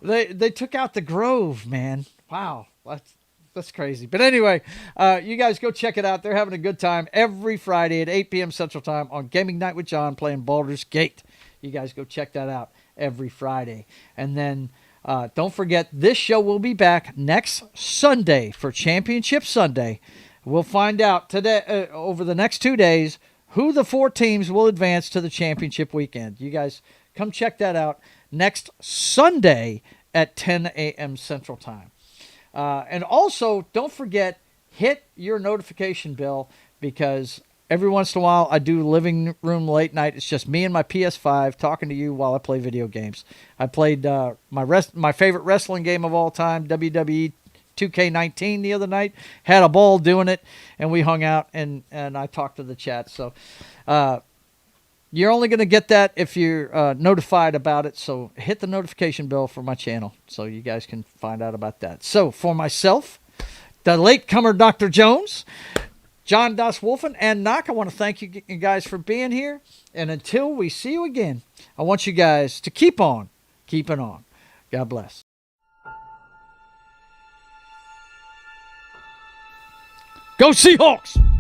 They took out the Grove, man. Wow. That's crazy. But anyway, you guys go check it out. They're having a good time every Friday at 8 p.m. Central Time on Gaming Night with John playing Baldur's Gate. You guys go check that out every Friday. And then don't forget, this show will be back next Sunday for Championship Sunday. We'll find out today over the next 2 days who the 4 teams will advance to the championship weekend. You guys come check that out next Sunday at 10 a.m. Central Time. And also, don't forget, hit your notification bell, because every once in a while I do living room late night. It's just me and my PS5 talking to you while I play video games. I played my favorite wrestling game of all time, WWE 2K19, the other night. Had a ball doing it, and we hung out, and I talked to the chat. So you're only going to get that if you're notified about it. So hit the notification bell for my channel so you guys can find out about that. So for myself, the latecomer Dr. Jones, John Das Wolfen, and Knock, I want to thank you guys for being here. And until we see you again, I want you guys to keep on keeping on. God bless. Go Seahawks!